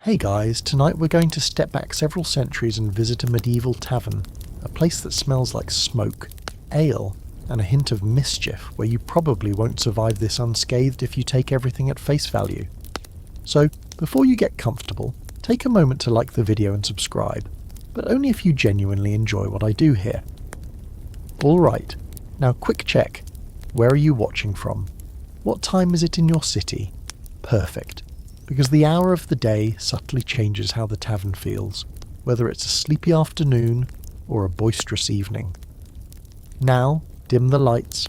Hey guys, tonight we're going to step back several centuries and visit a medieval tavern, a place that smells like smoke, ale, and a hint of mischief where you probably won't survive this unscathed if you take everything at face value. So, before you get comfortable, take a moment to like the video and subscribe, but only if you genuinely enjoy what I do here. Alright, now quick check. Where are you watching from? What time is it in your city? Perfect. Because the hour of the day subtly changes how the tavern feels, whether it's a sleepy afternoon or a boisterous evening. Now, dim the lights,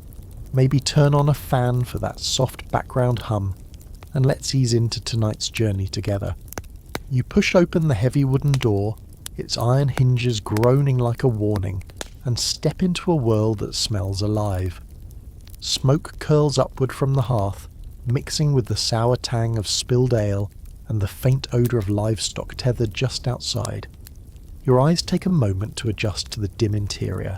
maybe turn on a fan for that soft background hum, and let's ease into tonight's journey together. You push open the heavy wooden door, its iron hinges groaning like a warning, and step into a world that smells alive. Smoke curls upward from the hearth, mixing with the sour tang of spilled ale and the faint odour of livestock tethered just outside. Your eyes take a moment to adjust to the dim interior.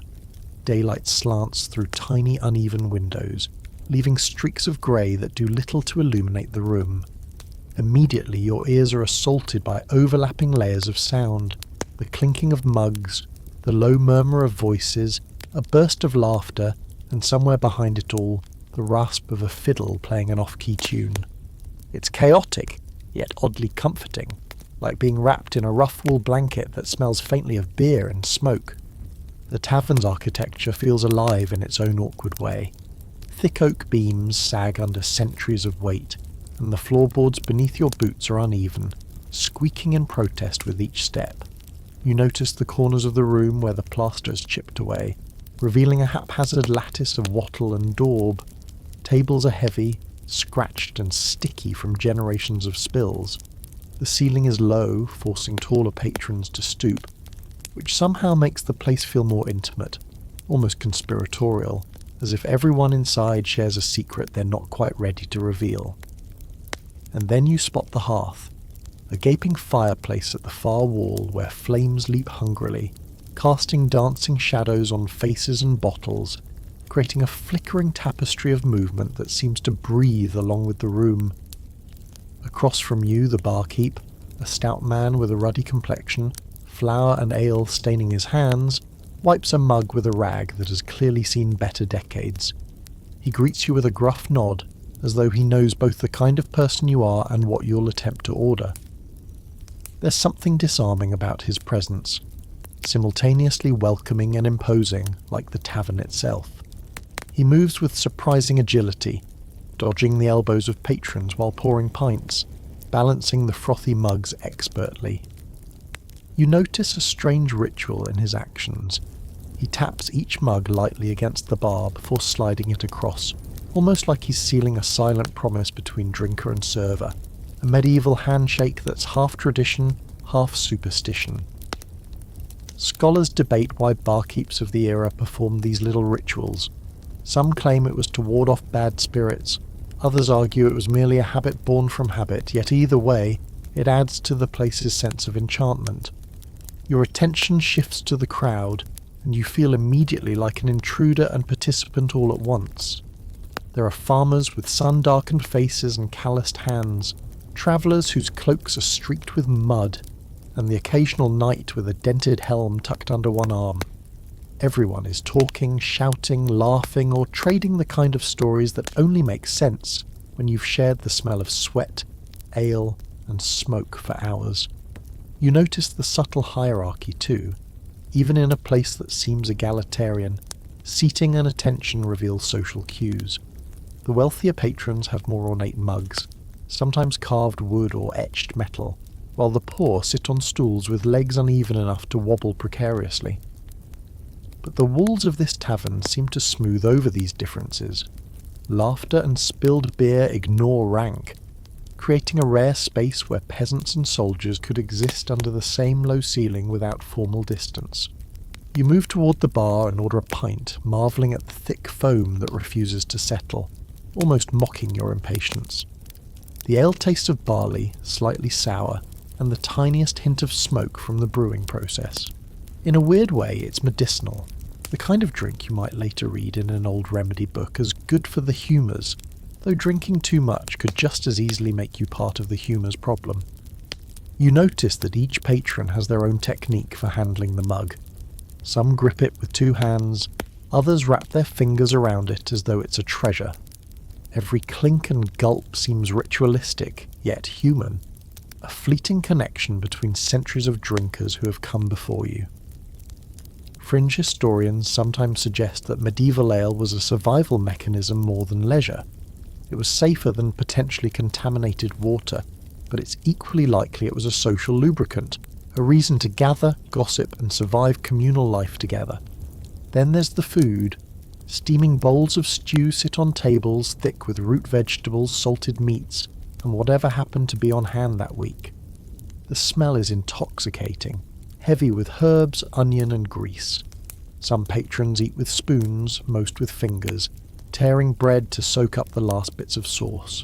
Daylight slants through tiny uneven windows, leaving streaks of grey that do little to illuminate the room. Immediately your ears are assaulted by overlapping layers of sound, the clinking of mugs, the low murmur of voices, a burst of laughter, and somewhere behind it all, the rasp of a fiddle playing an off-key tune. It's chaotic, yet oddly comforting, like being wrapped in a rough wool blanket that smells faintly of beer and smoke. The tavern's architecture feels alive in its own awkward way. Thick oak beams sag under centuries of weight, and the floorboards beneath your boots are uneven, squeaking in protest with each step. You notice the corners of the room where the plaster is chipped away, revealing a haphazard lattice of wattle and daub. Tables are heavy, scratched and sticky from generations of spills. The ceiling is low, forcing taller patrons to stoop, which somehow makes the place feel more intimate, almost conspiratorial, as if everyone inside shares a secret they're not quite ready to reveal. And then you spot the hearth, a gaping fireplace at the far wall where flames leap hungrily, casting dancing shadows on faces and bottles, creating a flickering tapestry of movement that seems to breathe along with the room. Across from you, the barkeep, a stout man with a ruddy complexion, flour and ale staining his hands, wipes a mug with a rag that has clearly seen better decades. He greets you with a gruff nod, as though he knows both the kind of person you are and what you'll attempt to order. There's something disarming about his presence, simultaneously welcoming and imposing, like the tavern itself. He moves with surprising agility, dodging the elbows of patrons while pouring pints, balancing the frothy mugs expertly. You notice a strange ritual in his actions. He taps each mug lightly against the bar before sliding it across, almost like he's sealing a silent promise between drinker and server, a medieval handshake that's half tradition, half superstition. Scholars debate why barkeeps of the era performed these little rituals. Some claim it was to ward off bad spirits, others argue it was merely a habit born from habit, yet either way, it adds to the place's sense of enchantment. Your attention shifts to the crowd, and you feel immediately like an intruder and participant all at once. There are farmers with sun-darkened faces and calloused hands, travellers whose cloaks are streaked with mud, and the occasional knight with a dented helm tucked under one arm. Everyone is talking, shouting, laughing, or trading the kind of stories that only make sense when you've shared the smell of sweat, ale, and smoke for hours. You notice the subtle hierarchy too. Even in a place that seems egalitarian, seating and attention reveal social cues. The wealthier patrons have more ornate mugs, sometimes carved wood or etched metal, while the poor sit on stools with legs uneven enough to wobble precariously. But the walls of this tavern seem to smooth over these differences. Laughter and spilled beer ignore rank, creating a rare space where peasants and soldiers could exist under the same low ceiling without formal distance. You move toward the bar and order a pint, marvelling at the thick foam that refuses to settle, almost mocking your impatience. The ale tastes of barley, slightly sour, and the tiniest hint of smoke from the brewing process. In a weird way, it's medicinal, the kind of drink you might later read in an old remedy book as good for the humours, though drinking too much could just as easily make you part of the humours problem. You notice that each patron has their own technique for handling the mug. Some grip it with 2 hands, others wrap their fingers around it as though it's a treasure. Every clink and gulp seems ritualistic, yet human, a fleeting connection between centuries of drinkers who have come before you. Fringe historians sometimes suggest that medieval ale was a survival mechanism more than leisure. It was safer than potentially contaminated water, but it's equally likely it was a social lubricant, a reason to gather, gossip, and survive communal life together. Then there's the food. Steaming bowls of stew sit on tables thick with root vegetables, salted meats, and whatever happened to be on hand that week. The smell is intoxicating, heavy with herbs, onion, and grease. Some patrons eat with spoons, most with fingers, tearing bread to soak up the last bits of sauce.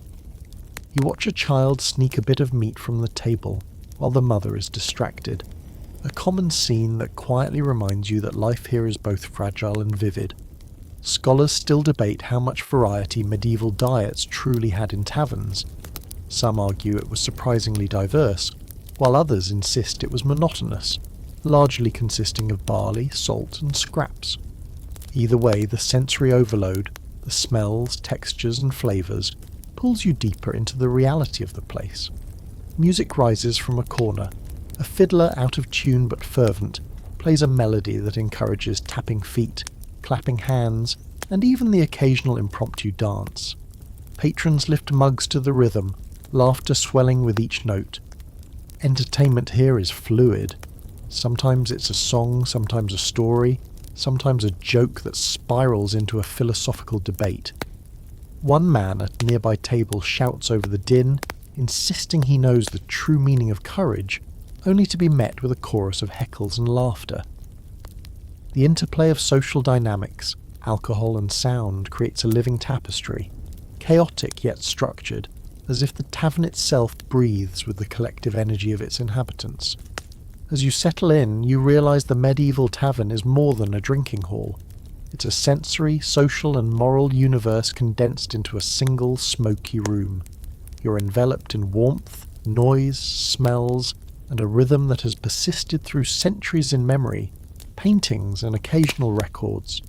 You watch a child sneak a bit of meat from the table, while the mother is distracted. A common scene that quietly reminds you that life here is both fragile and vivid. Scholars still debate how much variety medieval diets truly had in taverns. Some argue it was surprisingly diverse, while others insist it was monotonous, largely consisting of barley, salt, and scraps. Either way, the sensory overload, the smells, textures, and flavours, pulls you deeper into the reality of the place. Music rises from a corner. A fiddler, out of tune but fervent, plays a melody that encourages tapping feet, clapping hands, and even the occasional impromptu dance. Patrons lift mugs to the rhythm, laughter swelling with each note. Entertainment here is fluid. Sometimes it's a song, sometimes a story, sometimes a joke that spirals into a philosophical debate. One man at a nearby table shouts over the din, insisting he knows the true meaning of courage, only to be met with a chorus of heckles and laughter. The interplay of social dynamics, alcohol and sound, creates a living tapestry, chaotic yet structured, as if the tavern itself breathes with the collective energy of its inhabitants. As you settle in, you realise the medieval tavern is more than a drinking hall. It's a sensory, social and moral universe condensed into a single smoky room. You're enveloped in warmth, noise, smells, and a rhythm that has persisted through centuries in memory, paintings and occasional records.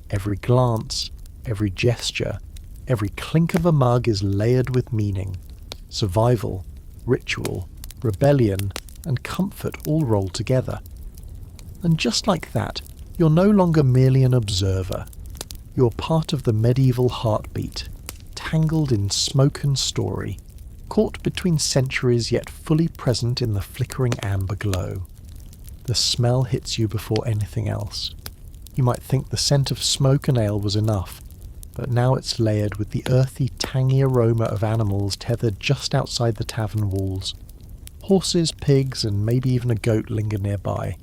Every glance, every gesture, every clink of a mug is layered with meaning. Survival, ritual, rebellion, and comfort all roll together. And just like that, you're no longer merely an observer. You're part of the medieval heartbeat, tangled in smoke and story, caught between centuries yet fully present in the flickering amber glow. The smell hits you before anything else. You might think the scent of smoke and ale was enough, but now it's layered with the earthy, tangy aroma of animals tethered just outside the tavern walls. Horses, pigs, and maybe even a goat linger nearby,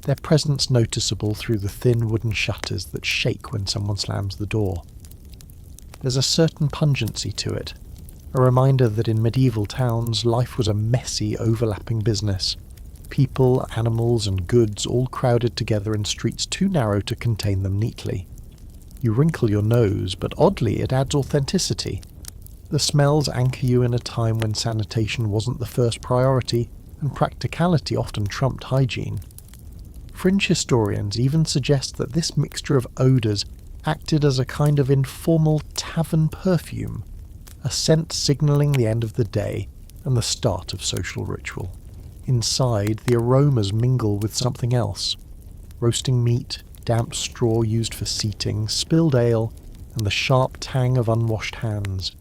their presence noticeable through the thin wooden shutters that shake when someone slams the door. There's a certain pungency to it, a reminder that in medieval towns life was a messy, overlapping business. People, animals, and goods all crowded together in streets too narrow to contain them neatly. You wrinkle your nose, but oddly it adds authenticity. The smells anchor you in a time when sanitation wasn't the first priority, and practicality often trumped hygiene. Fringe historians even suggest that this mixture of odours acted as a kind of informal tavern perfume, a scent signalling the end of the day and the start of social ritual. Inside, the aromas mingle with something else: roasting meat, damp straw used for seating, spilled ale, and the sharp tang of unwashed hands.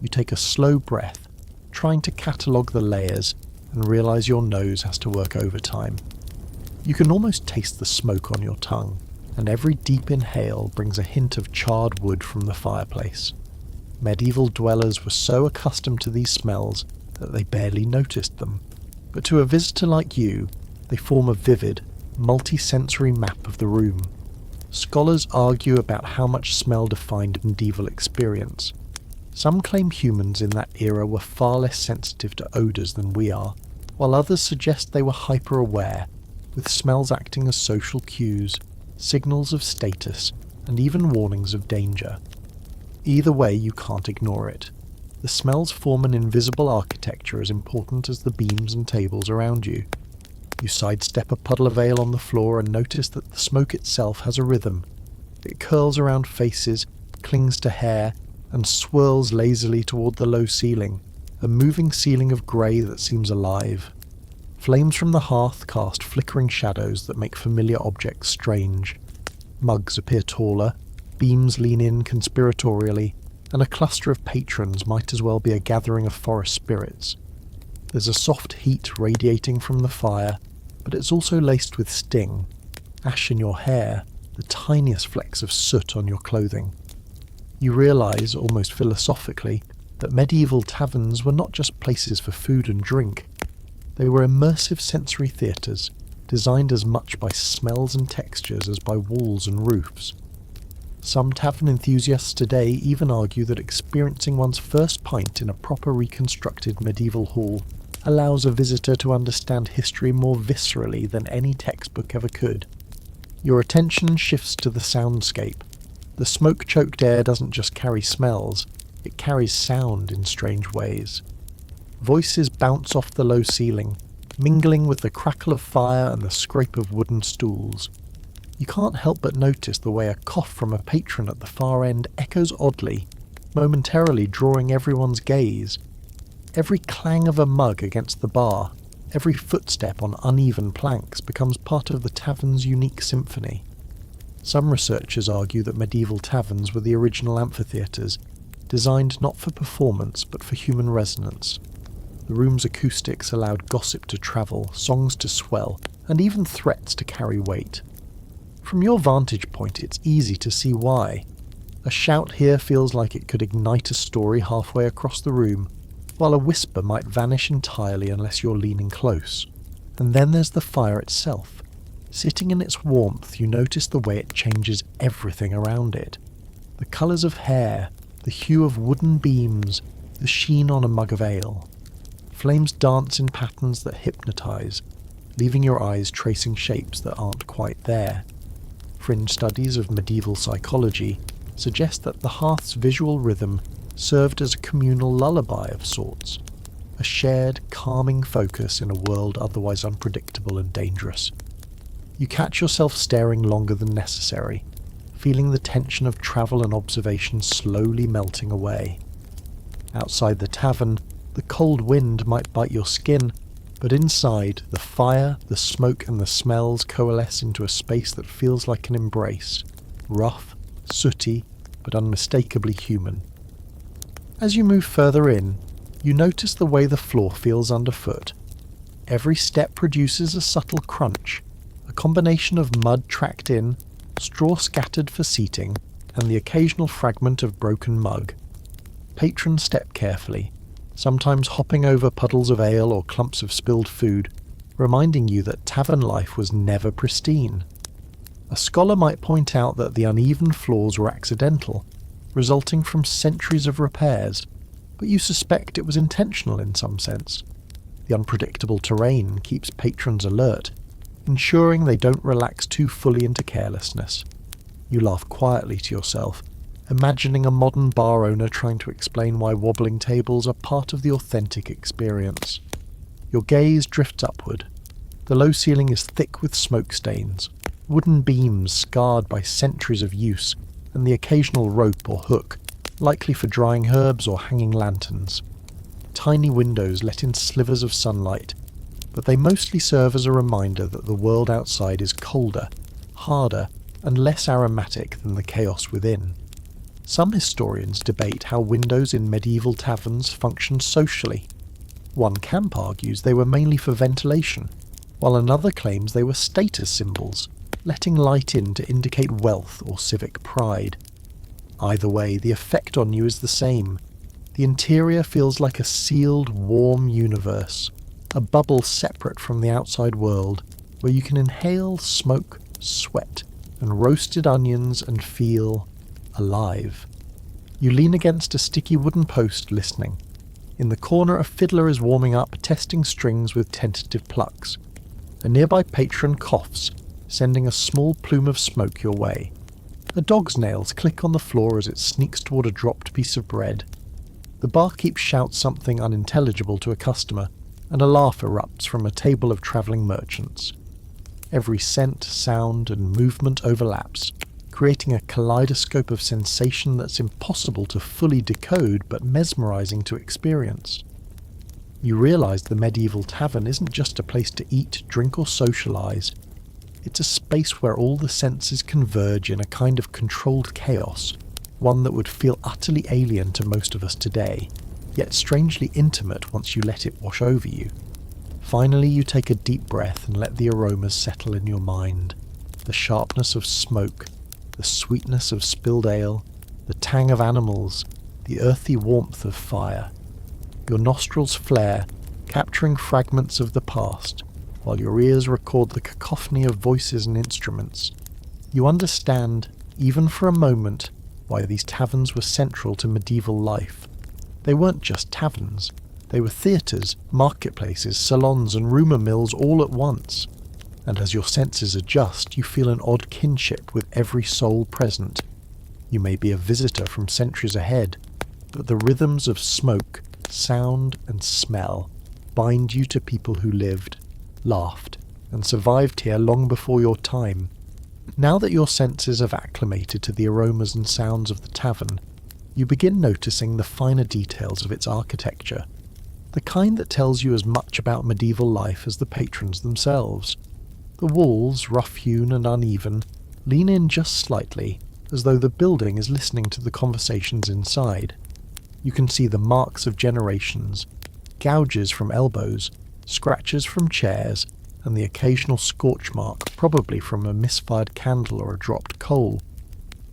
You take a slow breath, trying to catalogue the layers, and realise your nose has to work overtime. You can almost taste the smoke on your tongue, and every deep inhale brings a hint of charred wood from the fireplace. Medieval dwellers were so accustomed to these smells that they barely noticed them, but to a visitor like you, they form a vivid, multi-sensory map of the room. Scholars argue about how much smell defined medieval experience. Some claim humans in that era were far less sensitive to odours than we are, while others suggest they were hyper-aware, with smells acting as social cues, signals of status, and even warnings of danger. Either way, you can't ignore it. the smells form an invisible architecture as important as the beams and tables around you. You sidestep a puddle of ale on the floor and notice that the smoke itself has a rhythm. It curls around faces, clings to hair, and swirls lazily toward the low ceiling, a moving ceiling of grey that seems alive. Flames from the hearth cast flickering shadows that make familiar objects strange. Mugs appear taller, beams lean in conspiratorially, and a cluster of patrons might as well be a gathering of forest spirits. There's a soft heat radiating from the fire, but it's also laced with sting. Ash in your hair, the tiniest flecks of soot on your clothing. You realise, almost philosophically, that medieval taverns were not just places for food and drink. They were immersive sensory theatres, designed as much by smells and textures as by walls and roofs. Some tavern enthusiasts today even argue that experiencing one's first pint in a proper reconstructed medieval hall allows a visitor to understand history more viscerally than any textbook ever could. Your attention shifts to the soundscape. The smoke-choked air doesn't just carry smells, it carries sound in strange ways. Voices bounce off the low ceiling, mingling with the crackle of fire and the scrape of wooden stools. You can't help but notice the way a cough from a patron at the far end echoes oddly, momentarily drawing everyone's gaze. Every clang of a mug against the bar, every footstep on uneven planks becomes part of the tavern's unique symphony. Some researchers argue that medieval taverns were the original amphitheatres, designed not for performance but for human resonance. The room's acoustics allowed gossip to travel, songs to swell, and even threats to carry weight. From your vantage point, it's easy to see why. A shout here feels like it could ignite a story halfway across the room, while a whisper might vanish entirely unless you're leaning close. And then there's the fire itself. Sitting in its warmth, you notice the way it changes everything around it. The colours of hair, the hue of wooden beams, the sheen on a mug of ale. Flames dance in patterns that hypnotise, leaving your eyes tracing shapes that aren't quite there. Fringe studies of medieval psychology suggest that the hearth's visual rhythm served as a communal lullaby of sorts, a shared, calming focus in a world otherwise unpredictable and dangerous. You catch yourself staring longer than necessary, feeling the tension of travel and observation slowly melting away. Outside the tavern, the cold wind might bite your skin, but inside, the fire, the smoke and the smells coalesce into a space that feels like an embrace, rough, sooty, but unmistakably human. As you move further in, you notice the way the floor feels underfoot. Every step produces a subtle crunch, a combination of mud tracked in, straw scattered for seating, and the occasional fragment of broken mug. Patrons step carefully, sometimes hopping over puddles of ale or clumps of spilled food, reminding you that tavern life was never pristine. A scholar might point out that the uneven floors were accidental, resulting from centuries of repairs, but you suspect it was intentional in some sense. The unpredictable terrain keeps patrons alert, ensuring they don't relax too fully into carelessness. You laugh quietly to yourself, imagining a modern bar owner trying to explain why wobbling tables are part of the authentic experience. Your gaze drifts upward. The low ceiling is thick with smoke stains, wooden beams scarred by centuries of use, and the occasional rope or hook, likely for drying herbs or hanging lanterns. Tiny windows let in slivers of sunlight, but they mostly serve as a reminder that the world outside is colder, harder, and less aromatic than the chaos within. Some historians debate how windows in medieval taverns functioned socially. One camp argues they were mainly for ventilation, while another claims they were status symbols, letting light in to indicate wealth or civic pride. Either way, the effect on you is the same. The interior feels like a sealed, warm universe, a bubble separate from the outside world, where you can inhale smoke, sweat, and roasted onions and feel alive. You lean against a sticky wooden post, listening. In the corner, a fiddler is warming up, testing strings with tentative plucks. A nearby patron coughs, sending a small plume of smoke your way. A dog's nails click on the floor as it sneaks toward a dropped piece of bread. The barkeep shouts something unintelligible to a customer, and a laugh erupts from a table of travelling merchants. Every scent, sound, and movement overlaps, creating a kaleidoscope of sensation that's impossible to fully decode but mesmerising to experience. You realise the medieval tavern isn't just a place to eat, drink, or socialise. It's a space where all the senses converge in a kind of controlled chaos, one that would feel utterly alien to most of us today, yet strangely intimate once you let it wash over you. Finally, you take a deep breath and let the aromas settle in your mind. The sharpness of smoke, the sweetness of spilled ale, the tang of animals, the earthy warmth of fire. Your nostrils flare, capturing fragments of the past, while your ears record the cacophony of voices and instruments. You understand, even for a moment, why these taverns were central to medieval life. They weren't just taverns. They were theatres, marketplaces, salons, and rumour mills all at once. And as your senses adjust, you feel an odd kinship with every soul present. You may be a visitor from centuries ahead, but the rhythms of smoke, sound, and smell bind you to people who lived, laughed, and survived here long before your time. Now that your senses have acclimated to the aromas and sounds of the tavern, you begin noticing the finer details of its architecture, the kind that tells you as much about medieval life as the patrons themselves. The walls, rough-hewn and uneven, lean in just slightly, as though the building is listening to the conversations inside. You can see the marks of generations, gouges from elbows, scratches from chairs, and the occasional scorch mark, probably from a misfired candle or a dropped coal.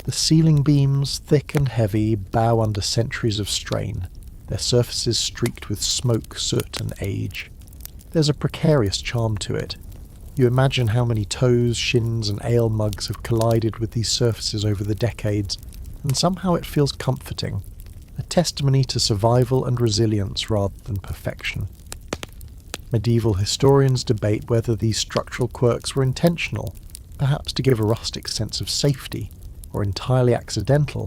The ceiling beams, thick and heavy, bow under centuries of strain, their surfaces streaked with smoke, soot, and age. There's a precarious charm to it. You imagine how many toes, shins, and ale mugs have collided with these surfaces over the decades, and somehow it feels comforting, a testimony to survival and resilience rather than perfection. Medieval historians debate whether these structural quirks were intentional, perhaps to give a rustic sense of safety, or entirely accidental,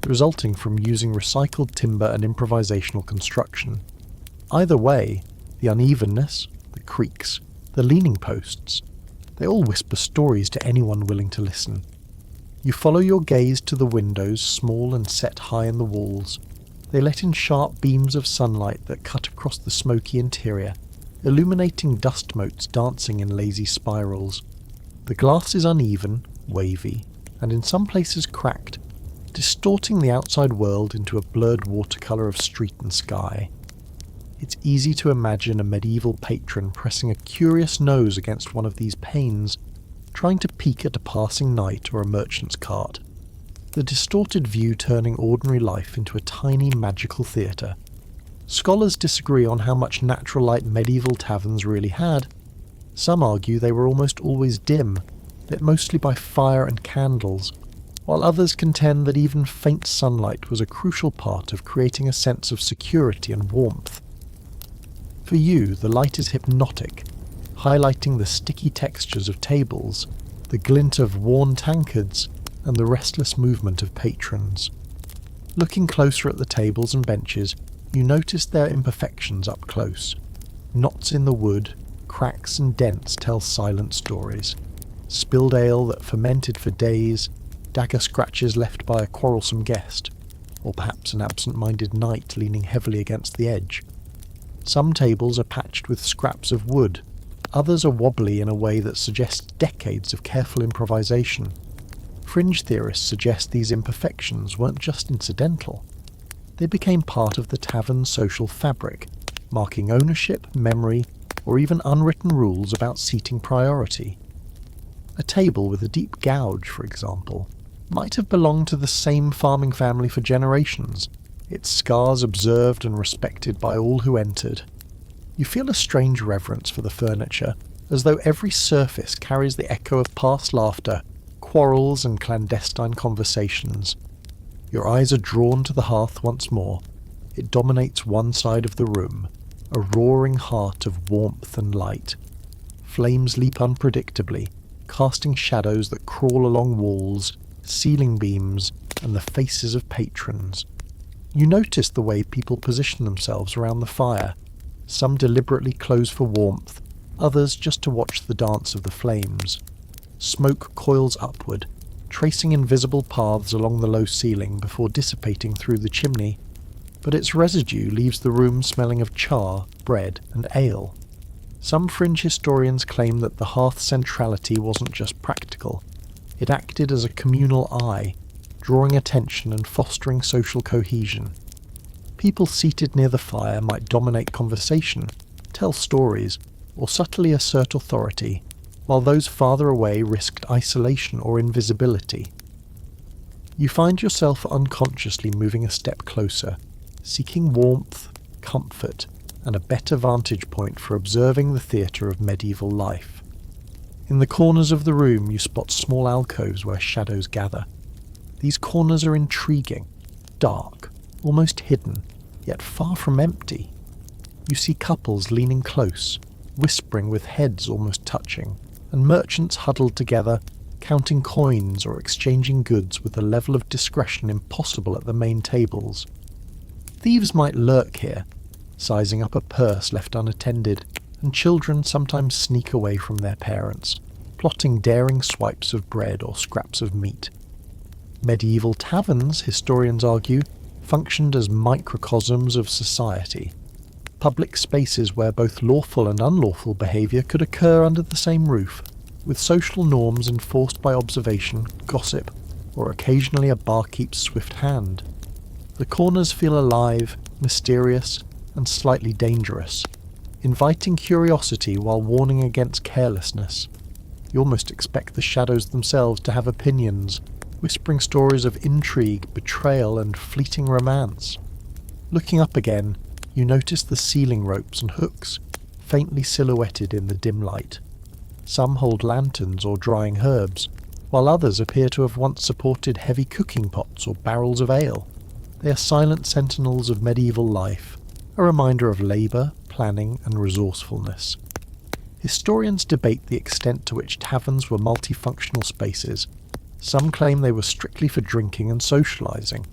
resulting from using recycled timber and improvisational construction. Either way, the unevenness, the creaks, the leaning posts, they all whisper stories to anyone willing to listen. You follow your gaze to the windows, small and set high in the walls. They let in sharp beams of sunlight that cut across the smoky interior, illuminating dust motes dancing in lazy spirals. The glass is uneven, wavy, and in some places cracked, distorting the outside world into a blurred watercolour of street and sky. It's easy to imagine a medieval patron pressing a curious nose against one of these panes, trying to peek at a passing knight or a merchant's cart. The distorted view turning ordinary life into a tiny magical theatre. Scholars disagree on how much natural light medieval taverns really had. Some argue they were almost always dim, lit mostly by fire and candles, while others contend that even faint sunlight was a crucial part of creating a sense of security and warmth. For you, the light is hypnotic, highlighting the sticky textures of tables, the glint of worn tankards, and the restless movement of patrons. Looking closer at the tables and benches, you notice their imperfections up close. Knots in the wood, cracks and dents tell silent stories. Spilled ale that fermented for days, dagger scratches left by a quarrelsome guest, or perhaps an absent-minded knight leaning heavily against the edge. Some tables are patched with scraps of wood, others are wobbly in a way that suggests decades of careful improvisation. Fringe theorists suggest these imperfections weren't just incidental. They became part of the tavern's social fabric, marking ownership, memory, or even unwritten rules about seating priority. A table with a deep gouge, for example, might have belonged to the same farming family for generations, its scars observed and respected by all who entered. You feel a strange reverence for the furniture, as though every surface carries the echo of past laughter, quarrels and clandestine conversations. Your eyes are drawn to the hearth once more. It dominates one side of the room, a roaring heart of warmth and light. Flames leap unpredictably, casting shadows that crawl along walls, ceiling beams, and the faces of patrons. You notice the way people position themselves around the fire. Some deliberately close for warmth, others just to watch the dance of the flames. Smoke coils upward, tracing invisible paths along the low ceiling before dissipating through the chimney, but its residue leaves the room smelling of char, bread, and ale. Some fringe historians claim that the hearth's centrality wasn't just practical. It acted as a communal eye, drawing attention and fostering social cohesion. People seated near the fire might dominate conversation, tell stories, or subtly assert authority, while those farther away risked isolation or invisibility. You find yourself unconsciously moving a step closer, seeking warmth, comfort, and a better vantage point for observing the theatre of medieval life. In the corners of the room you spot small alcoves where shadows gather. These corners are intriguing, dark, almost hidden, yet far from empty. You see couples leaning close, whispering with heads almost touching, and merchants huddled together, counting coins or exchanging goods with a level of discretion impossible at the main tables. Thieves might lurk here, sizing up a purse left unattended, and children sometimes sneak away from their parents, plotting daring swipes of bread or scraps of meat. Medieval taverns, historians argue, functioned as microcosms of society, public spaces where both lawful and unlawful behaviour could occur under the same roof, with social norms enforced by observation, gossip, or occasionally a barkeep's swift hand. The corners feel alive, mysterious, and slightly dangerous, inviting curiosity while warning against carelessness. You almost expect the shadows themselves to have opinions, whispering stories of intrigue, betrayal, and fleeting romance. Looking up again, you notice the ceiling ropes and hooks, faintly silhouetted in the dim light. Some hold lanterns or drying herbs, while others appear to have once supported heavy cooking pots or barrels of ale. They are silent sentinels of medieval life, a reminder of labour, planning, and resourcefulness. Historians debate the extent to which taverns were multifunctional spaces. Some claim they were strictly for drinking and socialising,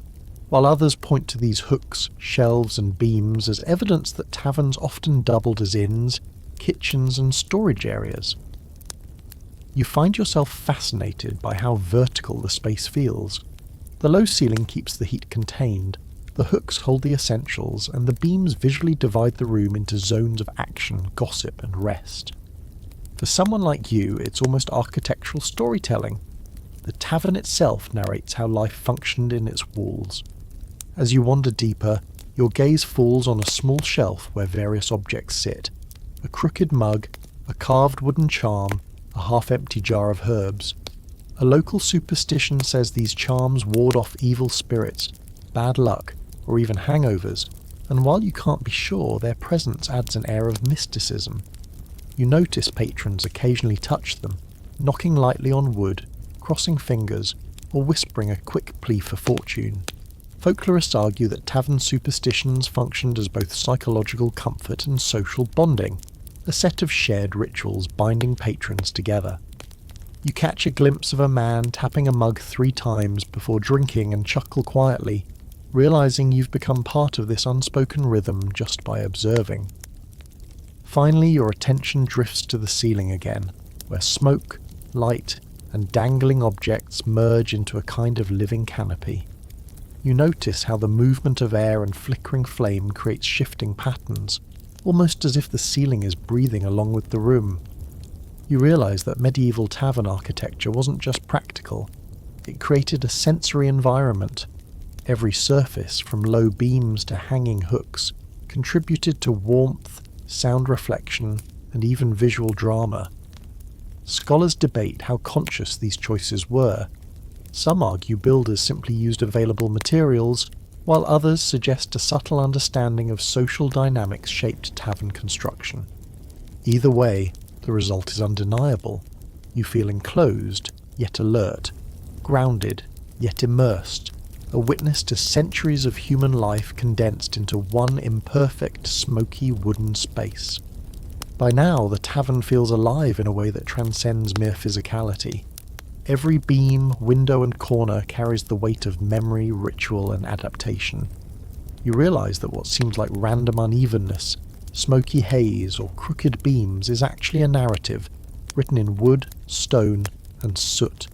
while others point to these hooks, shelves, and beams as evidence that taverns often doubled as inns, kitchens, and storage areas. You find yourself fascinated by how vertical the space feels. The low ceiling keeps the heat contained, the hooks hold the essentials, and the beams visually divide the room into zones of action, gossip, and rest. For someone like you, it's almost architectural storytelling. The tavern itself narrates how life functioned in its walls. As you wander deeper, your gaze falls on a small shelf where various objects sit. A crooked mug, a carved wooden charm, a half-empty jar of herbs. A local superstition says these charms ward off evil spirits, bad luck, or even hangovers, and while you can't be sure, their presence adds an air of mysticism. You notice patrons occasionally touch them, knocking lightly on wood, crossing fingers, or whispering a quick plea for fortune. Folklorists argue that tavern superstitions functioned as both psychological comfort and social bonding, a set of shared rituals binding patrons together. You catch a glimpse of a man tapping a mug 3 times before drinking and chuckle quietly, realizing you've become part of this unspoken rhythm just by observing. Finally, your attention drifts to the ceiling again, where smoke, light, and dangling objects merge into a kind of living canopy. You notice how the movement of air and flickering flame creates shifting patterns, almost as if the ceiling is breathing along with the room. You realize that medieval tavern architecture wasn't just practical, it created a sensory environment. Every surface, from low beams to hanging hooks, contributed to warmth, sound reflection, and even visual drama. Scholars debate how conscious these choices were. Some argue builders simply used available materials, while others suggest a subtle understanding of social dynamics shaped tavern construction. Either way, the result is undeniable. You feel enclosed, yet alert, grounded, yet immersed, a witness to centuries of human life condensed into one imperfect, smoky wooden space. By now, the tavern feels alive in a way that transcends mere physicality. Every beam, window, and corner carries the weight of memory, ritual, and adaptation. You realise that what seems like random unevenness, smoky haze, or crooked beams is actually a narrative, written in wood, stone, and soot.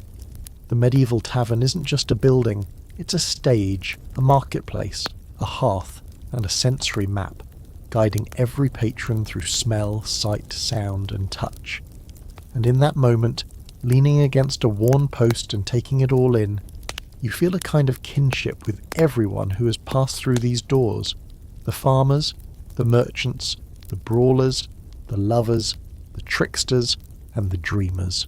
The medieval tavern isn't just a building, it's a stage, a marketplace, a hearth, and a sensory map, guiding every patron through smell, sight, sound, and touch. And in that moment, leaning against a worn post and taking it all in, you feel a kind of kinship with everyone who has passed through these doors. The farmers, the merchants, the brawlers, the lovers, the tricksters, and the dreamers.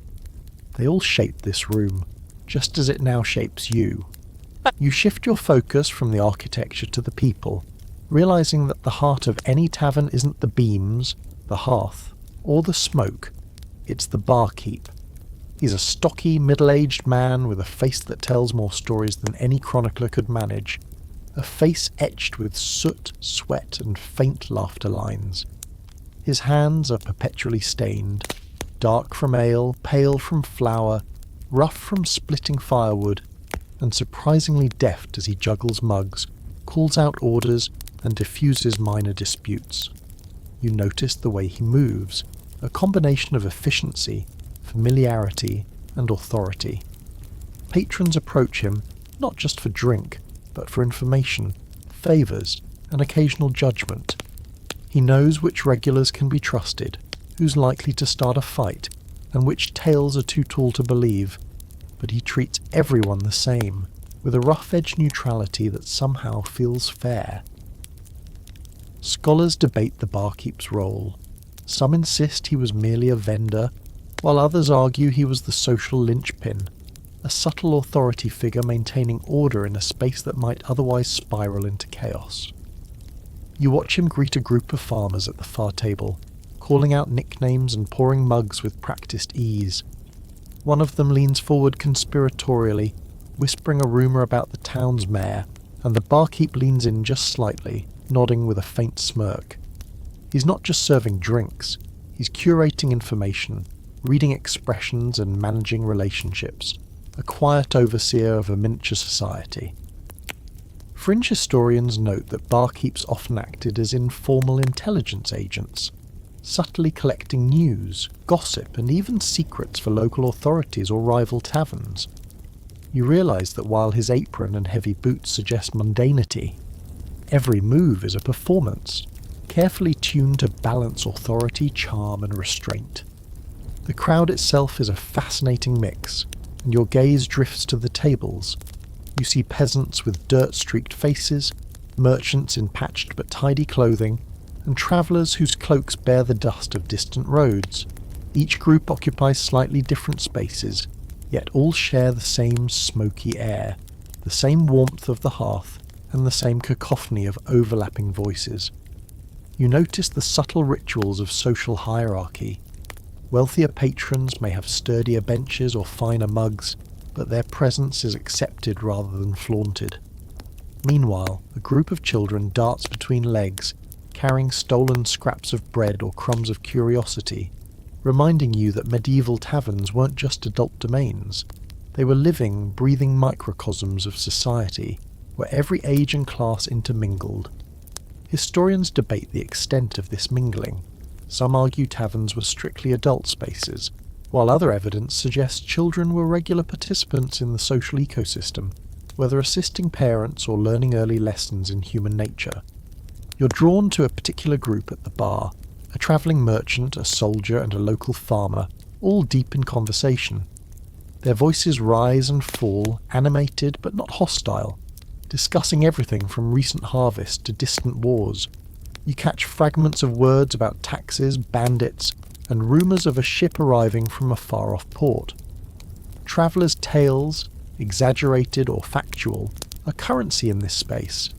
They all shape this room, just as it now shapes you. You shift your focus from the architecture to the people, realizing that the heart of any tavern isn't the beams, the hearth, or the smoke. It's the barkeep. He's a stocky, middle-aged man with a face that tells more stories than any chronicler could manage. A face etched with soot, sweat, and faint laughter lines. His hands are perpetually stained, dark from ale, pale from flour, rough from splitting firewood, and surprisingly deft as he juggles mugs, calls out orders, and diffuses minor disputes. You notice the way he moves, a combination of efficiency, familiarity, and authority. Patrons approach him not just for drink, but for information, favours, and occasional judgment. He knows which regulars can be trusted, who's likely to start a fight, and which tales are too tall to believe, but he treats everyone the same, with a rough-edged neutrality that somehow feels fair. Scholars debate the barkeep's role. Some insist he was merely a vendor, while others argue he was the social linchpin, a subtle authority figure maintaining order in a space that might otherwise spiral into chaos. You watch him greet a group of farmers at the far table, calling out nicknames and pouring mugs with practiced ease. One of them leans forward conspiratorially, whispering a rumour about the town's mayor, and the barkeep leans in just slightly, nodding with a faint smirk. He's not just serving drinks, he's curating information, reading expressions and managing relationships, a quiet overseer of a miniature society. Fringe historians note that barkeeps often acted as informal intelligence agents, subtly collecting news, gossip, and even secrets for local authorities or rival taverns. You realise that while his apron and heavy boots suggest mundanity, every move is a performance, carefully tuned to balance authority, charm, and restraint. The crowd itself is a fascinating mix, and your gaze drifts to the tables. You see peasants with dirt-streaked faces, merchants in patched but tidy clothing, and travellers whose cloaks bear the dust of distant roads. Each group occupies slightly different spaces, yet all share the same smoky air, the same warmth of the hearth, and the same cacophony of overlapping voices. You notice the subtle rituals of social hierarchy. Wealthier patrons may have sturdier benches or finer mugs, but their presence is accepted rather than flaunted. Meanwhile, a group of children darts between legs, carrying stolen scraps of bread or crumbs of curiosity, reminding you that medieval taverns weren't just adult domains. They were living, breathing microcosms of society, where every age and class intermingled. Historians debate the extent of this mingling. Some argue taverns were strictly adult spaces, while other evidence suggests children were regular participants in the social ecosystem, whether assisting parents or learning early lessons in human nature. You're drawn to a particular group at the bar, a travelling merchant, a soldier, and a local farmer, all deep in conversation. Their voices rise and fall, animated but not hostile, discussing everything from recent harvest to distant wars. You catch fragments of words about taxes, bandits, and rumours of a ship arriving from a far-off port. Travellers' tales, exaggerated or factual, are currency in this space,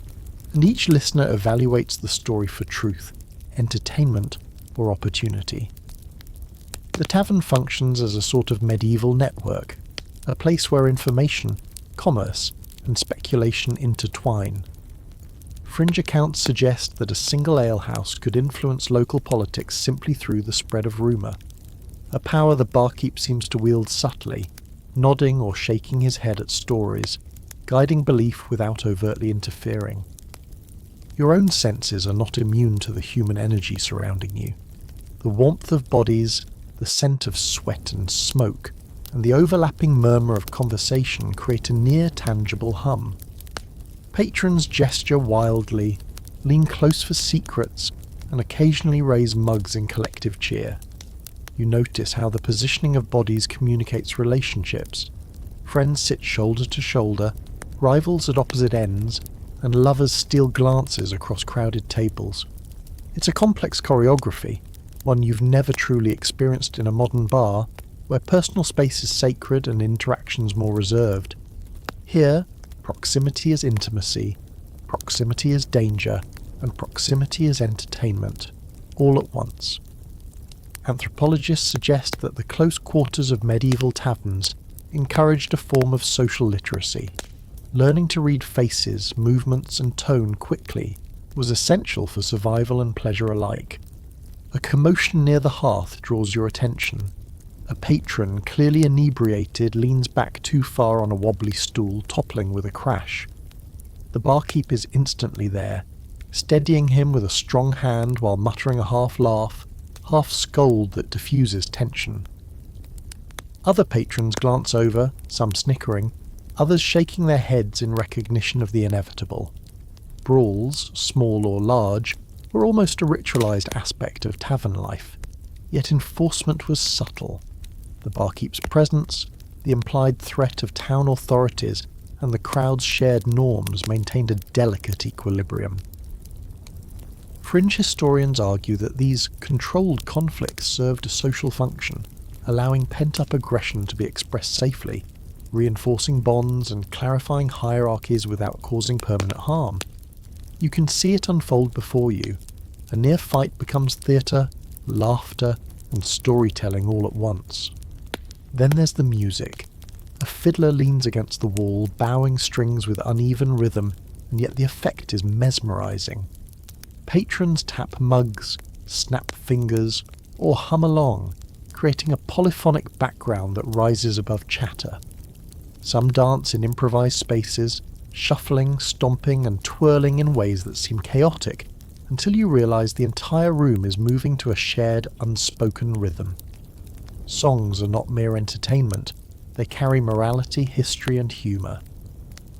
and each listener evaluates the story for truth, entertainment, or opportunity. The tavern functions as a sort of medieval network, a place where information, commerce, and speculation intertwine. Fringe accounts suggest that a single alehouse could influence local politics simply through the spread of rumour, a power the barkeep seems to wield subtly, nodding or shaking his head at stories, guiding belief without overtly interfering. Your own senses are not immune to the human energy surrounding you. The warmth of bodies, the scent of sweat and smoke, and the overlapping murmur of conversation create a near-tangible hum. Patrons gesture wildly, lean close for secrets, and occasionally raise mugs in collective cheer. You notice how the positioning of bodies communicates relationships. Friends sit shoulder to shoulder, rivals at opposite ends, and lovers steal glances across crowded tables. It's a complex choreography, one you've never truly experienced in a modern bar, where personal space is sacred and interactions more reserved. Here, proximity is intimacy, proximity is danger, and proximity is entertainment, all at once. Anthropologists suggest that the close quarters of medieval taverns encouraged a form of social literacy. Learning to read faces, movements, and tone quickly was essential for survival and pleasure alike. A commotion near the hearth draws your attention. A patron, clearly inebriated, leans back too far on a wobbly stool, toppling with a crash. The barkeep is instantly there, steadying him with a strong hand while muttering a half-laugh, half-scold that diffuses tension. Other patrons glance over, some snickering, others shaking their heads in recognition of the inevitable. Brawls, small or large, were almost a ritualized aspect of tavern life, yet enforcement was subtle. The barkeep's presence, the implied threat of town authorities, and the crowd's shared norms maintained a delicate equilibrium. Fringe historians argue that these controlled conflicts served a social function, allowing pent-up aggression to be expressed safely, reinforcing bonds and clarifying hierarchies without causing permanent harm. You can see it unfold before you. A near fight becomes theatre, laughter, and storytelling all at once. Then there's the music. A fiddler leans against the wall, bowing strings with uneven rhythm, and yet the effect is mesmerizing. Patrons tap mugs, snap fingers, or hum along, creating a polyphonic background that rises above chatter. Some dance in improvised spaces, shuffling, stomping, and twirling in ways that seem chaotic, until you realize the entire room is moving to a shared, unspoken rhythm. Songs are not mere entertainment, they carry morality, history, and humour.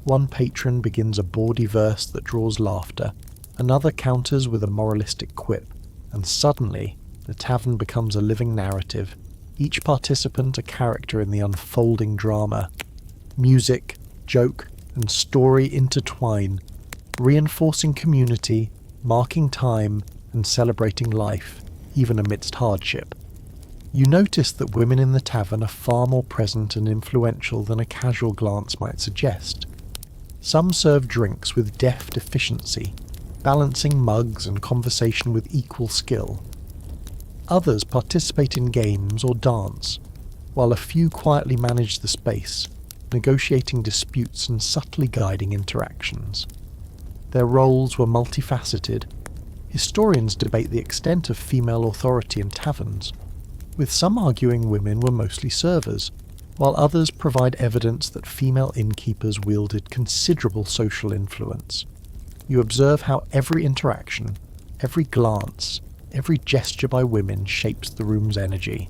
One patron begins a bawdy verse that draws laughter, another counters with a moralistic quip, and suddenly the tavern becomes a living narrative, each participant a character in the unfolding drama. Music, joke, and story intertwine, reinforcing community, marking time, and celebrating life, even amidst hardship. You notice that women in the tavern are far more present and influential than a casual glance might suggest. Some serve drinks with deft efficiency, balancing mugs and conversation with equal skill. Others participate in games or dance, while a few quietly manage the space, negotiating disputes and subtly guiding interactions. Their roles were multifaceted. Historians debate the extent of female authority in taverns, with some arguing women were mostly servers, while others provide evidence that female innkeepers wielded considerable social influence. You observe how every interaction, every glance, every gesture by women shapes the room's energy.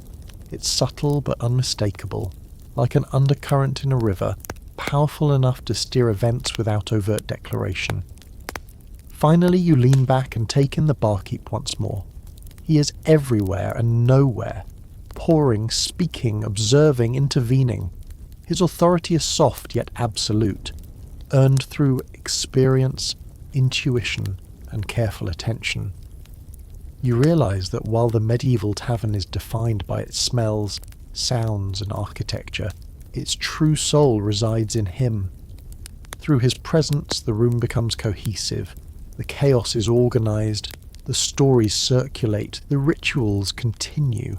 It's subtle but unmistakable, like an undercurrent in a river, powerful enough to steer events without overt declaration. Finally, you lean back and take in the barkeep once more. He is everywhere and nowhere, pouring, speaking, observing, intervening. His authority is soft yet absolute, earned through experience, intuition, and careful attention. You realize that while the medieval tavern is defined by its smells, sounds, and architecture, its true soul resides in him. Through his presence, the room becomes cohesive, the chaos is organized, the stories circulate, the rituals continue.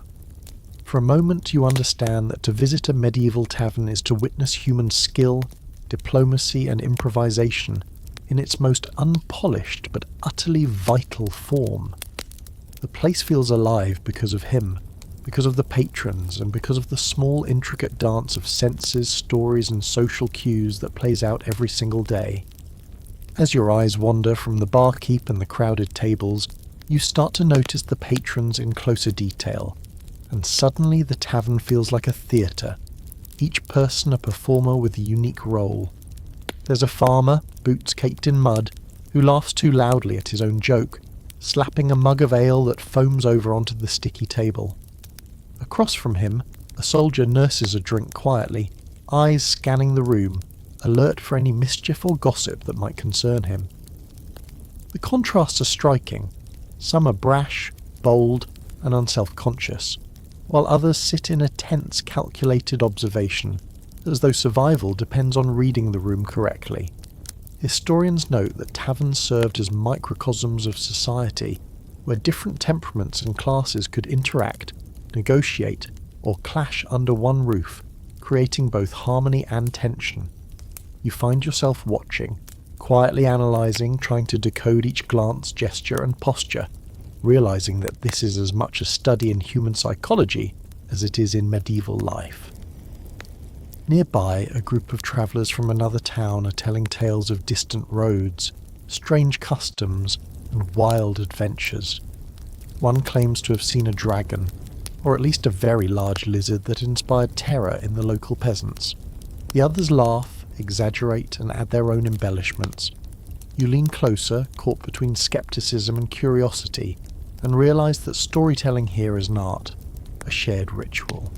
For a moment you understand that to visit a medieval tavern is to witness human skill, diplomacy, and improvisation in its most unpolished but utterly vital form. The place feels alive because of him, because of the patrons, and because of the small intricate dance of senses, stories, and social cues that plays out every single day. As your eyes wander from the barkeep and the crowded tables, you start to notice the patrons in closer detail, and suddenly the tavern feels like a theatre, each person a performer with a unique role. There's a farmer, boots caked in mud, who laughs too loudly at his own joke, slapping a mug of ale that foams over onto the sticky table. Across from him, a soldier nurses a drink quietly, eyes scanning the room, alert for any mischief or gossip that might concern him. The contrasts are striking. Some are brash, bold, and unself-conscious, while others sit in a tense, calculated observation, as though survival depends on reading the room correctly. Historians note that taverns served as microcosms of society, where different temperaments and classes could interact, negotiate, or clash under one roof, creating both harmony and tension. You find yourself watching, quietly analysing, trying to decode each glance, gesture, and posture, realising that this is as much a study in human psychology as it is in medieval life. Nearby, a group of travellers from another town are telling tales of distant roads, strange customs, and wild adventures. One claims to have seen a dragon, or at least a very large lizard that inspired terror in the local peasants. The others laugh, exaggerate, and add their own embellishments. You lean closer, caught between skepticism and curiosity, and realise that storytelling here is an art, a shared ritual.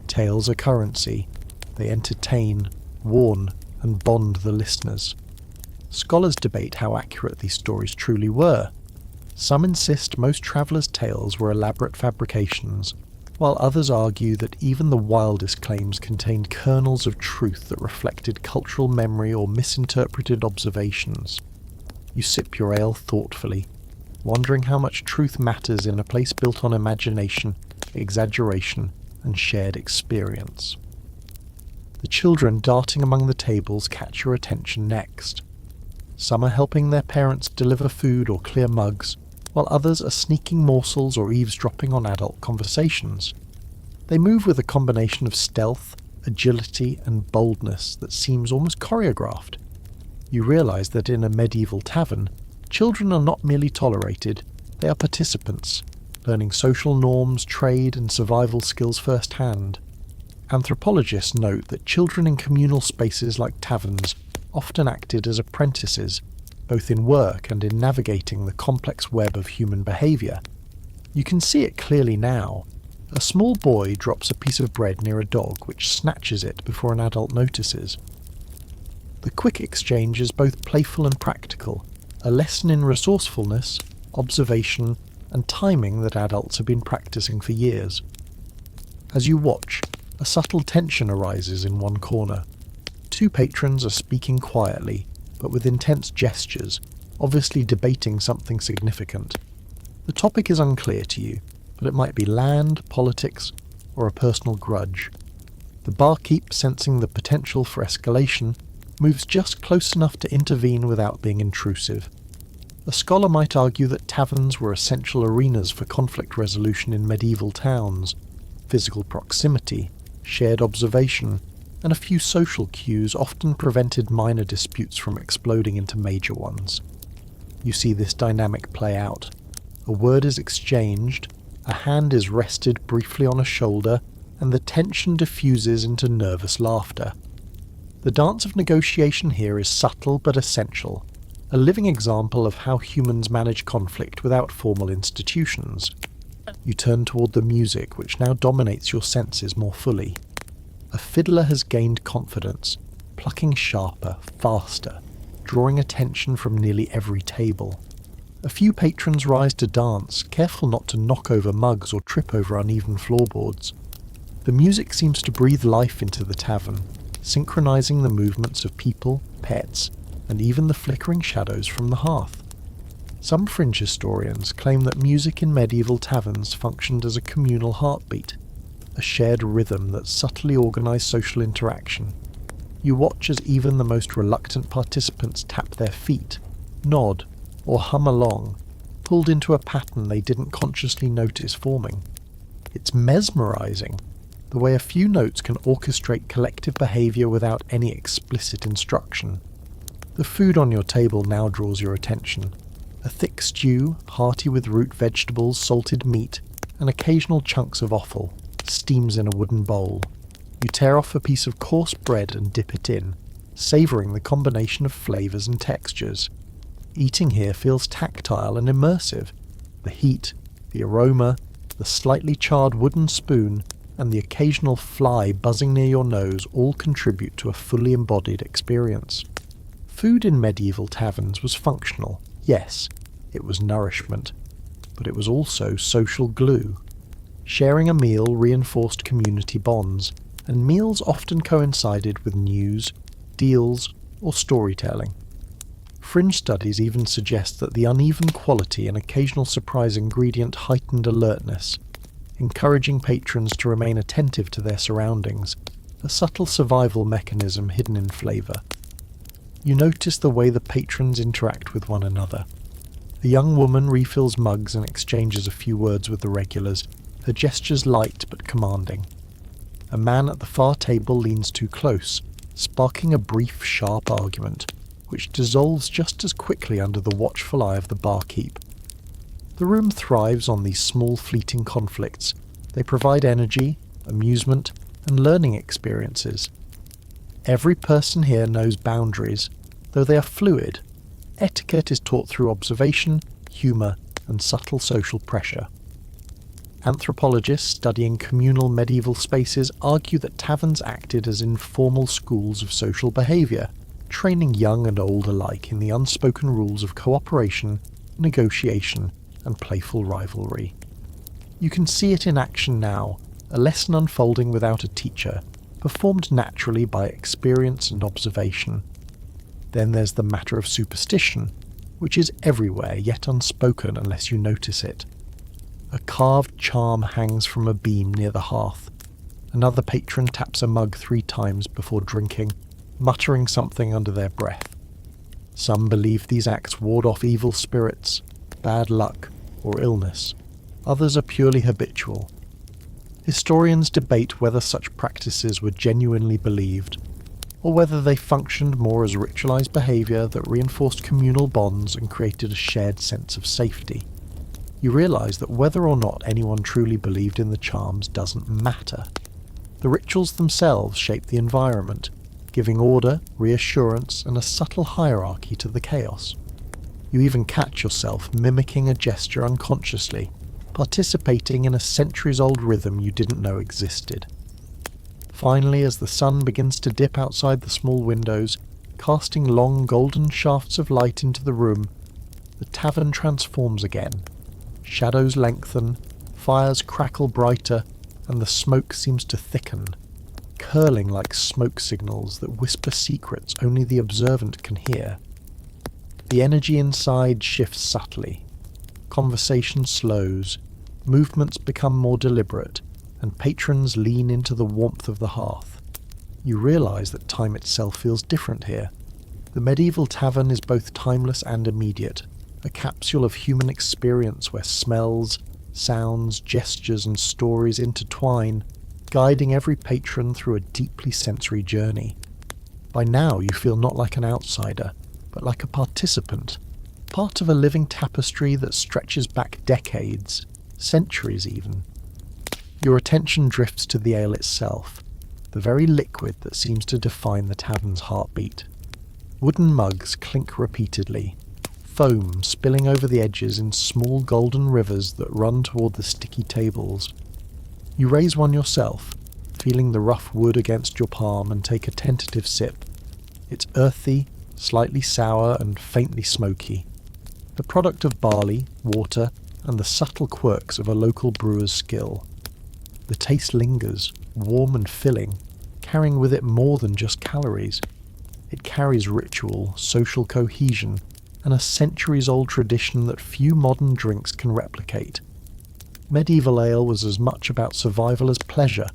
Tales are currency. They entertain, warn, and bond the listeners. Scholars debate how accurate these stories truly were. Some insist most travellers' tales were elaborate fabrications, while others argue that even the wildest claims contained kernels of truth that reflected cultural memory or misinterpreted observations. You sip your ale thoughtfully, wondering how much truth matters in a place built on imagination, exaggeration, and shared experience. The children darting among the tables catch your attention next. Some are helping their parents deliver food or clear mugs, while others are sneaking morsels or eavesdropping on adult conversations. They move with a combination of stealth, agility, and boldness that seems almost choreographed. You realise that in a medieval tavern, children are not merely tolerated, they are participants, learning social norms, trade, and survival skills firsthand. Anthropologists note that children in communal spaces like taverns often acted as apprentices, both in work and in navigating the complex web of human behaviour. You can see it clearly now. A small boy drops a piece of bread near a dog, which snatches it before an adult notices. The quick exchange is both playful and practical, a lesson in resourcefulness, observation, and timing that adults have been practicing for years. As you watch, a subtle tension arises in one corner. Two patrons are speaking quietly, but with intense gestures, obviously debating something significant. The topic is unclear to you, but it might be land, politics, or a personal grudge. The barkeep, sensing the potential for escalation, moves just close enough to intervene without being intrusive. A scholar might argue that taverns were essential arenas for conflict resolution in medieval towns. Physical proximity, shared observation, and a few social cues often prevented minor disputes from exploding into major ones. You see this dynamic play out. A word is exchanged, a hand is rested briefly on a shoulder, and the tension diffuses into nervous laughter. The dance of negotiation here is subtle but essential, a living example of how humans manage conflict without formal institutions. You turn toward the music, which now dominates your senses more fully. A fiddler has gained confidence, plucking sharper, faster, drawing attention from nearly every table. A few patrons rise to dance, careful not to knock over mugs or trip over uneven floorboards. The music seems to breathe life into the tavern, synchronizing the movements of people, pets, and even the flickering shadows from the hearth. Some fringe historians claim that music in medieval taverns functioned as a communal heartbeat, a shared rhythm that subtly organised social interaction. You watch as even the most reluctant participants tap their feet, nod, or hum along, pulled into a pattern they didn't consciously notice forming. It's mesmerising, the way a few notes can orchestrate collective behaviour without any explicit instruction. The food on your table now draws your attention. A thick stew, hearty with root vegetables, salted meat, and occasional chunks of offal, steams in a wooden bowl. You tear off a piece of coarse bread and dip it in, savouring the combination of flavours and textures. Eating here feels tactile and immersive. The heat, the aroma, the slightly charred wooden spoon, and the occasional fly buzzing near your nose all contribute to a fully embodied experience. Food in medieval taverns was functional, yes, it was nourishment, but it was also social glue. Sharing a meal reinforced community bonds, and meals often coincided with news, deals, or storytelling. Fringe studies even suggest that the uneven quality and occasional surprise ingredient heightened alertness, encouraging patrons to remain attentive to their surroundings, a subtle survival mechanism hidden in flavour. You notice the way the patrons interact with one another. The young woman refills mugs and exchanges a few words with the regulars, her gestures light but commanding. A man at the far table leans too close, sparking a brief, sharp argument, which dissolves just as quickly under the watchful eye of the barkeep. The room thrives on these small fleeting conflicts. They provide energy, amusement, and learning experiences. Every person here knows boundaries, though they are fluid. Etiquette is taught through observation, humour, and subtle social pressure. Anthropologists studying communal medieval spaces argue that taverns acted as informal schools of social behaviour, training young and old alike in the unspoken rules of cooperation, negotiation, and playful rivalry. You can see it in action now, a lesson unfolding without a teacher, performed naturally by experience and observation. Then there's the matter of superstition, which is everywhere yet unspoken unless you notice it. A carved charm hangs from a beam near the hearth. Another patron taps a mug 3 times before drinking, muttering something under their breath. Some believe these acts ward off evil spirits, bad luck, or illness. Others are purely habitual. Historians debate whether such practices were genuinely believed, or whether they functioned more as ritualized behavior that reinforced communal bonds and created a shared sense of safety. You realize that whether or not anyone truly believed in the charms doesn't matter. The rituals themselves shape the environment, giving order, reassurance, and a subtle hierarchy to the chaos. You even catch yourself mimicking a gesture unconsciously, participating in a centuries-old rhythm you didn't know existed. Finally, as the sun begins to dip outside the small windows, casting long golden shafts of light into the room, the tavern transforms again. Shadows lengthen, fires crackle brighter, and the smoke seems to thicken, curling like smoke signals that whisper secrets only the observant can hear. The energy inside shifts subtly. Conversation slows, movements become more deliberate, and patrons lean into the warmth of the hearth. You realise that time itself feels different here. The medieval tavern is both timeless and immediate, a capsule of human experience where smells, sounds, gestures and stories intertwine, guiding every patron through a deeply sensory journey. By now you feel not like an outsider, but like a participant, part of a living tapestry that stretches back decades, centuries even. Your attention drifts to the ale itself, the very liquid that seems to define the tavern's heartbeat. Wooden mugs clink repeatedly, foam spilling over the edges in small golden rivers that run toward the sticky tables. You raise one yourself, feeling the rough wood against your palm, and take a tentative sip. It's earthy, slightly sour and faintly smoky, the product of barley, water, and the subtle quirks of a local brewer's skill. The taste lingers, warm and filling, carrying with it more than just calories. It carries ritual, social cohesion, and a centuries-old tradition that few modern drinks can replicate. Medieval ale was as much about survival as pleasure,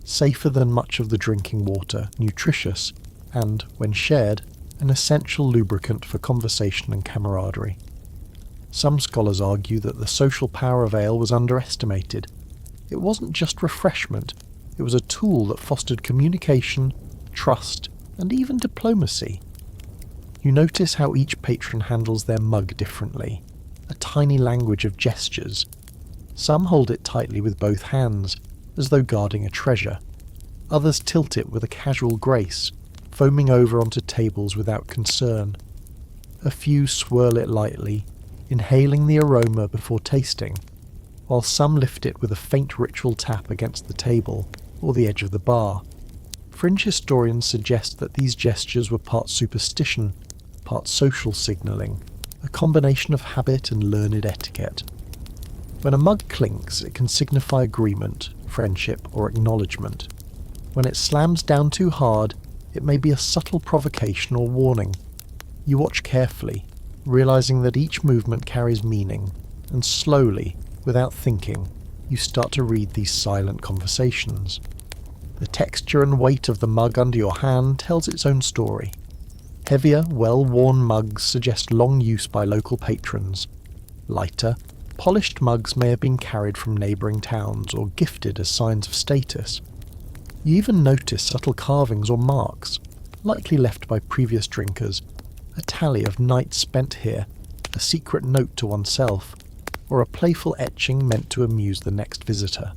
safer than much of the drinking water, nutritious, and, when shared, an essential lubricant for conversation and camaraderie. Some scholars argue that the social power of ale was underestimated. It wasn't just refreshment, it was a tool that fostered communication, trust, and even diplomacy. You notice how each patron handles their mug differently, a tiny language of gestures. Some hold it tightly with both hands, as though guarding a treasure. Others tilt it with a casual grace, foaming over onto tables without concern. A few swirl it lightly, inhaling the aroma before tasting, while some lift it with a faint ritual tap against the table or the edge of the bar. Fringe historians suggest that these gestures were part superstition, part social signalling, a combination of habit and learned etiquette. When a mug clinks, it can signify agreement, friendship, or acknowledgement. When it slams down too hard, it may be a subtle provocation or warning. You watch carefully, realizing that each movement carries meaning, and slowly, without thinking, you start to read these silent conversations. The texture and weight of the mug under your hand tells its own story. Heavier, well-worn mugs suggest long use by local patrons. Lighter, polished mugs may have been carried from neighbouring towns or gifted as signs of status. You even notice subtle carvings or marks, likely left by previous drinkers, a tally of nights spent here, a secret note to oneself, or a playful etching meant to amuse the next visitor.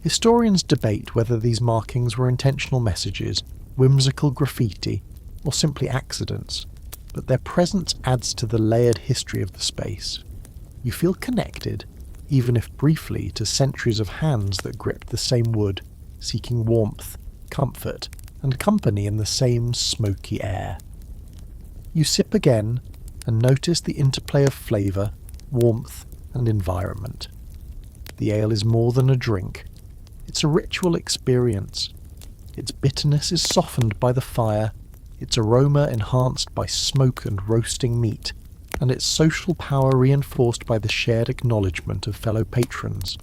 Historians debate whether these markings were intentional messages, whimsical graffiti, or simply accidents, but their presence adds to the layered history of the space. You feel connected, even if briefly, to centuries of hands that gripped the same wood, seeking warmth, comfort, and company in the same smoky air. You sip again, and notice the interplay of flavour, warmth, and environment. The ale is more than a drink. It's a ritual experience. Its bitterness is softened by the fire, its aroma enhanced by smoke and roasting meat, and its social power reinforced by the shared acknowledgement of fellow patrons.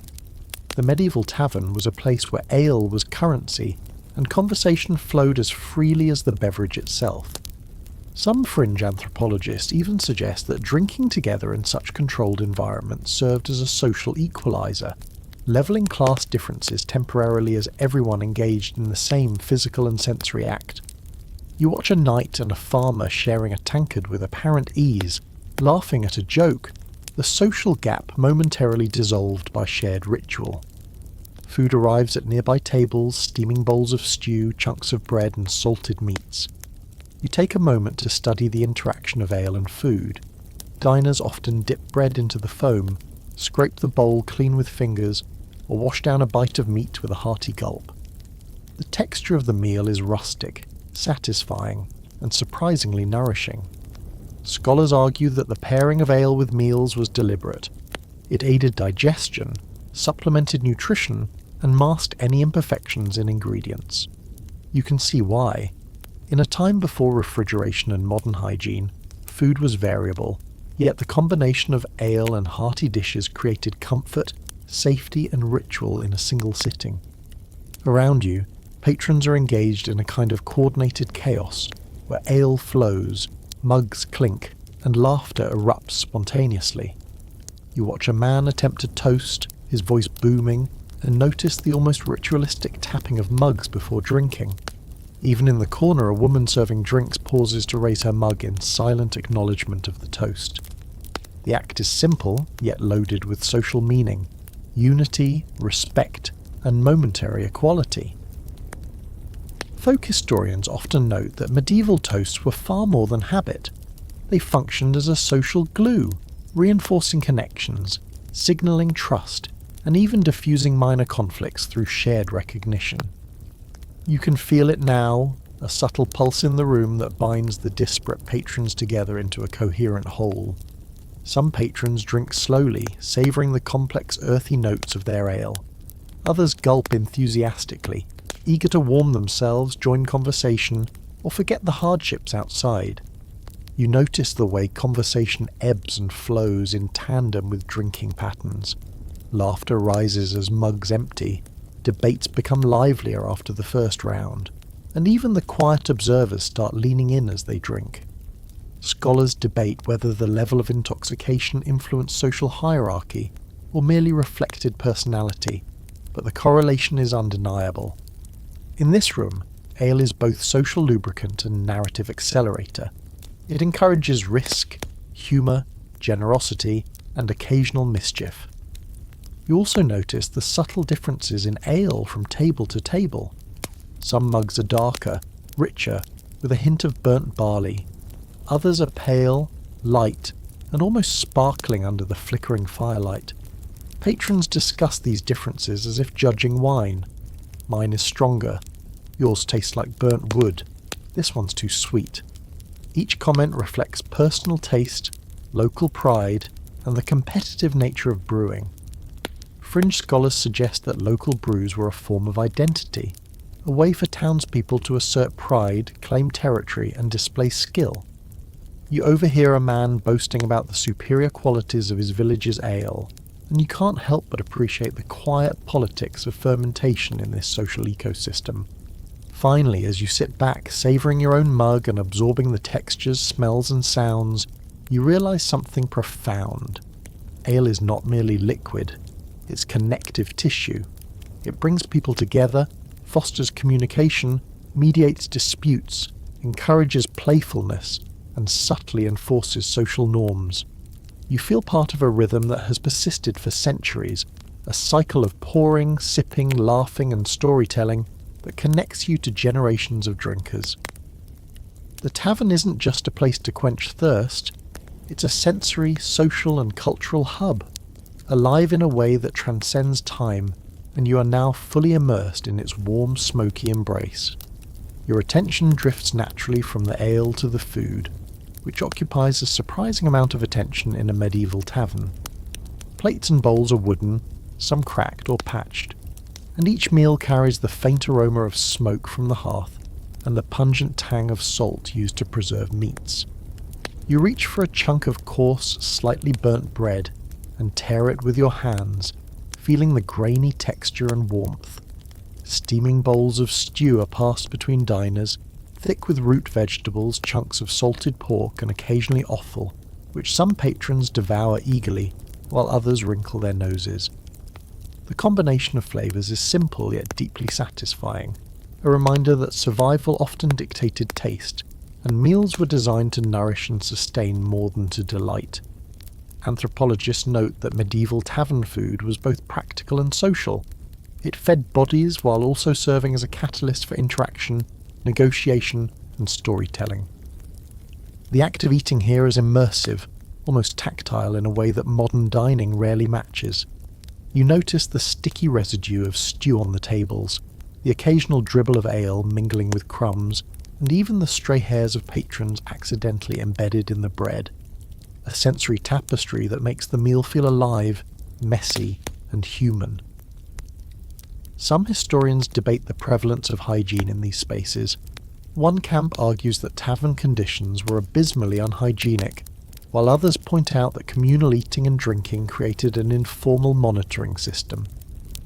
The medieval tavern was a place where ale was currency, and conversation flowed as freely as the beverage itself. Some fringe anthropologists even suggest that drinking together in such controlled environments served as a social equalizer, levelling class differences temporarily as everyone engaged in the same physical and sensory act. You watch a knight and a farmer sharing a tankard with apparent ease, laughing at a joke, the social gap momentarily dissolved by shared ritual. Food arrives at nearby tables, steaming bowls of stew, chunks of bread, and salted meats. You take a moment to study the interaction of ale and food. Diners often dip bread into the foam, scrape the bowl clean with fingers, or wash down a bite of meat with a hearty gulp. The texture of the meal is rustic, satisfying, and surprisingly nourishing. Scholars argue that the pairing of ale with meals was deliberate. It aided digestion, supplemented nutrition, and masked any imperfections in ingredients. You can see why. In a time before refrigeration and modern hygiene, food was variable, yet the combination of ale and hearty dishes created comfort, safety, and ritual in a single sitting. Around you, patrons are engaged in a kind of coordinated chaos, where ale flows, mugs clink, and laughter erupts spontaneously. You watch a man attempt to toast, his voice booming, and notice the almost ritualistic tapping of mugs before drinking. Even in the corner, a woman serving drinks pauses to raise her mug in silent acknowledgement of the toast. The act is simple, yet loaded with social meaning, unity, respect, and momentary equality. Folk historians often note that medieval toasts were far more than habit. They functioned as a social glue, reinforcing connections, signalling trust, and even diffusing minor conflicts through shared recognition. You can feel it now, a subtle pulse in the room that binds the disparate patrons together into a coherent whole. Some patrons drink slowly, savouring the complex earthy notes of their ale. Others gulp enthusiastically, eager to warm themselves, join conversation, or forget the hardships outside. You notice the way conversation ebbs and flows in tandem with drinking patterns. Laughter rises as mugs empty, debates become livelier after the first round, and even the quiet observers start leaning in as they drink. Scholars debate whether the level of intoxication influenced social hierarchy or merely reflected personality, but the correlation is undeniable. In this room, ale is both social lubricant and narrative accelerator. It encourages risk, humour, generosity, and occasional mischief. You also notice the subtle differences in ale from table to table. Some mugs are darker, richer, with a hint of burnt barley. Others are pale, light, and almost sparkling under the flickering firelight. Patrons discuss these differences as if judging wine. Mine is stronger. Yours tastes like burnt wood. This one's too sweet. Each comment reflects personal taste, local pride, and the competitive nature of brewing. Fringe scholars suggest that local brews were a form of identity, a way for townspeople to assert pride, claim territory, and display skill. You overhear a man boasting about the superior qualities of his village's ale, and you can't help but appreciate the quiet politics of fermentation in this social ecosystem. Finally, as you sit back, savouring your own mug and absorbing the textures, smells and sounds, you realise something profound. Ale is not merely liquid, it's connective tissue. It brings people together, fosters communication, mediates disputes, encourages playfulness, and subtly enforces social norms. You feel part of a rhythm that has persisted for centuries, a cycle of pouring, sipping, laughing and storytelling that connects you to generations of drinkers. The tavern isn't just a place to quench thirst, it's a sensory, social and cultural hub, alive in a way that transcends time, and you are now fully immersed in its warm, smoky embrace. Your attention drifts naturally from the ale to the food, which occupies a surprising amount of attention in a medieval tavern. Plates and bowls are wooden, some cracked or patched, and each meal carries the faint aroma of smoke from the hearth and the pungent tang of salt used to preserve meats. You reach for a chunk of coarse, slightly burnt bread and tear it with your hands, feeling the grainy texture and warmth. Steaming bowls of stew are passed between diners, thick with root vegetables, chunks of salted pork and occasionally offal, which some patrons devour eagerly, while others wrinkle their noses. The combination of flavours is simple yet deeply satisfying, a reminder that survival often dictated taste, and meals were designed to nourish and sustain more than to delight. Anthropologists note that medieval tavern food was both practical and social. It fed bodies while also serving as a catalyst for interaction, negotiation, and storytelling. The act of eating here is immersive, almost tactile in a way that modern dining rarely matches. You notice the sticky residue of stew on the tables, the occasional dribble of ale mingling with crumbs, and even the stray hairs of patrons accidentally embedded in the bread. A sensory tapestry that makes the meal feel alive, messy, and human. Some historians debate the prevalence of hygiene in these spaces. One camp argues that tavern conditions were abysmally unhygienic, while others point out that communal eating and drinking created an informal monitoring system.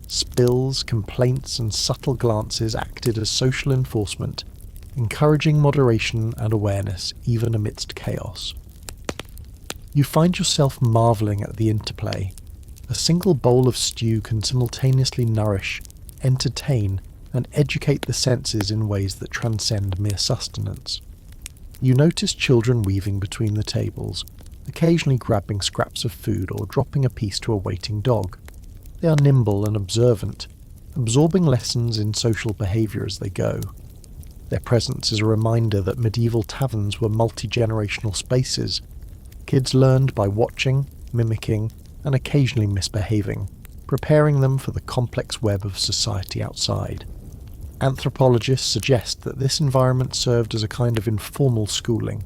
Spills, complaints, and subtle glances acted as social enforcement, encouraging moderation and awareness even amidst chaos. You find yourself marvelling at the interplay. A single bowl of stew can simultaneously nourish, entertain, and educate the senses in ways that transcend mere sustenance. You notice children weaving between the tables, occasionally grabbing scraps of food or dropping a piece to a waiting dog. They are nimble and observant, absorbing lessons in social behaviour as they go. Their presence is a reminder that medieval taverns were multi-generational spaces. Kids learned by watching, mimicking, and occasionally misbehaving, preparing them for the complex web of society outside. Anthropologists suggest that this environment served as a kind of informal schooling,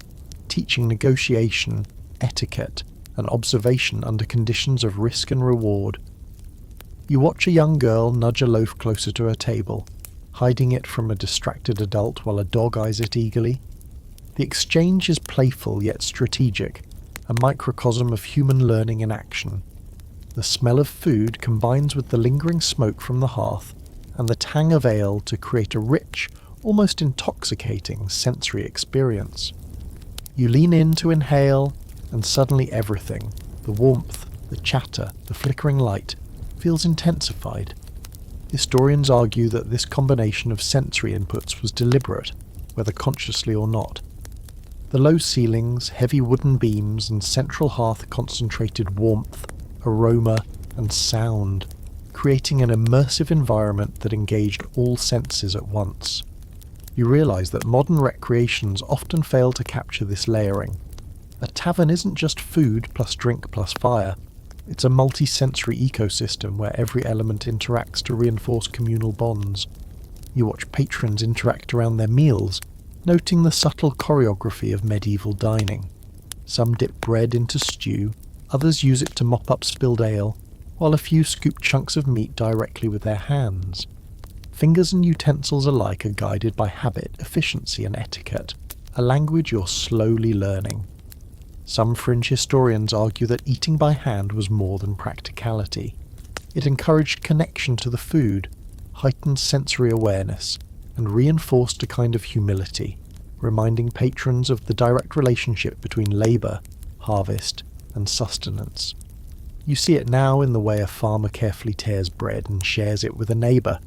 teaching negotiation, etiquette, and observation under conditions of risk and reward. You watch a young girl nudge a loaf closer to her table, hiding it from a distracted adult while a dog eyes it eagerly. The exchange is playful yet strategic, a microcosm of human learning in action. The smell of food combines with the lingering smoke from the hearth and the tang of ale to create a rich, almost intoxicating sensory experience. You lean in to inhale, and suddenly everything, the warmth, the chatter, the flickering light, feels intensified. Historians argue that this combination of sensory inputs was deliberate, whether consciously or not. The low ceilings, heavy wooden beams, and central hearth concentrated warmth, aroma, and sound, creating an immersive environment that engaged all senses at once. You realise that modern recreations often fail to capture this layering. A tavern isn't just food plus drink plus fire. It's a multi-sensory ecosystem where every element interacts to reinforce communal bonds. You watch patrons interact around their meals, noting the subtle choreography of medieval dining. Some dip bread into stew, others use it to mop up spilled ale, while a few scoop chunks of meat directly with their hands. Fingers and utensils alike are guided by habit, efficiency, and etiquette, a language you're slowly learning. Some fringe historians argue that eating by hand was more than practicality. It encouraged connection to the food, heightened sensory awareness, and reinforced a kind of humility, reminding patrons of the direct relationship between labour, harvest, and sustenance. You see it now in the way a farmer carefully tears bread and shares it with a neighbour,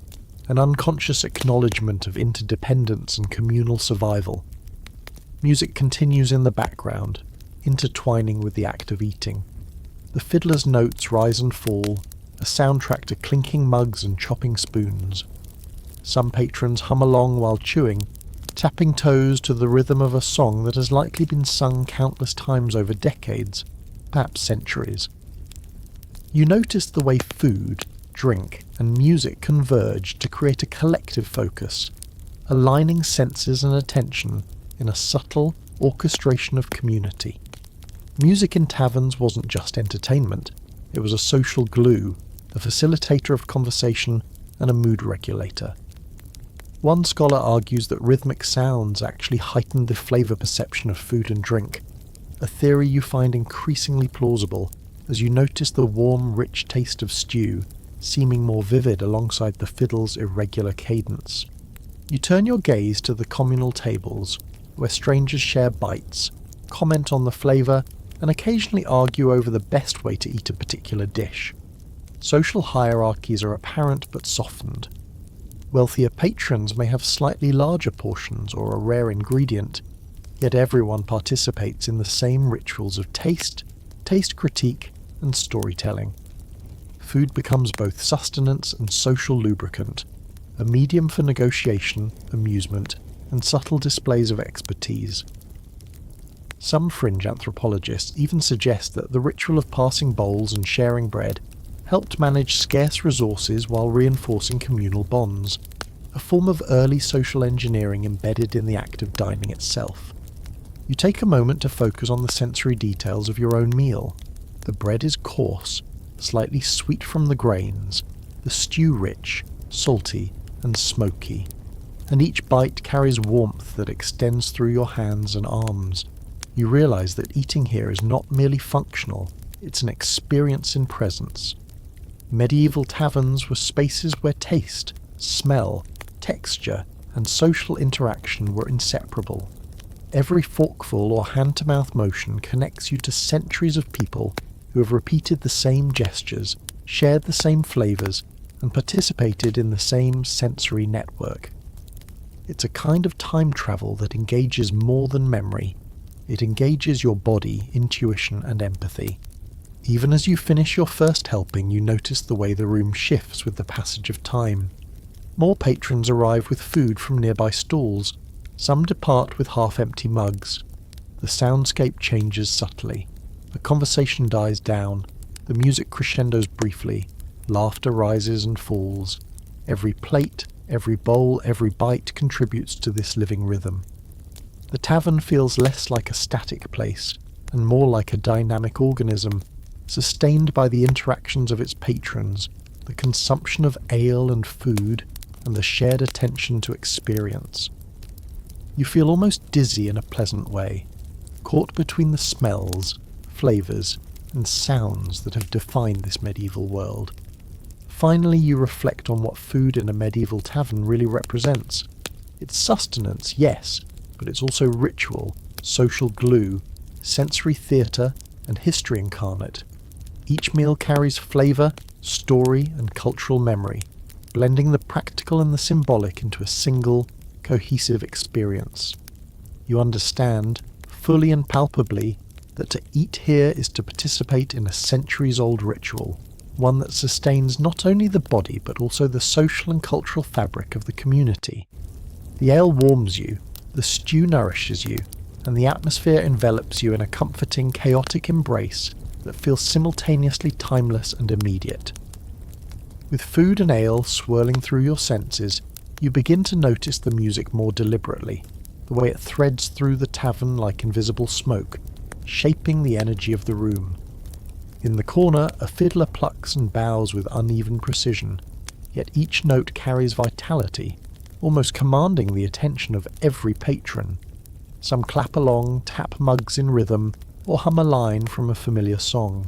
an unconscious acknowledgement of interdependence and communal survival. Music continues in the background, intertwining with the act of eating. The fiddler's notes rise and fall, a soundtrack to clinking mugs and chopping spoons. Some patrons hum along while chewing, tapping toes to the rhythm of a song that has likely been sung countless times over decades, perhaps centuries. You notice the way food, drink, and music converge to create a collective focus, aligning senses and attention in a subtle orchestration of community. Music in taverns wasn't just entertainment, it was a social glue, a facilitator of conversation, and a mood regulator. One scholar argues that rhythmic sounds actually heightened the flavour perception of food and drink, a theory you find increasingly plausible as you notice the warm, rich taste of stew seeming more vivid alongside the fiddle's irregular cadence. You turn your gaze to the communal tables, where strangers share bites, comment on the flavour, and occasionally argue over the best way to eat a particular dish. Social hierarchies are apparent but softened. Wealthier patrons may have slightly larger portions or a rare ingredient, yet everyone participates in the same rituals of taste critique, and storytelling. Food becomes both sustenance and social lubricant, a medium for negotiation, amusement, and subtle displays of expertise. Some fringe anthropologists even suggest that the ritual of passing bowls and sharing bread helped manage scarce resources while reinforcing communal bonds, a form of early social engineering embedded in the act of dining itself. You take a moment to focus on the sensory details of your own meal. The bread is coarse, slightly sweet from the grains, the stew rich, salty, and smoky, and each bite carries warmth that extends through your hands and arms. You realise that eating here is not merely functional, it's an experience in presence. Medieval taverns were spaces where taste, smell, texture, and social interaction were inseparable. Every forkful or hand-to-mouth motion connects you to centuries of people who have repeated the same gestures, shared the same flavours, and participated in the same sensory network. It's a kind of time travel that engages more than memory. It engages your body, intuition, and empathy. Even as you finish your first helping, you notice the way the room shifts with the passage of time. More patrons arrive with food from nearby stalls. Some depart with half-empty mugs. The soundscape changes subtly. The conversation dies down. The music crescendos briefly. Laughter rises and falls. Every plate, every bowl, every bite contributes to this living rhythm. The tavern feels less like a static place, and more like a dynamic organism, sustained by the interactions of its patrons, the consumption of ale and food, and the shared attention to experience. You feel almost dizzy in a pleasant way, caught between the smells, flavours, and sounds that have defined this medieval world. Finally, you reflect on what food in a medieval tavern really represents. It's sustenance, yes, but it's also ritual, social glue, sensory theatre, and history incarnate. Each meal carries flavour, story, and cultural memory, blending the practical and the symbolic into a single, cohesive experience. You understand, fully and palpably that to eat here is to participate in a centuries-old ritual, one that sustains not only the body but also the social and cultural fabric of the community. The ale warms you, the stew nourishes you, and the atmosphere envelops you in a comforting, chaotic embrace that feels simultaneously timeless and immediate. With food and ale swirling through your senses, you begin to notice the music more deliberately, the way it threads through the tavern like invisible smoke, shaping the energy of the room. In the corner, a fiddler plucks and bows with uneven precision, yet each note carries vitality, almost commanding the attention of every patron. Some clap along, tap mugs in rhythm, or hum a line from a familiar song.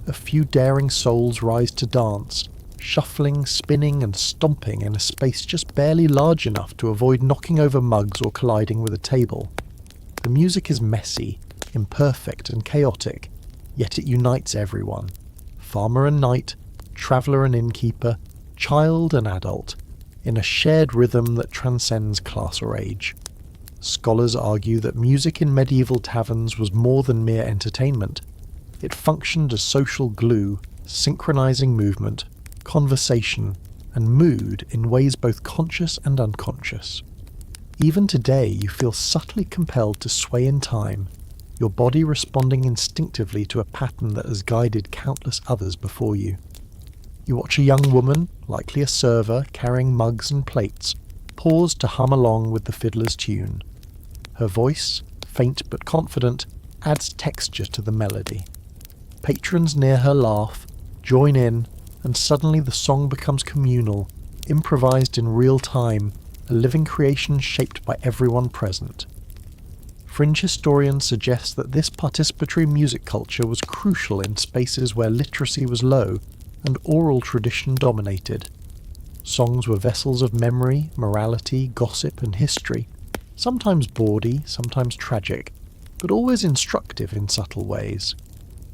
A few daring souls rise to dance, shuffling, spinning and stomping in a space just barely large enough to avoid knocking over mugs or colliding with a table. The music is messy, imperfect and chaotic, yet it unites everyone. Farmer and knight, traveller and innkeeper, child and adult, in a shared rhythm that transcends class or age. Scholars argue that music in medieval taverns was more than mere entertainment. It functioned as social glue, synchronizing movement, conversation, and mood in ways both conscious and unconscious. Even today, you feel subtly compelled to sway in time, your body responding instinctively to a pattern that has guided countless others before you. You watch a young woman, likely a server, carrying mugs and plates, pause to hum along with the fiddler's tune. Her voice, faint but confident, adds texture to the melody. Patrons near her laugh, join in, and suddenly the song becomes communal, improvised in real time, a living creation shaped by everyone present. Fringe historians suggest that this participatory music culture was crucial in spaces where literacy was low and oral tradition dominated. Songs were vessels of memory, morality, gossip and history, sometimes bawdy, sometimes tragic, but always instructive in subtle ways.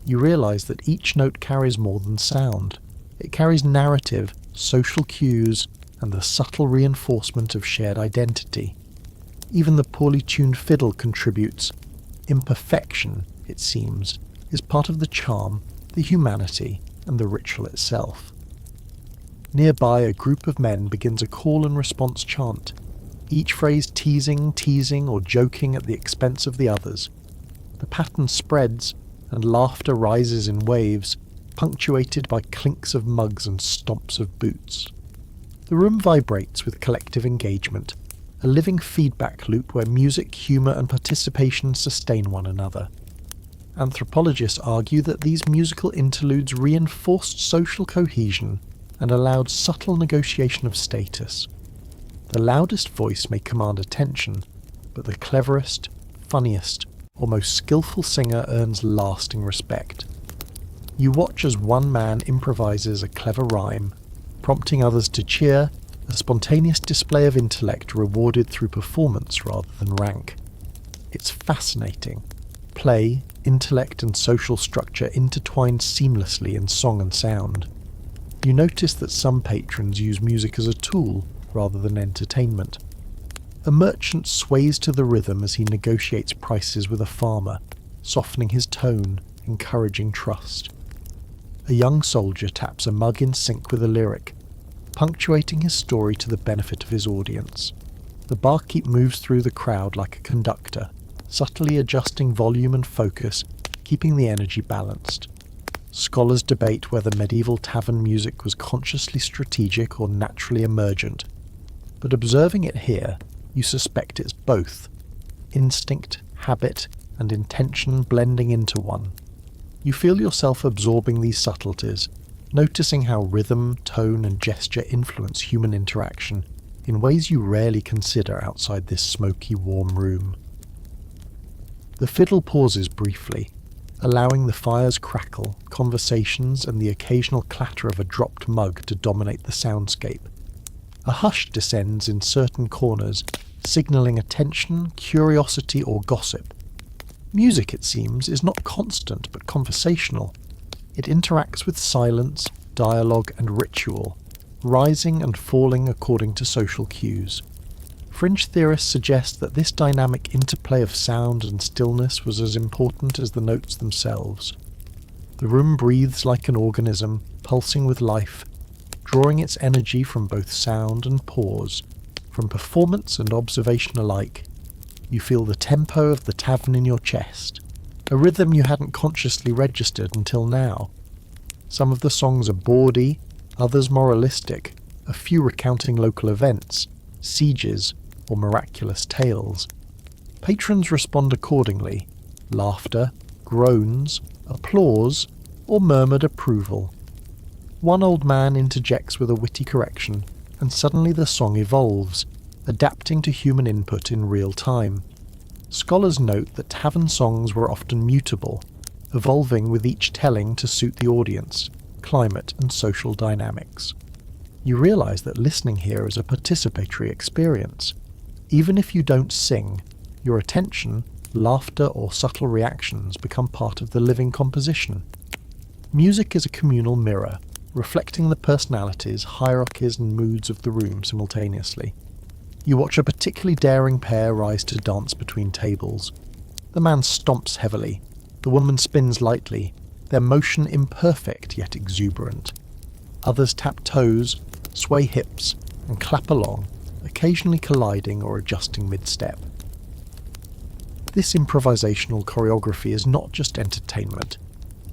You realise that each note carries more than sound. It carries narrative, social cues, and the subtle reinforcement of shared identity. Even the poorly tuned fiddle contributes. Imperfection, it seems, is part of the charm, the humanity, and the ritual itself. Nearby, a group of men begins a call and response chant, each phrase teasing or joking at the expense of the others. The pattern spreads, and laughter rises in waves, punctuated by clinks of mugs and stomps of boots. The room vibrates with collective engagement, a living feedback loop where music, humour and participation sustain one another. Anthropologists argue that these musical interludes reinforced social cohesion and allowed subtle negotiation of status. The loudest voice may command attention, but the cleverest, funniest, or most skillful singer earns lasting respect. You watch as one man improvises a clever rhyme, prompting others to cheer, a spontaneous display of intellect rewarded through performance rather than rank. It's fascinating. Play, intellect and social structure intertwined seamlessly in song and sound. You notice that some patrons use music as a tool rather than entertainment. A merchant sways to the rhythm as he negotiates prices with a farmer, softening his tone, encouraging trust. A young soldier taps a mug in sync with a lyric, punctuating his story to the benefit of his audience. The barkeep moves through the crowd like a conductor, subtly adjusting volume and focus, keeping the energy balanced. Scholars debate whether medieval tavern music was consciously strategic or naturally emergent, but observing it here, you suspect it's both. Instinct, habit, and intention blending into one. You feel yourself absorbing these subtleties, noticing how rhythm, tone, and gesture influence human interaction in ways you rarely consider outside this smoky, warm room. The fiddle pauses briefly, allowing the fire's crackle, conversations, and the occasional clatter of a dropped mug to dominate the soundscape. A hush descends in certain corners, signalling attention, curiosity, or gossip. Music, it seems, is not constant but conversational. It interacts with silence, dialogue, and ritual, rising and falling according to social cues. Fringe theorists suggest that this dynamic interplay of sound and stillness was as important as the notes themselves. The room breathes like an organism, pulsing with life, drawing its energy from both sound and pause, from performance and observation alike. You feel the tempo of the tavern in your chest, a rhythm you hadn't consciously registered until now. Some of the songs are bawdy, others moralistic, a few recounting local events, sieges, or miraculous tales. Patrons respond accordingly: laughter, groans, applause, or murmured approval. One old man interjects with a witty correction, and suddenly the song evolves, adapting to human input in real time. Scholars note that tavern songs were often mutable, evolving with each telling to suit the audience, climate, and social dynamics. You realise that listening here is a participatory experience. Even if you don't sing, your attention, laughter, or subtle reactions become part of the living composition. Music is a communal mirror, reflecting the personalities, hierarchies, and moods of the room simultaneously. You watch a particularly daring pair rise to dance between tables. The man stomps heavily, the woman spins lightly, their motion imperfect yet exuberant. Others tap toes, sway hips, and clap along, occasionally colliding or adjusting mid-step. This improvisational choreography is not just entertainment.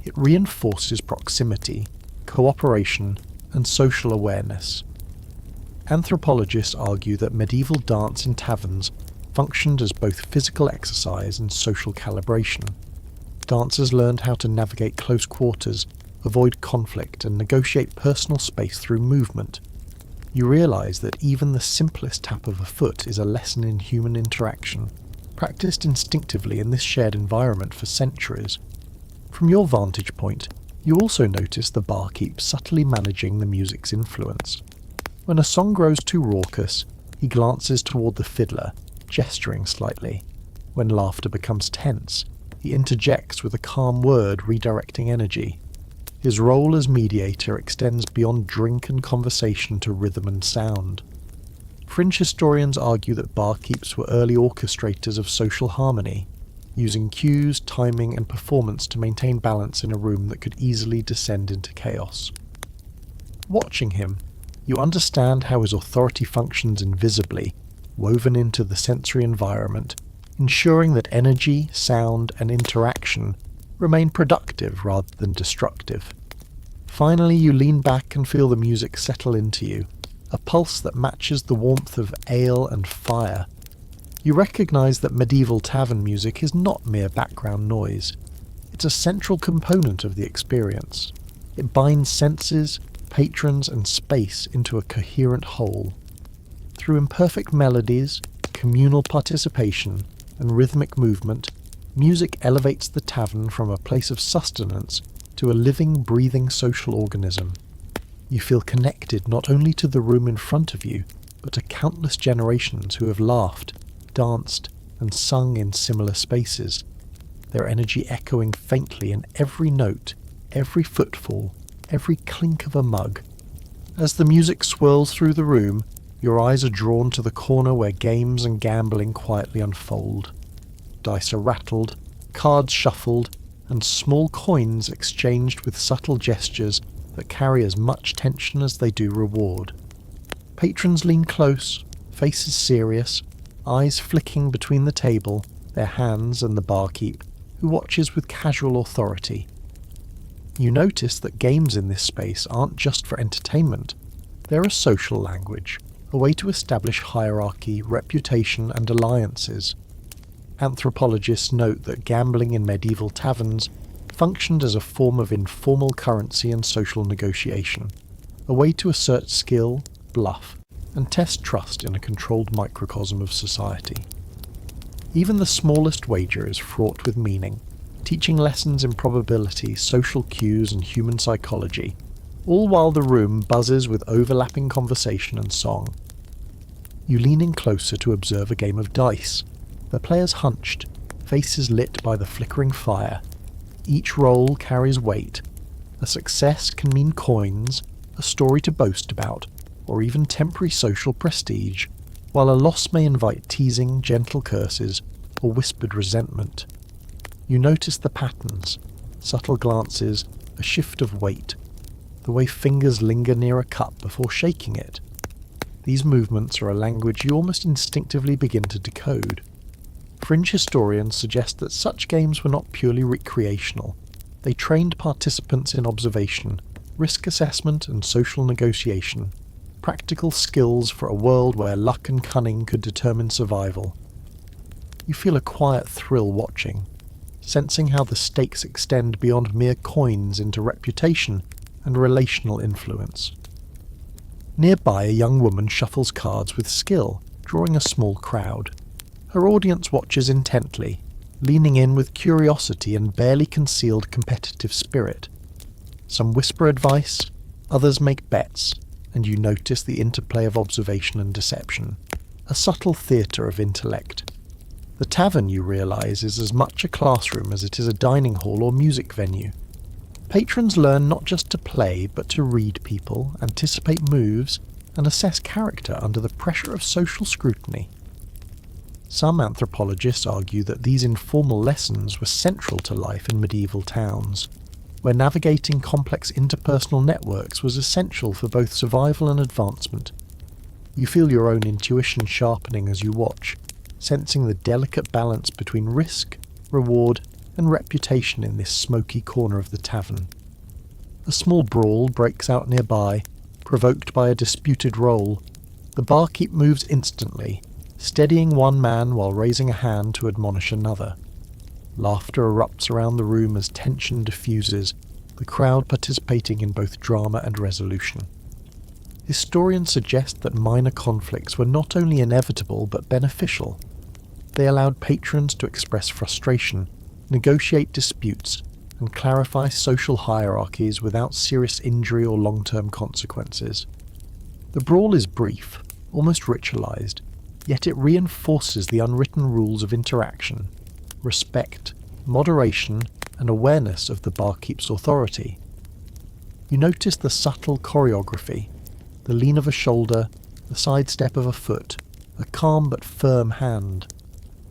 It reinforces proximity, cooperation, and social awareness. Anthropologists argue that medieval dance in taverns functioned as both physical exercise and social calibration. Dancers learned how to navigate close quarters, avoid conflict, and negotiate personal space through movement. You realise that even the simplest tap of a foot is a lesson in human interaction, practiced instinctively in this shared environment for centuries. From your vantage point, you also notice the barkeep subtly managing the music's influence. When a song grows too raucous, he glances toward the fiddler, gesturing slightly. When laughter becomes tense, he interjects with a calm word, redirecting energy. His role as mediator extends beyond drink and conversation to rhythm and sound. Fringe historians argue that barkeeps were early orchestrators of social harmony, using cues, timing, and performance to maintain balance in a room that could easily descend into chaos. Watching him, you understand how his authority functions invisibly, woven into the sensory environment, ensuring that energy, sound, and interaction remain productive rather than destructive. Finally, you lean back and feel the music settle into you, a pulse that matches the warmth of ale and fire. You recognise that medieval tavern music is not mere background noise. It's a central component of the experience. It binds senses, patrons, and space into a coherent whole. Through imperfect melodies, communal participation, and rhythmic movement, music elevates the tavern from a place of sustenance to a living, breathing social organism. You feel connected not only to the room in front of you, but to countless generations who have laughed, danced, and sung in similar spaces, their energy echoing faintly in every note, every footfall, every clink of a mug. As the music swirls through the room, your eyes are drawn to the corner where games and gambling quietly unfold. Dice are rattled, cards shuffled, and small coins exchanged with subtle gestures that carry as much tension as they do reward. Patrons lean close, faces serious, eyes flicking between the table, their hands and the barkeep, who watches with casual authority. You notice that games in this space aren't just for entertainment. They're a social language, a way to establish hierarchy, reputation, and alliances. Anthropologists note that gambling in medieval taverns functioned as a form of informal currency and social negotiation, a way to assert skill, bluff, and test trust in a controlled microcosm of society. Even the smallest wager is fraught with meaning, teaching lessons in probability, social cues, and human psychology, all while the room buzzes with overlapping conversation and song. You lean in closer to observe a game of dice. The players hunched, faces lit by the flickering fire. Each roll carries weight. A success can mean coins, a story to boast about, or even temporary social prestige. while a loss may invite teasing, gentle curses, or whispered resentment. You notice the patterns, subtle glances, a shift of weight, the way fingers linger near a cup before shaking it. These movements are a language you almost instinctively begin to decode. Fringe historians suggest that such games were not purely recreational. They trained participants in observation, risk assessment, and social negotiation, practical skills for a world where luck and cunning could determine survival. You feel a quiet thrill watching, sensing how the stakes extend beyond mere coins into reputation and relational influence. Nearby, a young woman shuffles cards with skill, drawing a small crowd. Her audience watches intently, leaning in with curiosity and barely concealed competitive spirit. Some whisper advice, others make bets, and you notice the interplay of observation and deception, a subtle theatre of intellect. The tavern, you realise, is as much a classroom as it is a dining hall or music venue. Patrons learn not just to play, but to read people, anticipate moves, and assess character under the pressure of social scrutiny. Some anthropologists argue that these informal lessons were central to life in medieval towns, where navigating complex interpersonal networks was essential for both survival and advancement. You feel your own intuition sharpening as you watch, sensing the delicate balance between risk, reward, and reputation in this smoky corner of the tavern. A small brawl breaks out nearby, provoked by a disputed role. The barkeep moves instantly, steadying one man while raising a hand to admonish another. Laughter erupts around the room as tension diffuses, the crowd participating in both drama and resolution. Historians suggest that minor conflicts were not only inevitable but beneficial. They allowed patrons to express frustration, negotiate disputes, and clarify social hierarchies without serious injury or long-term consequences. The brawl is brief, almost ritualized, yet it reinforces the unwritten rules of interaction: respect, moderation, and awareness of the barkeep's authority. You notice the subtle choreography, the lean of a shoulder, the sidestep of a foot, a calm but firm hand,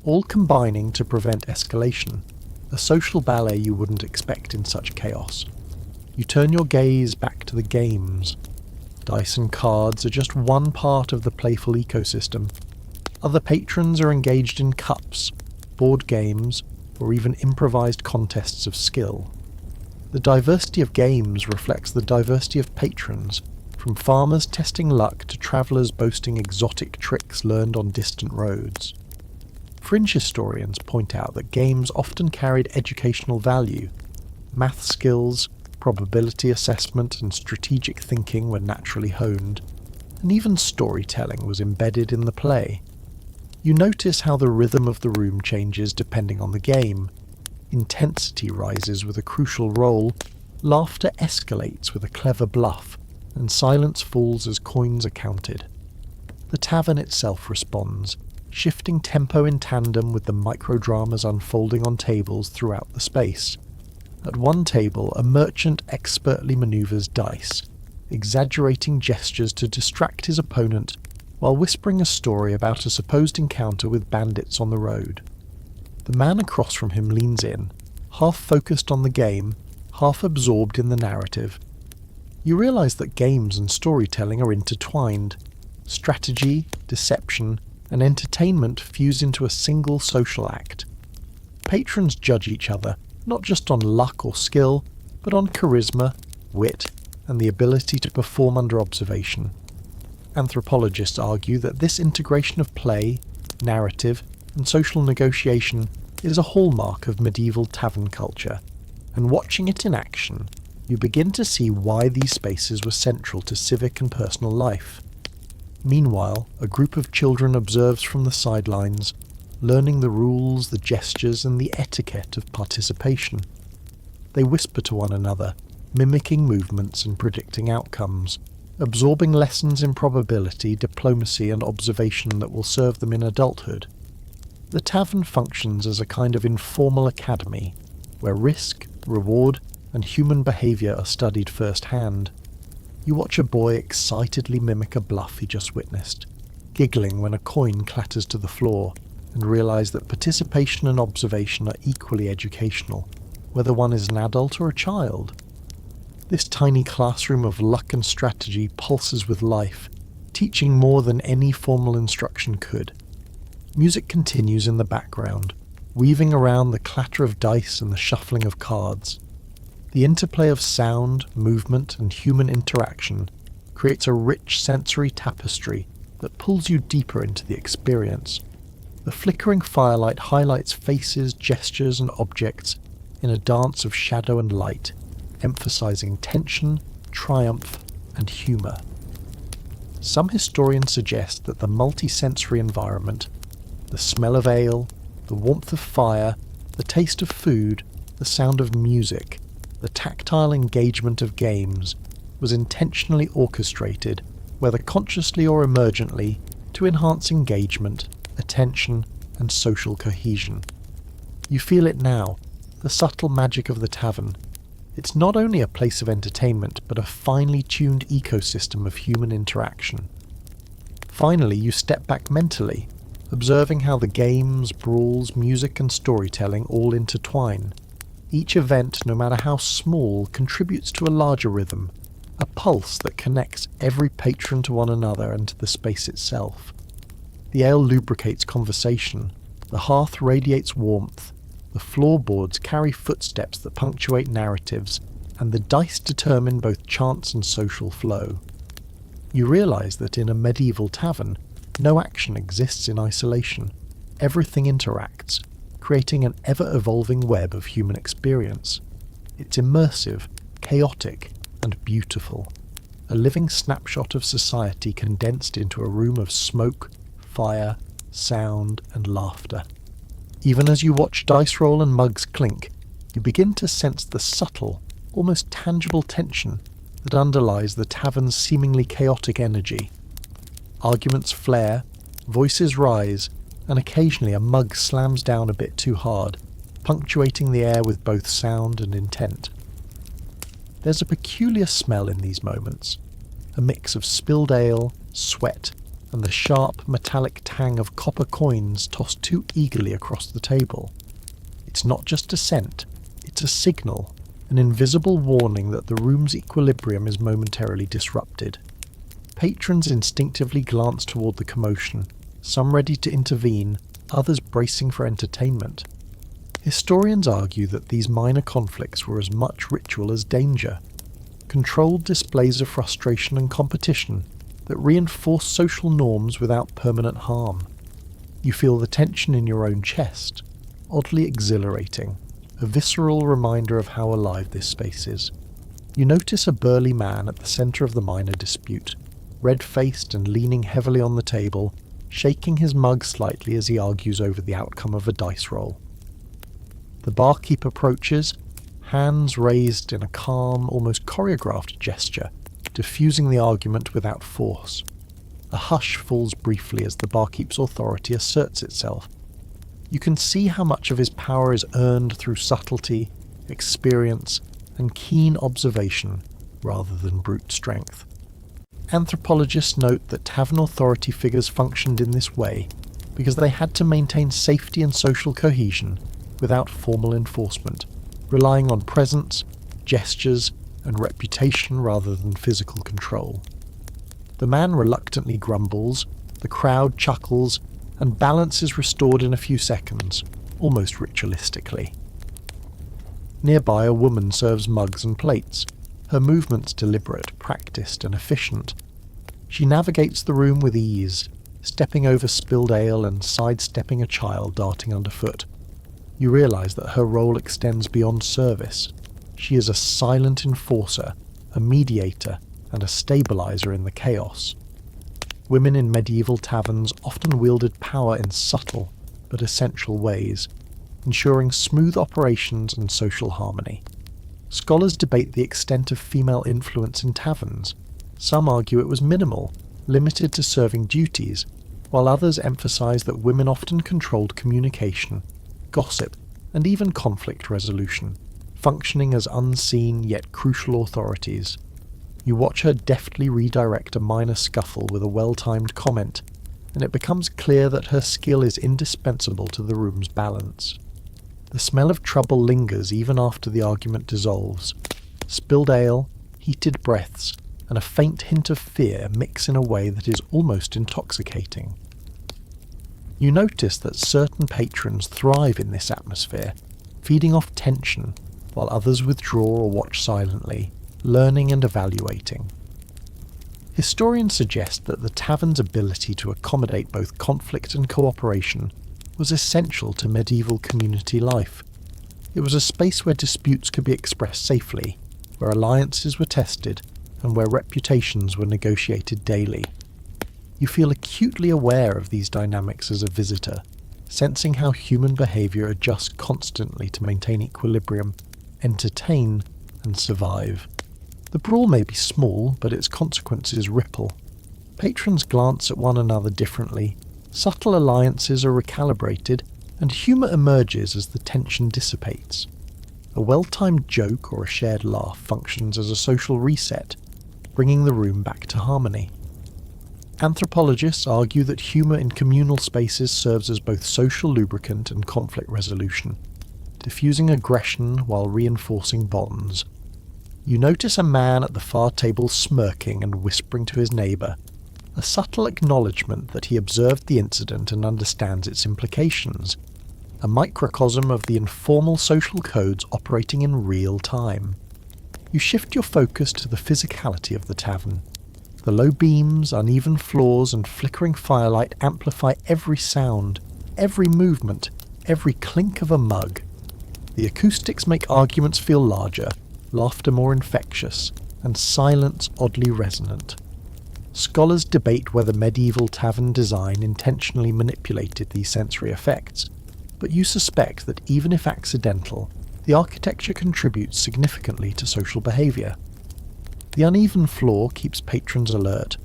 all combining to prevent escalation, a social ballet you wouldn't expect in such chaos. You turn your gaze back to the games. Dice and cards are just one part of the playful ecosystem. Other patrons are engaged in cups, board games, or even improvised contests of skill. The diversity of games reflects the diversity of patrons, from farmers testing luck to travellers boasting exotic tricks learned on distant roads. Fringe historians point out that games often carried educational value. Math skills, probability assessment, and strategic thinking were naturally honed, and even storytelling was embedded in the play. You notice how the rhythm of the room changes depending on the game. Intensity rises with a crucial roll, laughter escalates with a clever bluff, and silence falls as coins are counted. The tavern itself responds, shifting tempo in tandem with the microdramas unfolding on tables throughout the space. At one table, a merchant expertly maneuvers dice, exaggerating gestures to distract his opponent while whispering a story about a supposed encounter with bandits on the road. The man across from him leans in, half focused on the game, half absorbed in the narrative. You realise that games and storytelling are intertwined. Strategy, deception, and entertainment fuse into a single social act. Patrons judge each other, not just on luck or skill, but on charisma, wit, and the ability to perform under observation. Anthropologists argue that this integration of play, narrative, and social negotiation is a hallmark of medieval tavern culture, and watching it in action, you begin to see why these spaces were central to civic and personal life. Meanwhile, a group of children observes from the sidelines, learning the rules, the gestures, and the etiquette of participation. They whisper to one another, mimicking movements and predicting outcomes, absorbing lessons in probability, diplomacy, and observation that will serve them in adulthood. The tavern functions as a kind of informal academy, where risk, reward, and human behaviour are studied firsthand. You watch a boy excitedly mimic a bluff he just witnessed, giggling when a coin clatters to the floor, and realise that participation and observation are equally educational, whether one is an adult or a child. This tiny classroom of luck and strategy pulses with life, teaching more than any formal instruction could. Music continues in the background, weaving around the clatter of dice and the shuffling of cards. The interplay of sound, movement, and human interaction creates a rich sensory tapestry that pulls you deeper into the experience. The flickering firelight highlights faces, gestures, and objects in a dance of shadow and light, emphasizing tension, triumph, and humour. Some historians suggest that the multi-sensory environment, the smell of ale, the warmth of fire, the taste of food, the sound of music, the tactile engagement of games, was intentionally orchestrated, whether consciously or emergently, to enhance engagement, attention, and social cohesion. You feel it now, the subtle magic of the tavern. It's not only a place of entertainment, but a finely tuned ecosystem of human interaction. Finally, you step back mentally, observing how the games, brawls, music, and storytelling all intertwine. Each event, no matter how small, contributes to a larger rhythm, a pulse that connects every patron to one another and to the space itself. The ale lubricates conversation, the hearth radiates warmth, the floorboards carry footsteps that punctuate narratives, and the dice determine both chance and social flow. You realise that in a medieval tavern, no action exists in isolation. Everything interacts, creating an ever-evolving web of human experience. It's immersive, chaotic, and beautiful. A living snapshot of society condensed into a room of smoke, fire, sound, and laughter. Even as you watch dice roll and mugs clink, you begin to sense the subtle, almost tangible tension that underlies the tavern's seemingly chaotic energy. Arguments flare, voices rise, and occasionally a mug slams down a bit too hard, punctuating the air with both sound and intent. There's a peculiar smell in these moments, a mix of spilled ale, sweat, and the sharp, metallic tang of copper coins tossed too eagerly across the table. It's not just a scent, it's a signal, an invisible warning that the room's equilibrium is momentarily disrupted. Patrons instinctively glance toward the commotion, some ready to intervene, others bracing for entertainment. Historians argue that these minor conflicts were as much ritual as danger, controlled displays of frustration and competition that reinforce social norms without permanent harm. You feel the tension in your own chest, oddly exhilarating, a visceral reminder of how alive this space is. You notice a burly man at the centre of the minor dispute, red-faced and leaning heavily on the table, shaking his mug slightly as he argues over the outcome of a dice roll. The barkeep approaches, hands raised in a calm, almost choreographed gesture, diffusing the argument without force. A hush falls briefly as the barkeep's authority asserts itself. You can see how much of his power is earned through subtlety, experience, and keen observation, rather than brute strength. Anthropologists note that tavern authority figures functioned in this way because they had to maintain safety and social cohesion without formal enforcement, relying on presence, gestures, and reputation rather than physical control. The man reluctantly grumbles, the crowd chuckles, and balance is restored in a few seconds, almost ritualistically. Nearby, a woman serves mugs and plates, her movements deliberate, practiced, and efficient. She navigates the room with ease, stepping over spilled ale and sidestepping a child darting underfoot. You realise that her role extends beyond service. She is a silent enforcer, a mediator, and a stabiliser in the chaos. Women in medieval taverns often wielded power in subtle but essential ways, ensuring smooth operations and social harmony. Scholars debate the extent of female influence in taverns. Some argue it was minimal, limited to serving duties, while others emphasise that women often controlled communication, gossip, and even conflict resolution, functioning as unseen yet crucial authorities. You watch her deftly redirect a minor scuffle with a well-timed comment, and it becomes clear that her skill is indispensable to the room's balance. The smell of trouble lingers even after the argument dissolves. Spilled ale, heated breaths, and a faint hint of fear mix in a way that is almost intoxicating. You notice that certain patrons thrive in this atmosphere, feeding off tension, while others withdraw or watch silently, learning and evaluating. Historians suggest that the tavern's ability to accommodate both conflict and cooperation was essential to medieval community life. It was a space where disputes could be expressed safely, where alliances were tested, and where reputations were negotiated daily. You feel acutely aware of these dynamics as a visitor, sensing how human behaviour adjusts constantly to maintain equilibrium, entertain, and survive. The brawl may be small, but its consequences ripple. Patrons glance at one another differently, subtle alliances are recalibrated, and humour emerges as the tension dissipates. A well-timed joke or a shared laugh functions as a social reset, bringing the room back to harmony. Anthropologists argue that humour in communal spaces serves as both social lubricant and conflict resolution, diffusing aggression while reinforcing bonds. You notice a man at the far table smirking and whispering to his neighbour, a subtle acknowledgement that he observed the incident and understands its implications, a microcosm of the informal social codes operating in real time. You shift your focus to the physicality of the tavern. The low beams, uneven floors, and flickering firelight amplify every sound, every movement, every clink of a mug. The acoustics make arguments feel larger, laughter more infectious, and silence oddly resonant. Scholars debate whether medieval tavern design intentionally manipulated these sensory effects, but you suspect that even if accidental, the architecture contributes significantly to social behaviour. The uneven floor keeps patrons alert,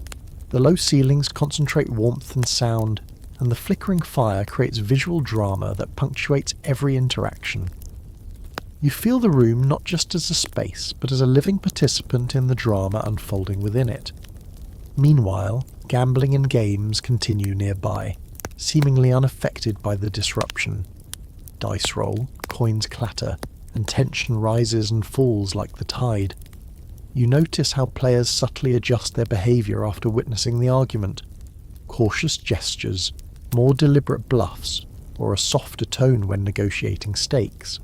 the low ceilings concentrate warmth and sound, and the flickering fire creates visual drama that punctuates every interaction. You feel the room not just as a space, but as a living participant in the drama unfolding within it. Meanwhile, gambling and games continue nearby, seemingly unaffected by the disruption. Dice roll, coins clatter, and tension rises and falls like the tide. You notice how players subtly adjust their behaviour after witnessing the argument. Cautious gestures, more deliberate bluffs, or a softer tone when negotiating stakes.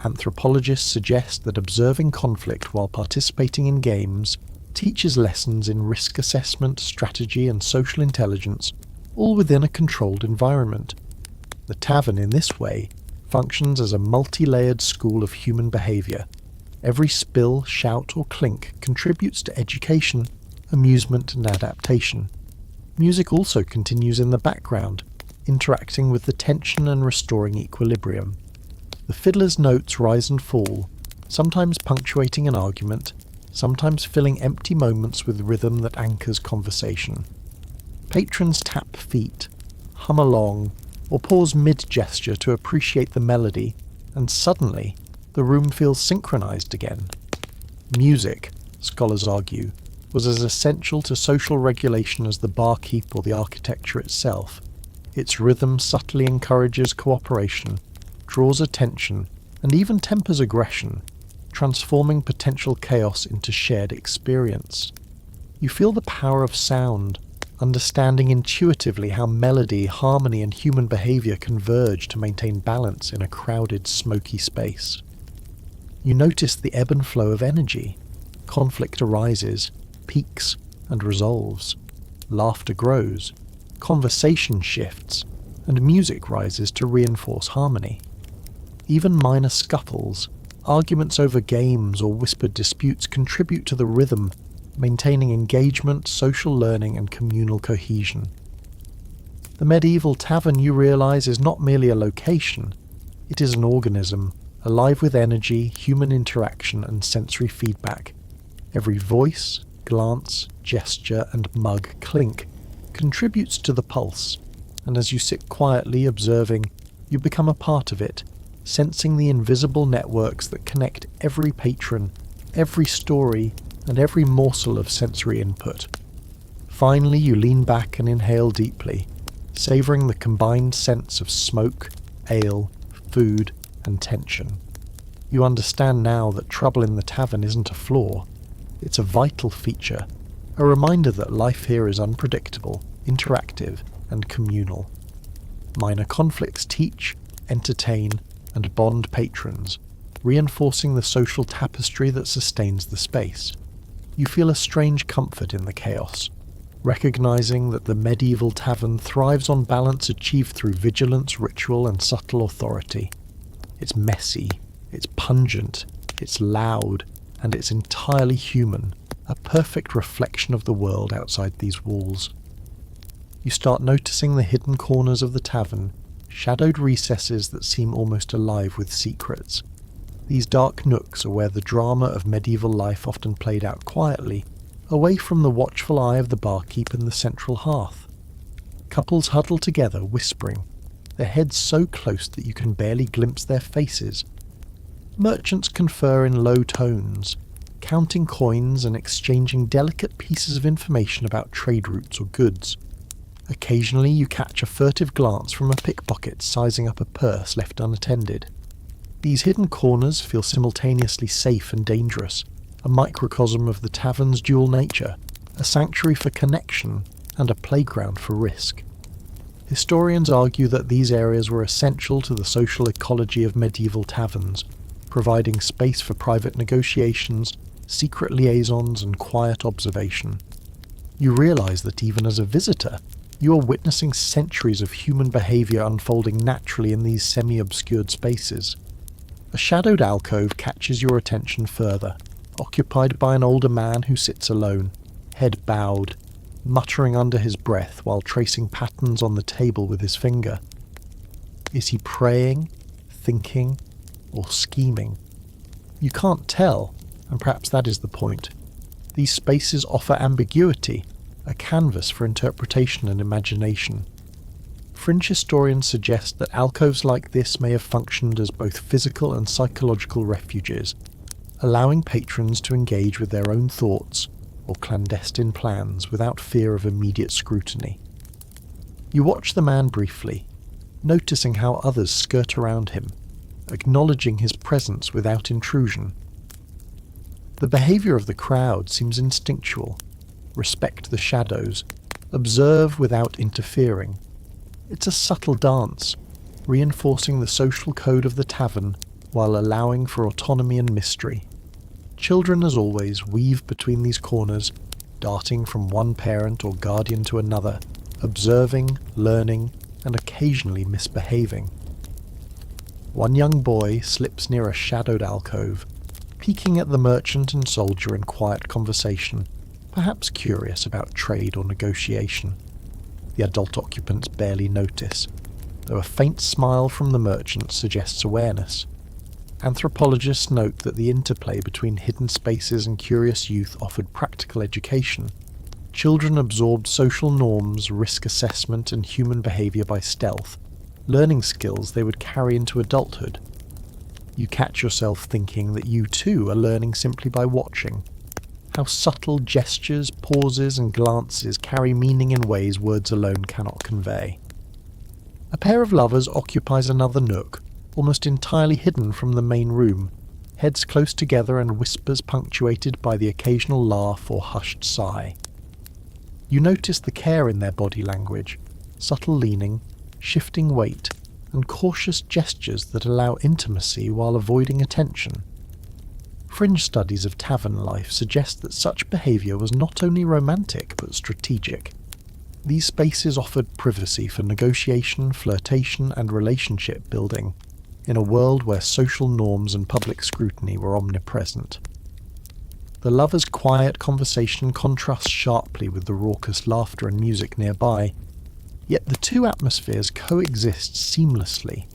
Anthropologists suggest that observing conflict while participating in games teaches lessons in risk assessment, strategy, and social intelligence, all within a controlled environment. The tavern, in this way, functions as a multi-layered school of human behaviour. Every spill, shout, or clink contributes to education, amusement, and adaptation. Music also continues in the background, interacting with the tension and restoring equilibrium. The fiddler's notes rise and fall, sometimes punctuating an argument, sometimes filling empty moments with rhythm that anchors conversation. Patrons tap feet, hum along, or pause mid-gesture to appreciate the melody, and suddenly, the room feels synchronized again. Music, scholars argue, was as essential to social regulation as the barkeep or the architecture itself. Its rhythm subtly encourages cooperation, draws attention, and even tempers aggression, transforming potential chaos into shared experience. You feel the power of sound, understanding intuitively how melody, harmony, and human behaviour converge to maintain balance in a crowded, smoky space. You notice the ebb and flow of energy. Conflict arises, peaks, and resolves. Laughter grows, conversation shifts, and music rises to reinforce harmony. Even minor scuffles, arguments over games or whispered disputes contribute to the rhythm, maintaining engagement, social learning, and communal cohesion. The medieval tavern, you realise, is not merely a location, it is an organism, alive with energy, human interaction, and sensory feedback. Every voice, glance, gesture, and mug clink contributes to the pulse, and as you sit quietly observing, you become a part of it, sensing the invisible networks that connect every patron, every story, and every morsel of sensory input. Finally, you lean back and inhale deeply, savouring the combined sense of smoke, ale, food, and tension. You understand now that trouble in the tavern isn't a flaw. It's a vital feature, a reminder that life here is unpredictable, interactive, and communal. Minor conflicts teach, entertain, and bond patrons, reinforcing the social tapestry that sustains the space. You feel a strange comfort in the chaos, recognizing that the medieval tavern thrives on balance achieved through vigilance, ritual, and subtle authority. It's messy, it's pungent, it's loud, and it's entirely human, a perfect reflection of the world outside these walls. You start noticing the hidden corners of the tavern, shadowed recesses that seem almost alive with secrets. These dark nooks are where the drama of medieval life often played out quietly, away from the watchful eye of the barkeep and the central hearth. Couples huddle together, whispering, their heads so close that you can barely glimpse their faces. Merchants confer in low tones, counting coins and exchanging delicate pieces of information about trade routes or goods. Occasionally you catch a furtive glance from a pickpocket sizing up a purse left unattended. These hidden corners feel simultaneously safe and dangerous, a microcosm of the tavern's dual nature, a sanctuary for connection and a playground for risk. Historians argue that these areas were essential to the social ecology of medieval taverns, providing space for private negotiations, secret liaisons, and quiet observation. You realise that even as a visitor, you are witnessing centuries of human behaviour unfolding naturally in these semi-obscured spaces. A shadowed alcove catches your attention further, occupied by an older man who sits alone, head bowed, muttering under his breath while tracing patterns on the table with his finger. Is he praying, thinking, or scheming? You can't tell, and perhaps that is the point. These spaces offer ambiguity, a canvas for interpretation and imagination. Fringe historians suggest that alcoves like this may have functioned as both physical and psychological refuges, allowing patrons to engage with their own thoughts or clandestine plans without fear of immediate scrutiny. You watch the man briefly, noticing how others skirt around him, acknowledging his presence without intrusion. The behaviour of the crowd seems instinctual. Respect the shadows, observe without interfering. It's a subtle dance, reinforcing the social code of the tavern while allowing for autonomy and mystery. Children, as always, weave between these corners, darting from one parent or guardian to another, observing, learning, and occasionally misbehaving. One young boy slips near a shadowed alcove, peeking at the merchant and soldier in quiet conversation, perhaps curious about trade or negotiation. The adult occupants barely notice, though a faint smile from the merchant suggests awareness. Anthropologists note that the interplay between hidden spaces and curious youth offered practical education. Children absorbed social norms, risk assessment, and human behaviour by stealth, learning skills they would carry into adulthood. You catch yourself thinking that you too are learning simply by watching. How subtle gestures, pauses, and glances carry meaning in ways words alone cannot convey. A pair of lovers occupies another nook, almost entirely hidden from the main room, heads close together and whispers punctuated by the occasional laugh or hushed sigh. You notice the care in their body language, subtle leaning, shifting weight, and cautious gestures that allow intimacy while avoiding attention. Fringe studies of tavern life suggest that such behaviour was not only romantic but strategic. These spaces offered privacy for negotiation, flirtation, and relationship building, in a world where social norms and public scrutiny were omnipresent. The lovers' quiet conversation contrasts sharply with the raucous laughter and music nearby, yet the two atmospheres coexist seamlessly,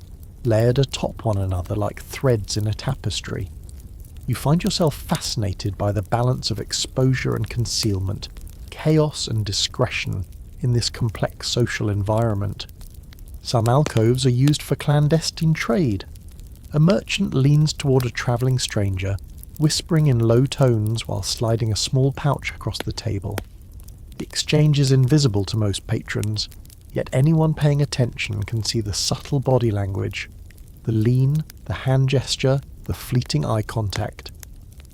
layered atop one another like threads in a tapestry. You find yourself fascinated by the balance of exposure and concealment, chaos and discretion in this complex social environment. Some alcoves are used for clandestine trade. A merchant leans toward a travelling stranger, whispering in low tones while sliding a small pouch across the table. The exchange is invisible to most patrons, yet anyone paying attention can see the subtle body language, the lean, the hand gesture, the fleeting eye contact.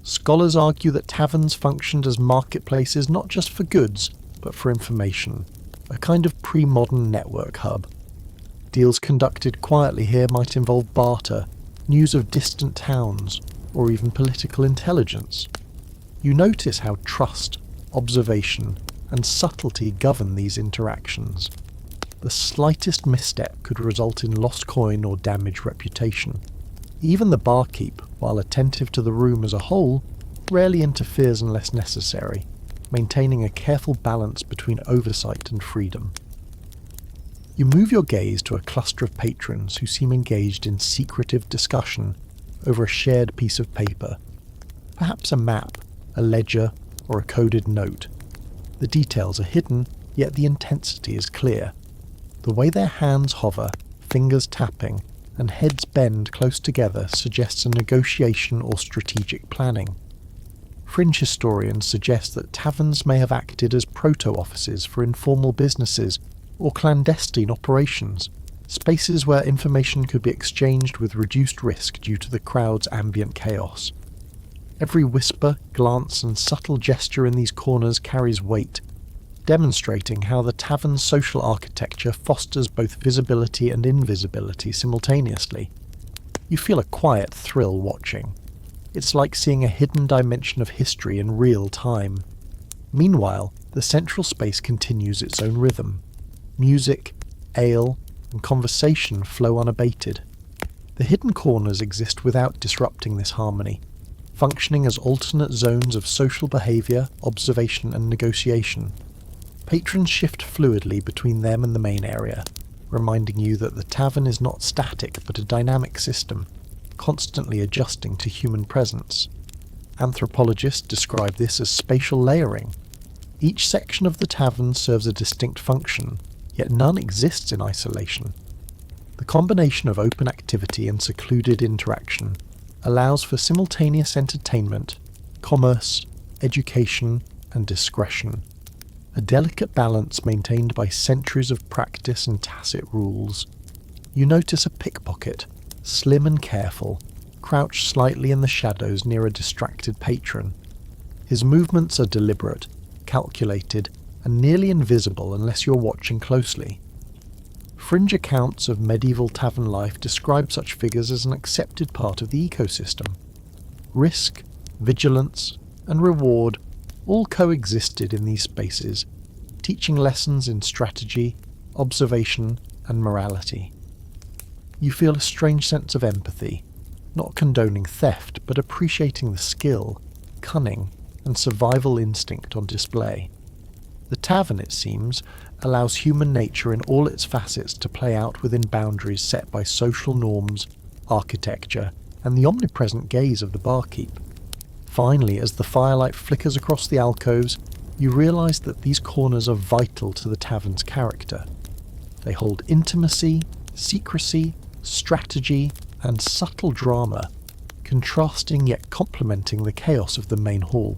Scholars argue that taverns functioned as marketplaces not just for goods, but for information, a kind of pre-modern network hub. Deals conducted quietly here might involve barter, news of distant towns, or even political intelligence. You notice how trust, observation, and subtlety govern these interactions. The slightest misstep could result in lost coin or damaged reputation. Even the barkeep, while attentive to the room as a whole, rarely interferes unless necessary, maintaining a careful balance between oversight and freedom. You move your gaze to a cluster of patrons who seem engaged in secretive discussion over a shared piece of paper, perhaps a map, a ledger, or a coded note. The details are hidden, yet the intensity is clear. The way their hands hover, fingers tapping, and heads bend close together suggests a negotiation or strategic planning. Fringe historians suggest that taverns may have acted as proto-offices for informal businesses or clandestine operations, spaces where information could be exchanged with reduced risk due to the crowd's ambient chaos. Every whisper, glance, and subtle gesture in these corners carries weight, demonstrating how the tavern's social architecture fosters both visibility and invisibility simultaneously. You feel a quiet thrill watching. It's like seeing a hidden dimension of history in real time. Meanwhile, the central space continues its own rhythm. Music, ale, and conversation flow unabated. The hidden corners exist without disrupting this harmony, functioning as alternate zones of social behaviour, observation, and negotiation. Patrons shift fluidly between them and the main area, reminding you that the tavern is not static but a dynamic system, constantly adjusting to human presence. Anthropologists describe this as spatial layering. Each section of the tavern serves a distinct function, yet none exists in isolation. The combination of open activity and secluded interaction allows for simultaneous entertainment, commerce, education, and discretion. A delicate balance maintained by centuries of practice and tacit rules. You notice a pickpocket, slim and careful, crouched slightly in the shadows near a distracted patron. His movements are deliberate, calculated, and nearly invisible unless you're watching closely. Fringe accounts of medieval tavern life describe such figures as an accepted part of the ecosystem. Risk, vigilance, and reward all coexisted in these spaces, teaching lessons in strategy, observation, and morality. You feel a strange sense of empathy, not condoning theft, but appreciating the skill, cunning, and survival instinct on display. The tavern, it seems, allows human nature in all its facets to play out within boundaries set by social norms, architecture, and the omnipresent gaze of the barkeep. Finally, as the firelight flickers across the alcoves, you realise that these corners are vital to the tavern's character. They hold intimacy, secrecy, strategy, and subtle drama, contrasting yet complementing the chaos of the main hall.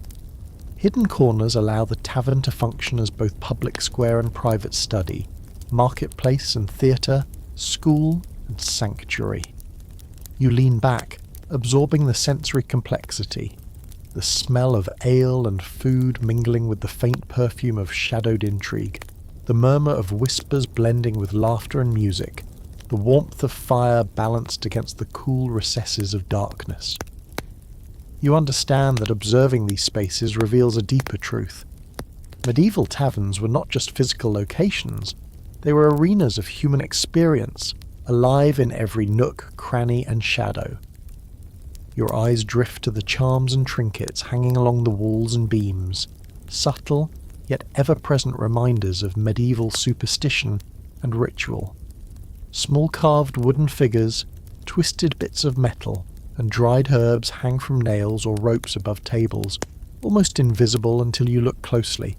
Hidden corners allow the tavern to function as both public square and private study, marketplace and theatre, school and sanctuary. You lean back, absorbing the sensory complexity, the smell of ale and food mingling with the faint perfume of shadowed intrigue, the murmur of whispers blending with laughter and music, the warmth of fire balanced against the cool recesses of darkness. You understand that observing these spaces reveals a deeper truth. Medieval taverns were not just physical locations, they were arenas of human experience, alive in every nook, cranny, and shadow. Your eyes drift to the charms and trinkets hanging along the walls and beams, subtle yet ever-present reminders of medieval superstition and ritual. Small carved wooden figures, twisted bits of metal, and dried herbs hang from nails or ropes above tables, almost invisible until you look closely.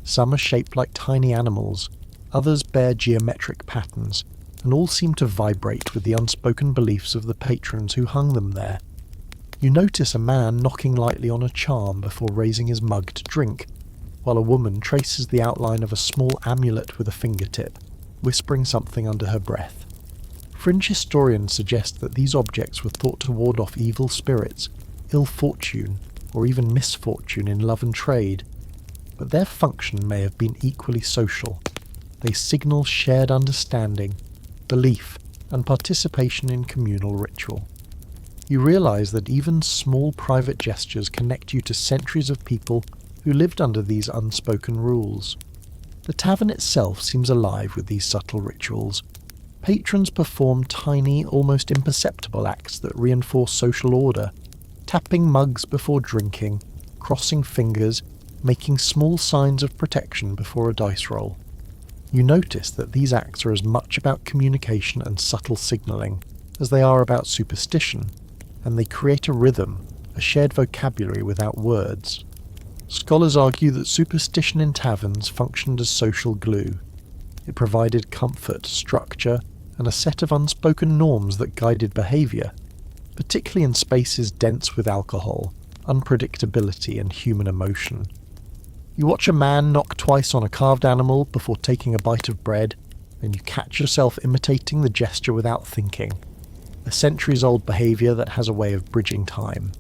Some are shaped like tiny animals, others bear geometric patterns, and all seem to vibrate with the unspoken beliefs of the patrons who hung them there. You notice a man knocking lightly on a charm before raising his mug to drink. while a woman traces the outline of a small amulet with a fingertip, whispering something under her breath. Fringe historians suggest that these objects were thought to ward off evil spirits, ill fortune, or even misfortune in love and trade, but their function may have been equally social. They signal shared understanding, belief, and participation in communal ritual. You realise that even small private gestures connect you to centuries of people who lived under these unspoken rules. The tavern itself seems alive with these subtle rituals. Patrons perform tiny, almost imperceptible acts that reinforce social order, tapping mugs before drinking, crossing fingers, making small signs of protection before a dice roll. You notice that these acts are as much about communication and subtle signalling as they are about superstition, and they create a rhythm, a shared vocabulary without words. Scholars argue that superstition in taverns functioned as social glue. It provided comfort, structure, and a set of unspoken norms that guided behaviour, particularly in spaces dense with alcohol, unpredictability, and human emotion. You watch a man knock twice on a carved animal before taking a bite of bread, and you catch yourself imitating the gesture without thinking, a centuries-old behaviour that has a way of bridging time.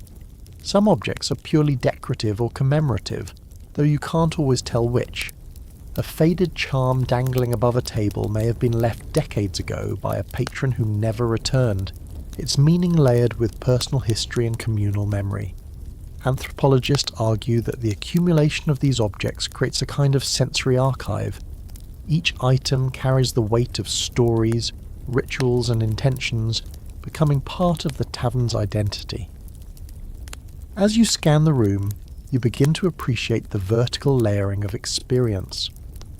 Some objects are purely decorative or commemorative, though you can't always tell which. A faded charm dangling above a table may have been left decades ago by a patron who never returned, its meaning layered with personal history and communal memory. Anthropologists argue that the accumulation of these objects creates a kind of sensory archive. Each item carries the weight of stories, rituals, and intentions, becoming part of the tavern's identity. As you scan the room, you begin to appreciate the vertical layering of experience.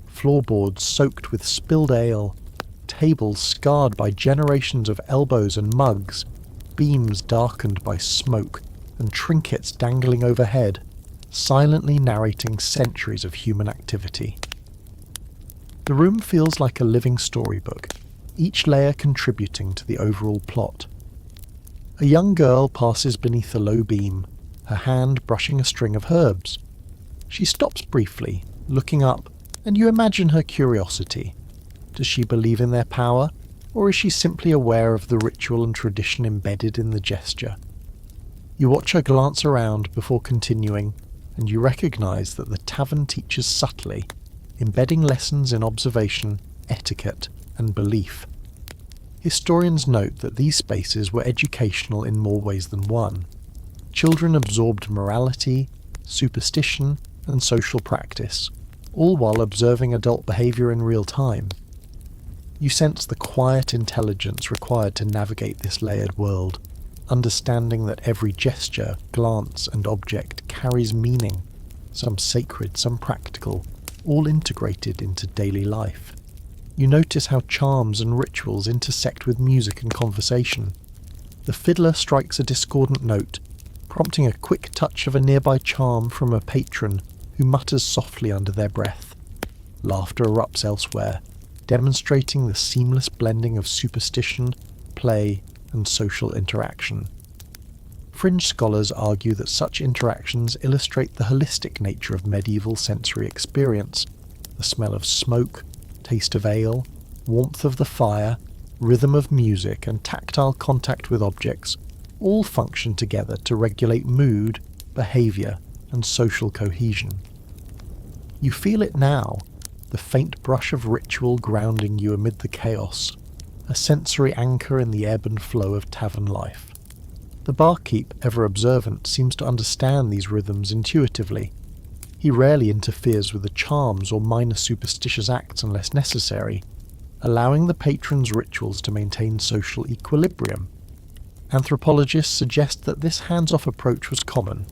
Floorboards soaked with spilled ale, tables scarred by generations of elbows and mugs, beams darkened by smoke, and trinkets dangling overhead, silently narrating centuries of human activity. The room feels like a living storybook, each layer contributing to the overall plot. A young girl passes beneath a low beam, her hand brushing a string of herbs. She stops briefly, looking up, and you imagine her curiosity. Does she believe in their power, or is she simply aware of the ritual and tradition embedded in the gesture? You watch her glance around before continuing, and you recognise that the tavern teaches subtly, embedding lessons in observation, etiquette, and belief. Historians note that these spaces were educational in more ways than one. Children absorbed morality, superstition, and social practice, all while observing adult behaviour in real time. You sense the quiet intelligence required to navigate this layered world, understanding that every gesture, glance, and object carries meaning, some sacred, some practical, all integrated into daily life. You notice how charms and rituals intersect with music and conversation. The fiddler strikes a discordant note, prompting a quick touch of a nearby charm from a patron who mutters softly under their breath. Laughter erupts elsewhere, demonstrating the seamless blending of superstition, play, and social interaction. Fringe scholars argue that such interactions illustrate the holistic nature of medieval sensory experience. The smell of smoke, taste of ale, warmth of the fire, rhythm of music, and tactile contact with objects all function together to regulate mood, behaviour, and social cohesion. You feel it now, the faint brush of ritual grounding you amid the chaos, a sensory anchor in the ebb and flow of tavern life. The barkeep, ever observant, seems to understand these rhythms intuitively. He rarely interferes with the charms or minor superstitious acts unless necessary, allowing the patron's rituals to maintain social equilibrium. Anthropologists suggest that this hands-off approach was common.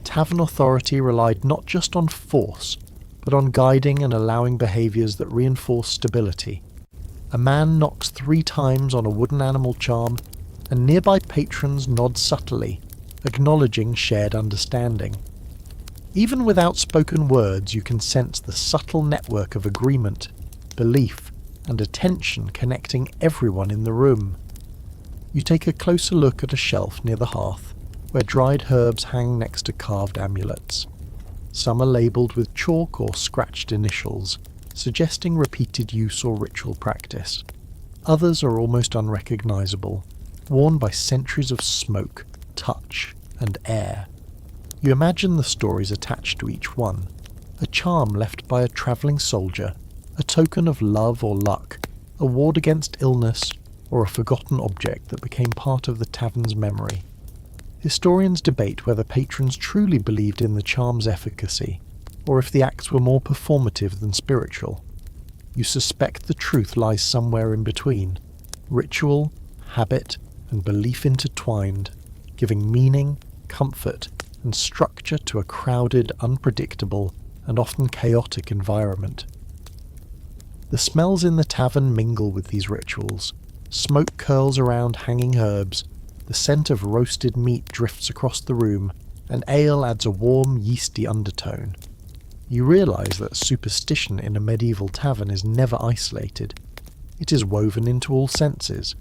Tavern authority relied not just on force, but on guiding and allowing behaviours that reinforce stability. A man knocks 3 times on a wooden animal charm, and nearby patrons nod subtly, acknowledging shared understanding. Even without spoken words, you can sense the subtle network of agreement, belief, and attention connecting everyone in the room. You take a closer look at a shelf near the hearth, where dried herbs hang next to carved amulets. Some are labelled with chalk or scratched initials, suggesting repeated use or ritual practice. Others are almost unrecognisable, worn by centuries of smoke, touch, and air. You imagine the stories attached to each one, a charm left by a travelling soldier, a token of love or luck, a ward against illness, or a forgotten object that became part of the tavern's memory. Historians debate whether patrons truly believed in the charm's efficacy, or if the acts were more performative than spiritual. You suspect the truth lies somewhere in between, ritual, habit, and belief intertwined, giving meaning, comfort, and structure to a crowded, unpredictable, and often chaotic environment. The smells in the tavern mingle with these rituals. Smoke curls around hanging herbs, the scent of roasted meat drifts across the room, and ale adds a warm, yeasty undertone. You realise that superstition in a medieval tavern is never isolated. It is woven into all senses.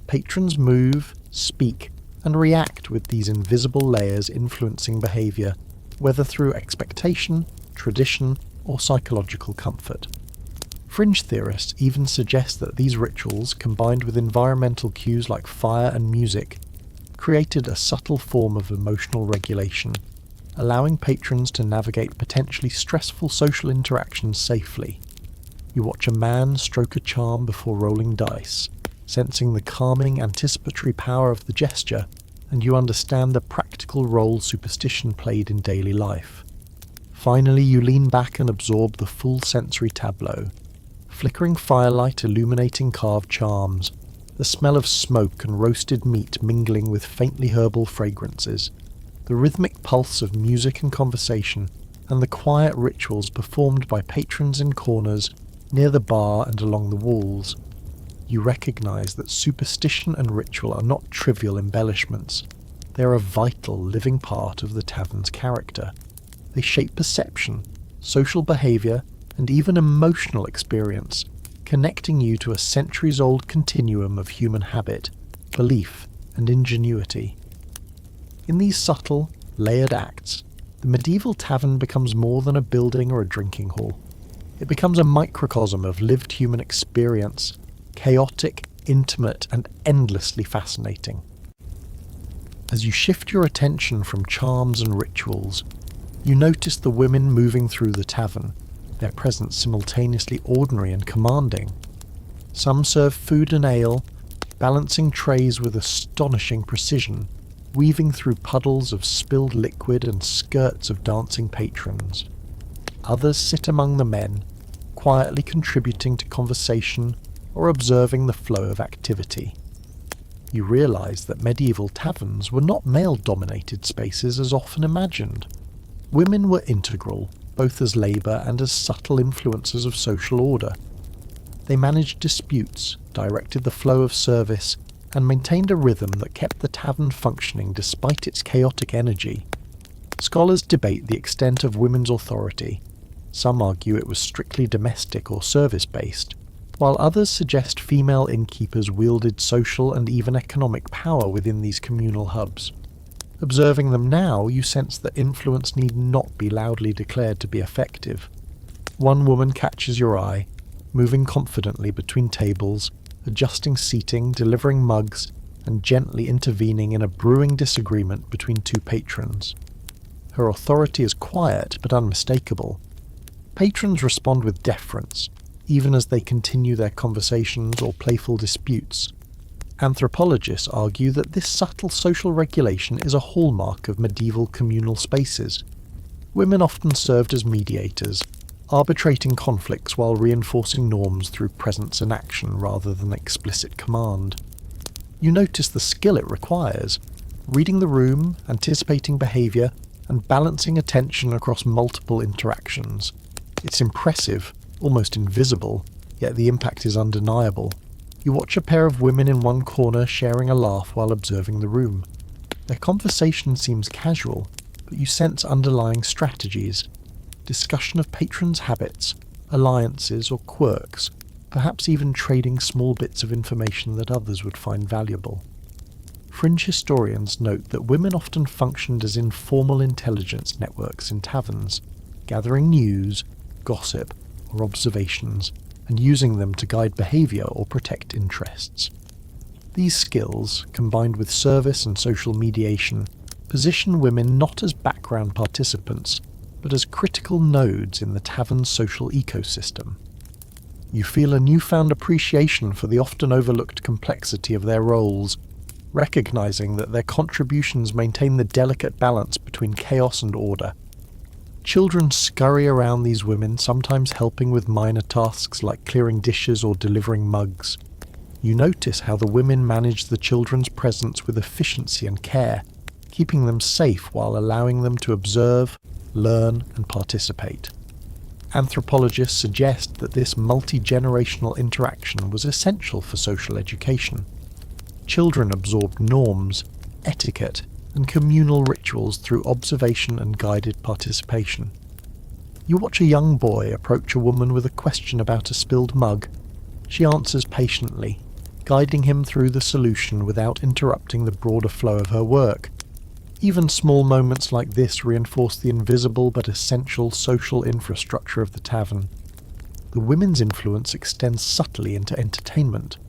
Patrons move, speak, and react with these invisible layers influencing behaviour, whether through expectation, tradition, or psychological comfort. Fringe theorists even suggest that these rituals, combined with environmental cues like fire and music, created a subtle form of emotional regulation, allowing patrons to navigate potentially stressful social interactions safely. You watch a man stroke a charm before rolling dice, sensing the calming anticipatory power of the gesture, and you understand the practical role superstition played in daily life. Finally, you lean back and absorb the full sensory tableau. Flickering firelight illuminating carved charms, the smell of smoke and roasted meat mingling with faintly herbal fragrances, the rhythmic pulse of music and conversation, and the quiet rituals performed by patrons in corners, near the bar and along the walls. You recognise that superstition and ritual are not trivial embellishments. They are a vital, living part of the tavern's character. They shape perception, social behaviour, and even emotional experience, connecting you to a centuries-old continuum of human habit, belief, and ingenuity. In these subtle, layered acts, the medieval tavern becomes more than a building or a drinking hall. It becomes a microcosm of lived human experience, chaotic, intimate, and endlessly fascinating. As you shift your attention from charms and rituals, you notice the women moving through the tavern, their presence simultaneously ordinary and commanding. Some serve food and ale, balancing trays with astonishing precision, weaving through puddles of spilled liquid and skirts of dancing patrons. Others sit among the men, quietly contributing to conversation or observing the flow of activity. You realise that medieval taverns were not male-dominated spaces as often imagined. Women were integral, both as labour and as subtle influencers of social order. They managed disputes, directed the flow of service, and maintained a rhythm that kept the tavern functioning despite its chaotic energy. Scholars debate the extent of women's authority. Some argue it was strictly domestic or service-based, while others suggest female innkeepers wielded social and even economic power within these communal hubs. Observing them now, you sense that influence need not be loudly declared to be effective. One woman catches your eye, moving confidently between tables, adjusting seating, delivering mugs, and gently intervening in a brewing disagreement between two patrons. Her authority is quiet but unmistakable. Patrons respond with deference, even as they continue their conversations or playful disputes. Anthropologists argue that this subtle social regulation is a hallmark of medieval communal spaces. Women often served as mediators, arbitrating conflicts while reinforcing norms through presence and action rather than explicit command. You notice the skill it requires, reading the room, anticipating behaviour, and balancing attention across multiple interactions. It's impressive, almost invisible, yet the impact is undeniable. You watch a pair of women in one corner sharing a laugh while observing the room. Their conversation seems casual, but you sense underlying strategies, discussion of patrons' habits, alliances, or quirks, perhaps even trading small bits of information that others would find valuable. fringe historians note that women often functioned as informal intelligence networks in taverns, gathering news, gossip, or observations, and using them to guide behaviour or protect interests. These skills, combined with service and social mediation, position women not as background participants, but as critical nodes in the tavern's social ecosystem. You feel a newfound appreciation for the often overlooked complexity of their roles, recognizing that their contributions maintain the delicate balance between chaos and order. Children scurry around these women, sometimes helping with minor tasks like clearing dishes or delivering mugs. You notice how the women manage the children's presence with efficiency and care, keeping them safe while allowing them to observe, learn, and participate. Anthropologists suggest that this multi-generational interaction was essential for social education. Children absorbed norms, etiquette, and communal rituals through observation and guided participation. You watch a young boy approach a woman with a question about a spilled mug. She answers patiently, guiding him through the solution without interrupting the broader flow of her work. Even small moments like this reinforce the invisible but essential social infrastructure of the tavern. The women's influence extends subtly into entertainment.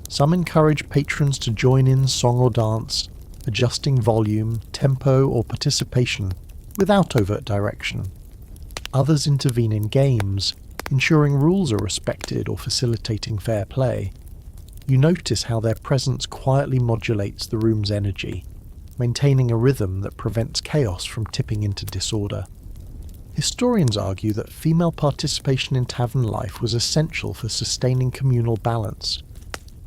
Some encourage patrons to join in song or dance, adjusting volume, tempo, or participation without overt direction. Others intervene in games, ensuring rules are respected or facilitating fair play. You notice how their presence quietly modulates the room's energy, maintaining a rhythm that prevents chaos from tipping into disorder. Historians argue that female participation in tavern life was essential for sustaining communal balance.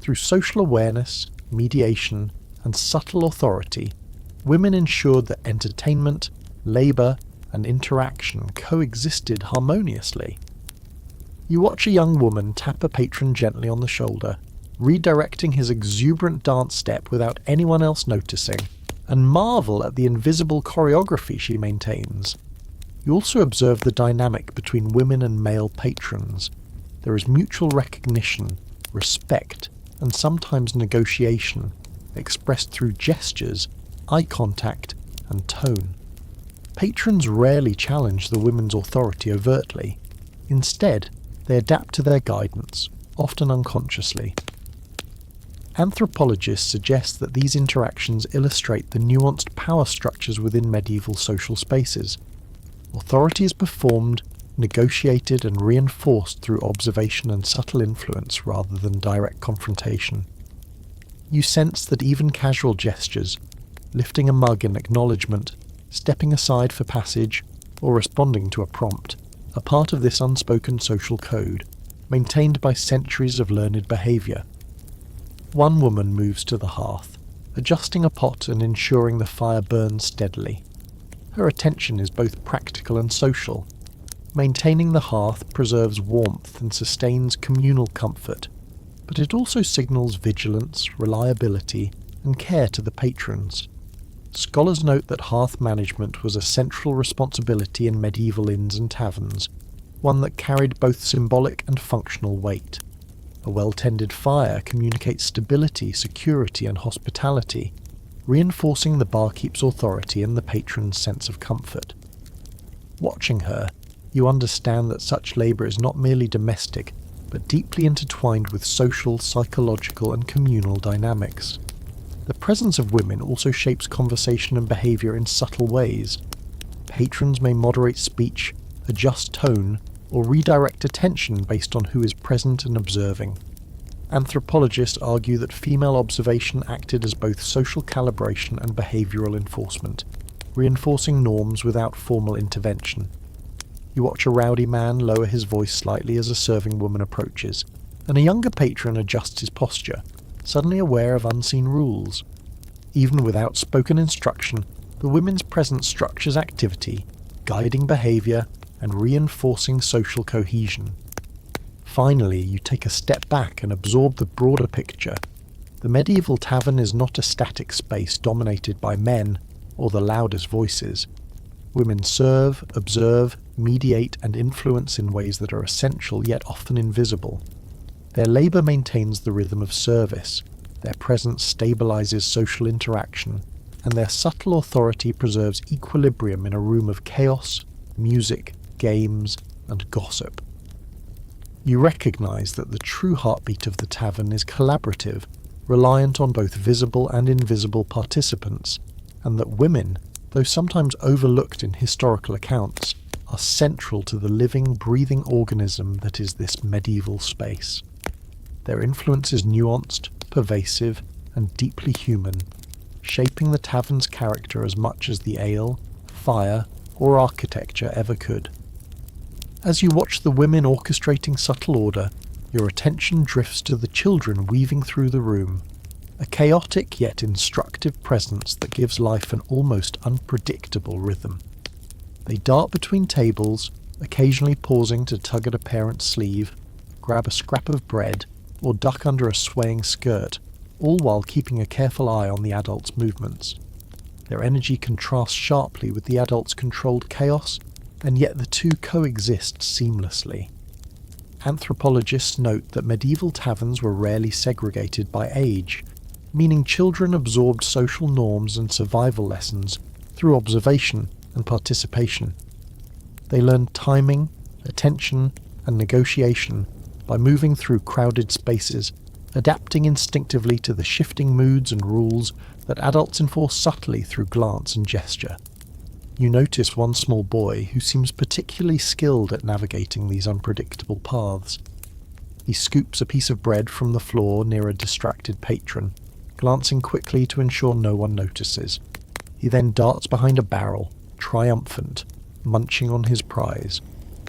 Through social awareness, mediation, and subtle authority, women ensured that entertainment, labour, and interaction coexisted harmoniously. You watch a young woman tap a patron gently on the shoulder, redirecting his exuberant dance step without anyone else noticing, and marvel at the invisible choreography she maintains. You also observe the dynamic between women and male patrons. There is mutual recognition, respect, and sometimes negotiation, expressed through gestures, eye contact, and tone. Patrons rarely challenge the women's authority overtly. Instead, they adapt to their guidance, often unconsciously. Anthropologists suggest that these interactions illustrate the nuanced power structures within medieval social spaces. Authority is performed, negotiated, and reinforced through observation and subtle influence rather than direct confrontation. You sense that even casual gestures, lifting a mug in acknowledgement, stepping aside for passage, or responding to a prompt, are part of this unspoken social code, maintained by centuries of learned behaviour. One woman moves to the hearth, adjusting a pot and ensuring the fire burns steadily. Her attention is both practical and social. Maintaining the hearth preserves warmth and sustains communal comfort, but it also signals vigilance, reliability, and care to the patrons. Scholars note that hearth management was a central responsibility in medieval inns and taverns, one that carried both symbolic and functional weight. A well-tended fire communicates stability, security, and hospitality, reinforcing the barkeep's authority and the patron's sense of comfort. Watching her, you understand that such labour is not merely domestic, but deeply intertwined with social, psychological, and communal dynamics. The presence of women also shapes conversation and behaviour in subtle ways. Patrons may moderate speech, adjust tone, or redirect attention based on who is present and observing. Anthropologists argue that female observation acted as both social calibration and behavioural enforcement, reinforcing norms without formal intervention. You watch a rowdy man lower his voice slightly as a serving woman approaches, and a younger patron adjusts his posture, suddenly aware of unseen rules. Even without spoken instruction, the women's presence structures activity, guiding behaviour, and reinforcing social cohesion. Finally, you take a step back and absorb the broader picture. The medieval tavern is not a static space dominated by men or the loudest voices. Women serve, observe, mediate, and influence in ways that are essential yet often invisible. Their labour maintains the rhythm of service, Their presence stabilizes social interaction, and their subtle authority preserves equilibrium in a room of chaos, music, games, and gossip. You recognize that the true heartbeat of the tavern is collaborative, reliant on both visible and invisible participants, and that women, though sometimes overlooked in historical accounts, are central to the living, breathing organism that is this medieval space. Their influence is nuanced, pervasive, and deeply human, shaping the tavern's character as much as the ale, fire, or architecture ever could. As you watch the women orchestrating subtle order, your attention drifts to the children weaving through the room, a chaotic yet instructive presence that gives life an almost unpredictable rhythm. They dart between tables, occasionally pausing to tug at a parent's sleeve, grab a scrap of bread, or duck under a swaying skirt, all while keeping a careful eye on the adults' movements. Their energy contrasts sharply with the adults' controlled chaos, and yet the two coexist seamlessly. Anthropologists note that medieval taverns were rarely segregated by age, meaning children absorbed social norms and survival lessons through observation and participation. They learned timing, attention, and negotiation by moving through crowded spaces, adapting instinctively to the shifting moods and rules that adults enforce subtly through glance and gesture. You notice one small boy who seems particularly skilled at navigating these unpredictable paths. He scoops a piece of bread from the floor near a distracted patron, glancing quickly to ensure no one notices. He then darts behind a barrel, triumphant, munching on his prize.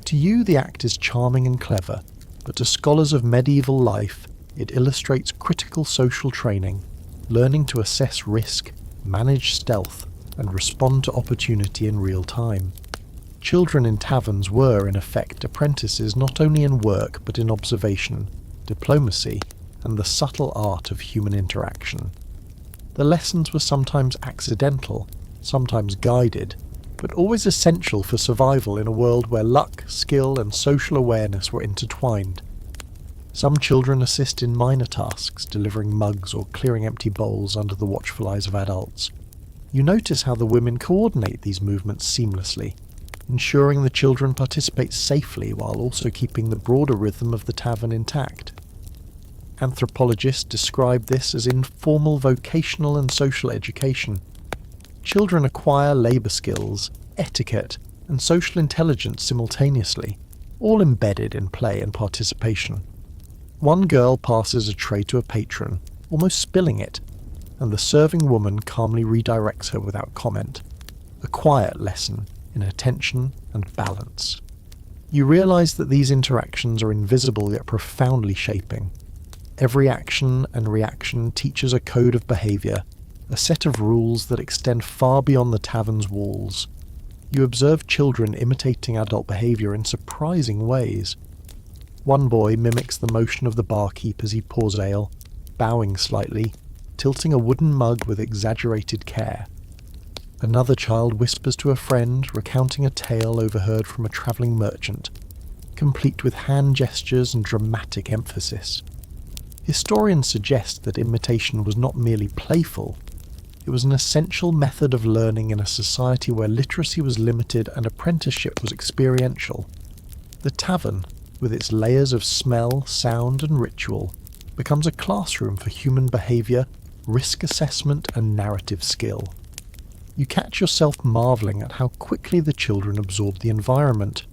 To you, the act is charming and clever, but to scholars of medieval life, it illustrates critical social training, learning to assess risk, manage stealth, and respond to opportunity in real time. Children in taverns were, in effect, apprentices not only in work but in observation, diplomacy, and the subtle art of human interaction. The lessons were sometimes accidental, sometimes guided, but always essential for survival in a world where luck, skill, and social awareness were intertwined. Some children assist in minor tasks, delivering mugs or clearing empty bowls under the watchful eyes of adults. You notice how the women coordinate these movements seamlessly, ensuring the children participate safely while also keeping the broader rhythm of the tavern intact. Anthropologists describe this as informal vocational and social education. Children acquire labour skills, etiquette, and social intelligence simultaneously, all embedded in play and participation. One girl passes a tray to a patron, almost spilling it, and the serving woman calmly redirects her without comment. A quiet lesson in attention and balance. You realise that these interactions are invisible yet profoundly shaping. Every action and reaction teaches a code of behaviour, a set of rules that extend far beyond the tavern's walls. You observe children imitating adult behaviour in surprising ways. One boy mimics the motion of the barkeep as he pours ale, bowing slightly, tilting a wooden mug with exaggerated care. Another child whispers to a friend, recounting a tale overheard from a travelling merchant, complete with hand gestures and dramatic emphasis. Historians suggest that imitation was not merely playful, it was an essential method of learning in a society where literacy was limited and apprenticeship was experiential. The tavern, with its layers of smell, sound, and ritual, becomes a classroom for human behaviour, risk assessment, and narrative skill. You catch yourself marvelling at how quickly the children absorb the environment,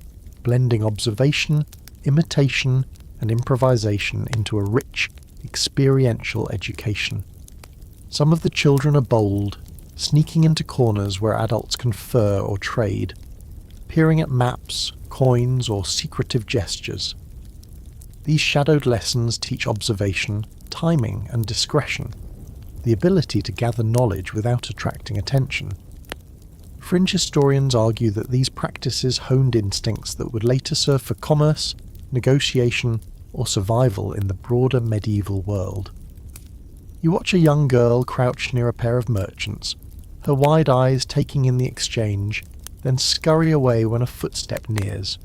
blending observation, imitation, and improvisation into a rich, experiential education. Some of the children are bold, sneaking into corners where adults confer or trade, peering at maps, coins, or secretive gestures. These shadowed lessons teach observation, timing, and discretion, the ability to gather knowledge without attracting attention. Fringe historians argue that these practices honed instincts that would later serve for commerce, negotiation, or survival in the broader medieval world. You watch a young girl crouch near a pair of merchants, her wide eyes taking in the exchange, then scurry away when a footstep nears.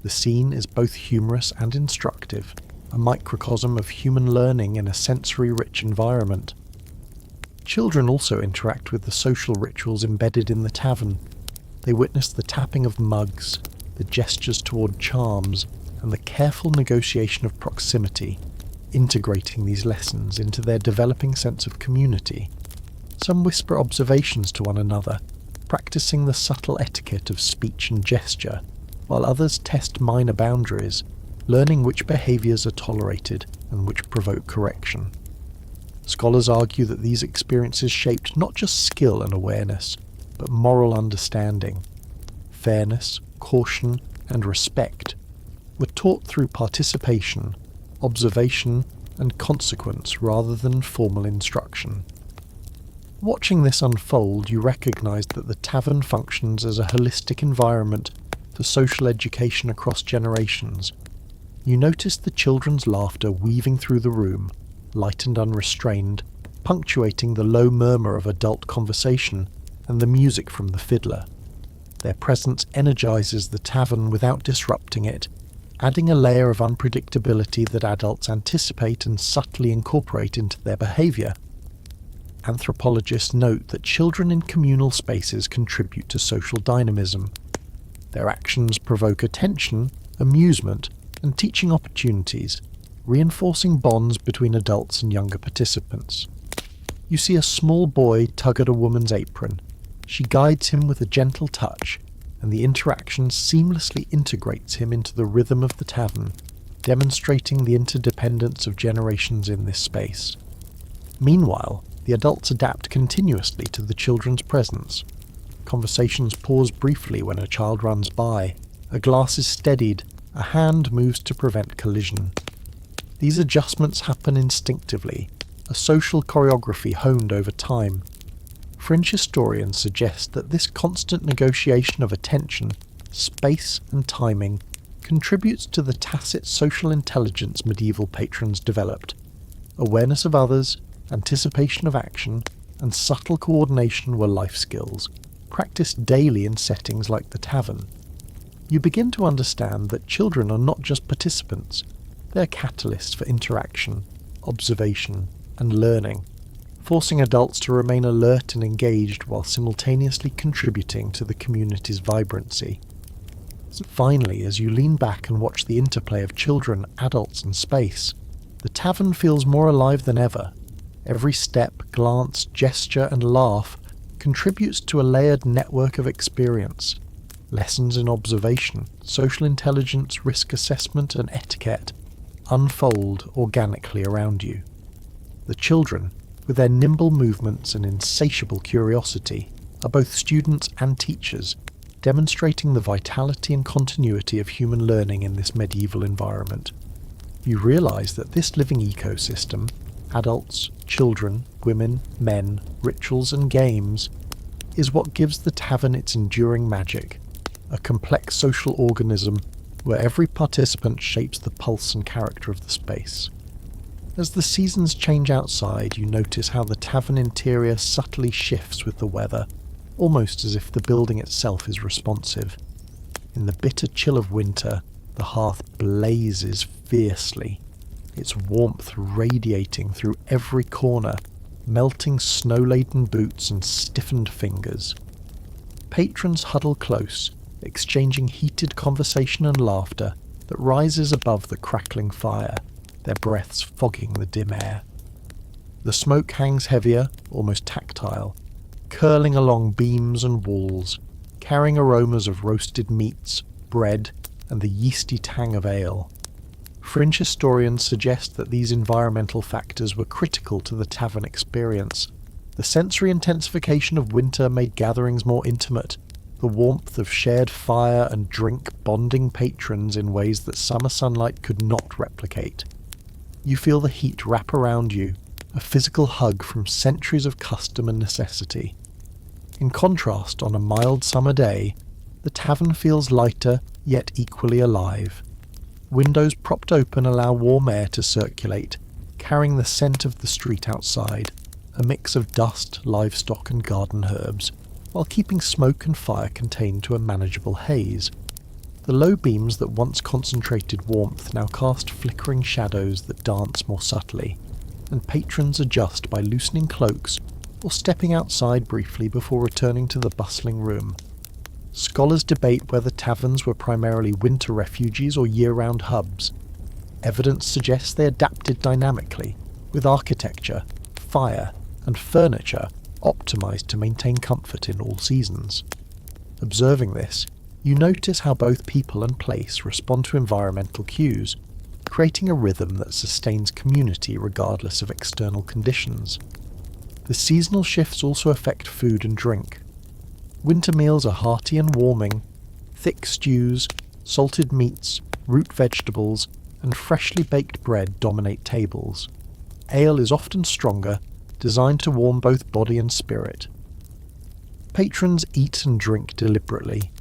The scene is both humorous and instructive, a microcosm of human learning in a sensory-rich environment. Children also interact with the social rituals embedded in the tavern. They witness the tapping of mugs, the gestures toward charms, and the careful negotiation of proximity, integrating these lessons into their developing sense of community. Some whisper observations to one another, practicing the subtle etiquette of speech and gesture, while others test minor boundaries, learning which behaviours are tolerated and which provoke correction. Scholars argue that these experiences shaped not just skill and awareness, but moral understanding. Fairness, caution, and respect were taught through participation, observation, and consequence rather than formal instruction. Watching this unfold, you recognise that the tavern functions as a holistic environment for social education across generations. You notice the children's laughter weaving through the room, light and unrestrained, punctuating the low murmur of adult conversation and the music from the fiddler. Their presence energises the tavern without disrupting it, adding a layer of unpredictability that adults anticipate and subtly incorporate into their behaviour. Anthropologists note that children in communal spaces contribute to social dynamism. Their actions provoke attention, amusement, and teaching opportunities, reinforcing bonds between adults and younger participants. You see a small boy tug at a woman's apron. She guides him with a gentle touch, and the interaction seamlessly integrates him into the rhythm of the tavern, demonstrating the interdependence of generations in this space. Meanwhile, the adults adapt continuously to the children's presence. Conversations pause briefly when a child runs by, a glass is steadied, a hand moves to prevent collision. These adjustments happen instinctively, a social choreography honed over time. Fringe historians suggest that this constant negotiation of attention, space, and timing contributes to the tacit social intelligence medieval patrons developed. Awareness of others, anticipation of action, and subtle coordination were life skills, practiced daily in settings like the tavern. You begin to understand that children are not just participants, they're catalysts for interaction, observation, and learning, forcing adults to remain alert and engaged while simultaneously contributing to the community's vibrancy. Finally, as you lean back and watch the interplay of children, adults, and space, the tavern feels more alive than ever. Every step, glance, gesture, and laugh contributes to a layered network of experience. Lessons in observation, social intelligence, risk assessment, and etiquette unfold organically around you. The children, with their nimble movements and insatiable curiosity, are both students and teachers, demonstrating the vitality and continuity of human learning in this medieval environment. You realise that this living ecosystem, adults, children, women, men, rituals and games, is what gives the tavern its enduring magic, a complex social organism where every participant shapes the pulse and character of the space. As the seasons change outside, you notice how the tavern interior subtly shifts with the weather, almost as if the building itself is responsive. In the bitter chill of winter, the hearth blazes fiercely, its warmth radiating through every corner, melting snow-laden boots and stiffened fingers. Patrons huddle close, exchanging heated conversation and laughter that rises above the crackling fire, their breaths fogging the dim air. The smoke hangs heavier, almost tactile, curling along beams and walls, carrying aromas of roasted meats, bread, and the yeasty tang of ale. Fringe historians suggest that these environmental factors were critical to the tavern experience. The sensory intensification of winter made gatherings more intimate, the warmth of shared fire and drink bonding patrons in ways that summer sunlight could not replicate. You feel the heat wrap around you, a physical hug from centuries of custom and necessity. In contrast, on a mild summer day, the tavern feels lighter yet equally alive. Windows propped open allow warm air to circulate, carrying the scent of the street outside, a mix of dust, livestock and garden herbs, while keeping smoke and fire contained to a manageable haze. The low beams that once concentrated warmth now cast flickering shadows that dance more subtly, and patrons adjust by loosening cloaks or stepping outside briefly before returning to the bustling room. Scholars debate whether taverns were primarily winter refuges or year-round hubs. Evidence suggests they adapted dynamically, with architecture, fire, and furniture optimized to maintain comfort in all seasons. Observing this, you notice how both people and place respond to environmental cues, creating a rhythm that sustains community regardless of external conditions. The seasonal shifts also affect food and drink. Winter meals are hearty and warming. Thick stews, salted meats, root vegetables, and freshly baked bread dominate tables. Ale is often stronger, designed to warm both body and spirit. Patrons eat and drink deliberately,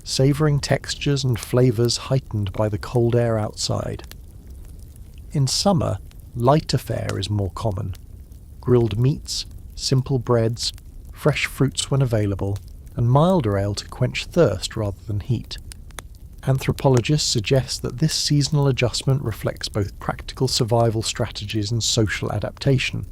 savouring textures and flavours heightened by the cold air outside. In summer, lighter fare is more common. Grilled meats, simple breads, fresh fruits when available, and milder ale to quench thirst rather than heat. Anthropologists suggest that this seasonal adjustment reflects both practical survival strategies and social adaptation.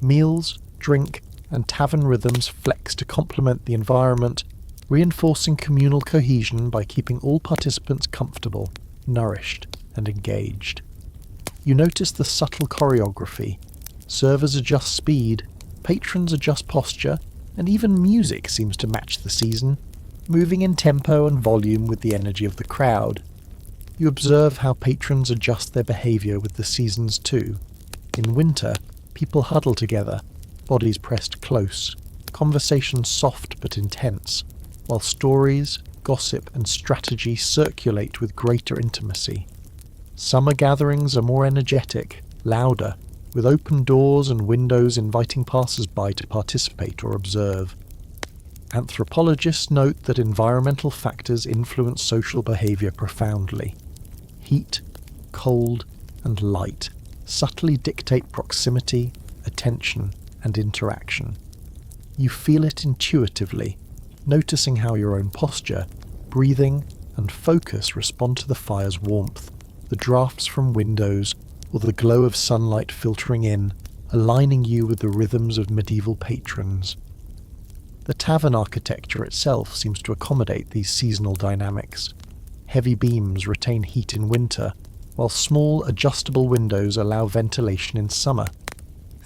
Meals, drink, and tavern rhythms flex to complement the environment, reinforcing communal cohesion by keeping all participants comfortable, nourished, and engaged. You notice the subtle choreography. Servers adjust speed, patrons adjust posture, and even music seems to match the season, moving in tempo and volume with the energy of the crowd. You observe how patrons adjust their behaviour with the seasons too. In winter, people huddle together, bodies pressed close, conversations soft but intense, while stories, gossip and strategy circulate with greater intimacy. Summer gatherings are more energetic, louder, with open doors and windows inviting passers-by to participate or observe. Anthropologists note that environmental factors influence social behaviour profoundly. Heat, cold, and light subtly dictate proximity, attention, and interaction. You feel it intuitively, noticing how your own posture, breathing, and focus respond to the fire's warmth, the drafts from windows, or the glow of sunlight filtering in, aligning you with the rhythms of medieval patrons. The tavern architecture itself seems to accommodate these seasonal dynamics. Heavy beams retain heat in winter, while small adjustable windows allow ventilation in summer.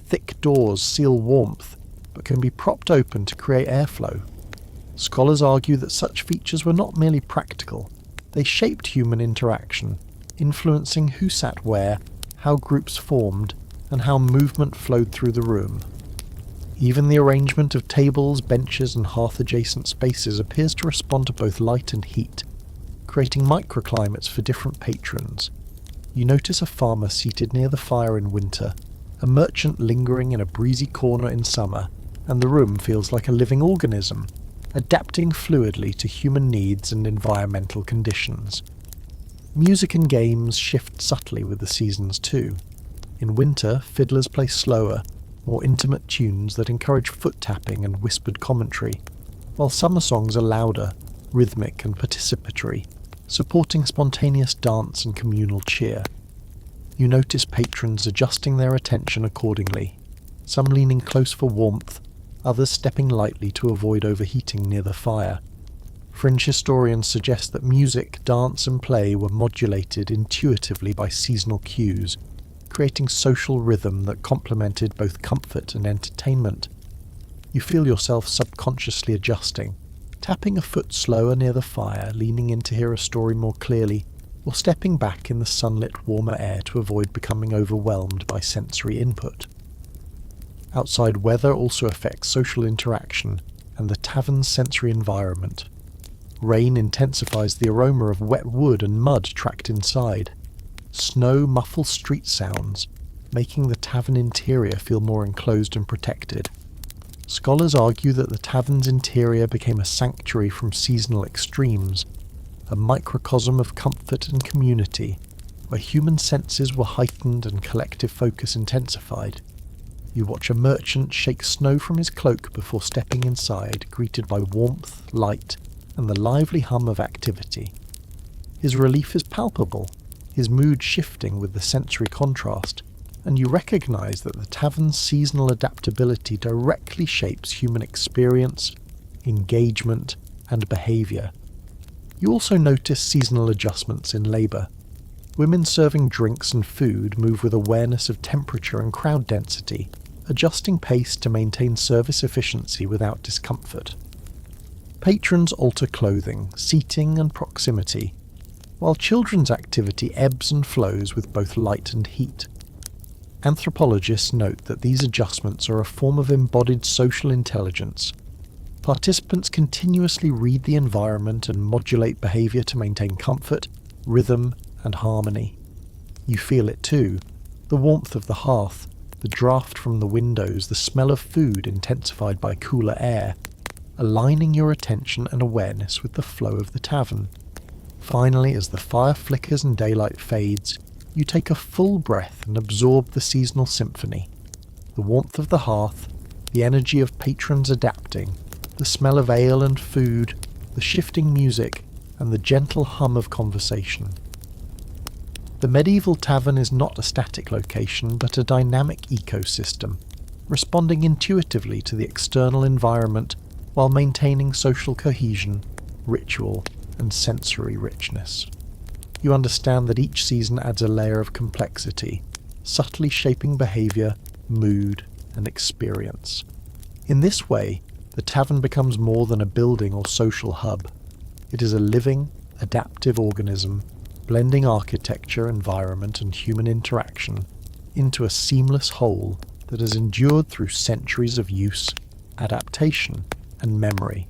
Thick doors seal warmth, but can be propped open to create airflow. Scholars argue that such features were not merely practical, they shaped human interaction, influencing who sat where, how groups formed, and how movement flowed through the room. Even the arrangement of tables, benches, and hearth-adjacent spaces appears to respond to both light and heat, creating microclimates for different patrons. You notice a farmer seated near the fire in winter, a merchant lingering in a breezy corner in summer, and the room feels like a living organism, adapting fluidly to human needs and environmental conditions. Music and games shift subtly with the seasons too. In winter, fiddlers play slower, more intimate tunes that encourage foot tapping and whispered commentary, while summer songs are louder, rhythmic and participatory, supporting spontaneous dance and communal cheer. You notice patrons adjusting their attention accordingly, some leaning close for warmth, others stepping lightly to avoid overheating near the fire. Fringe historians suggest that music, dance and play were modulated intuitively by seasonal cues, creating social rhythm that complemented both comfort and entertainment. You feel yourself subconsciously adjusting, tapping a foot slower near the fire, leaning in to hear a story more clearly, or stepping back in the sunlit warmer air to avoid becoming overwhelmed by sensory input. Outside weather also affects social interaction and the tavern's sensory environment. Rain intensifies the aroma of wet wood and mud tracked inside. Snow muffles street sounds, making the tavern interior feel more enclosed and protected. Scholars argue that the tavern's interior became a sanctuary from seasonal extremes, a microcosm of comfort and community, where human senses were heightened and collective focus intensified. You watch a merchant shake snow from his cloak before stepping inside, greeted by warmth, light, and the lively hum of activity. His relief is palpable, his mood shifting with the sensory contrast, and you recognise that the tavern's seasonal adaptability directly shapes human experience, engagement, and behaviour. You also notice seasonal adjustments in labour. Women serving drinks and food move with awareness of temperature and crowd density, adjusting pace to maintain service efficiency without discomfort. Patrons alter clothing, seating, and proximity, while children's activity ebbs and flows with both light and heat. Anthropologists note that these adjustments are a form of embodied social intelligence. Participants continuously read the environment and modulate behaviour to maintain comfort, rhythm, and harmony. You feel it too, the warmth of the hearth, the draught from the windows, the smell of food intensified by cooler air, aligning your attention and awareness with the flow of the tavern. Finally, as the fire flickers and daylight fades, you take a full breath and absorb the seasonal symphony. The warmth of the hearth, the energy of patrons adapting, the smell of ale and food, the shifting music, and the gentle hum of conversation. The medieval tavern is not a static location, but a dynamic ecosystem, responding intuitively to the external environment while maintaining social cohesion, ritual, and sensory richness. You understand that each season adds a layer of complexity, subtly shaping behaviour, mood, and experience. In this way, the tavern becomes more than a building or social hub. It is a living, adaptive organism, blending architecture, environment, and human interaction into a seamless whole that has endured through centuries of use, adaptation, and memory.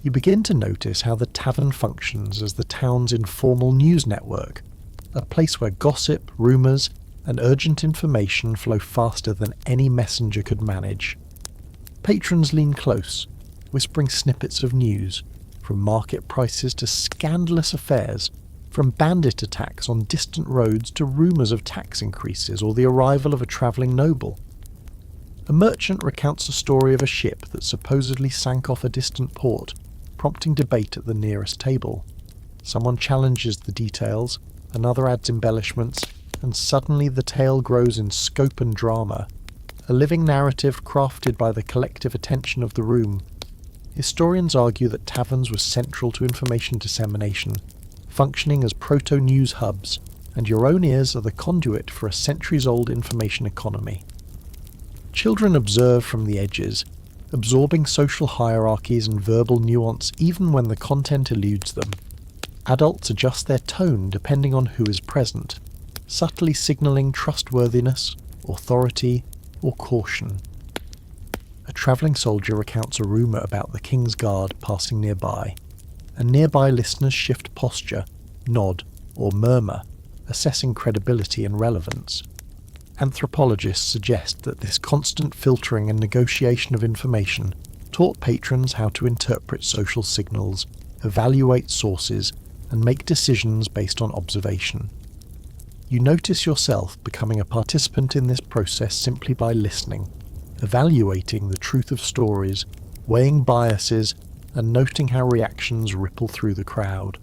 You begin to notice how the tavern functions as the town's informal news network, a place where gossip, rumours, and urgent information flow faster than any messenger could manage. Patrons lean close, whispering snippets of news, from market prices to scandalous affairs, from bandit attacks on distant roads to rumours of tax increases or the arrival of a travelling noble. A merchant recounts a story of a ship that supposedly sank off a distant port, prompting debate at the nearest table. Someone challenges the details, another adds embellishments, and suddenly the tale grows in scope and drama, a living narrative crafted by the collective attention of the room. Historians argue that taverns were central to information dissemination, functioning as proto-news hubs, and your own ears are the conduit for a centuries-old information economy. Children observe from the edges, absorbing social hierarchies and verbal nuance even when the content eludes them. Adults adjust their tone depending on who is present, subtly signalling trustworthiness, authority, or caution. A travelling soldier recounts a rumour about the King's Guard passing nearby, and nearby listeners shift posture, nod, or murmur, assessing credibility and relevance. Anthropologists suggest that this constant filtering and negotiation of information taught patrons how to interpret social signals, evaluate sources, and make decisions based on observation. You notice yourself becoming a participant in this process simply by listening, evaluating the truth of stories, weighing biases, and noting how reactions ripple through the crowd.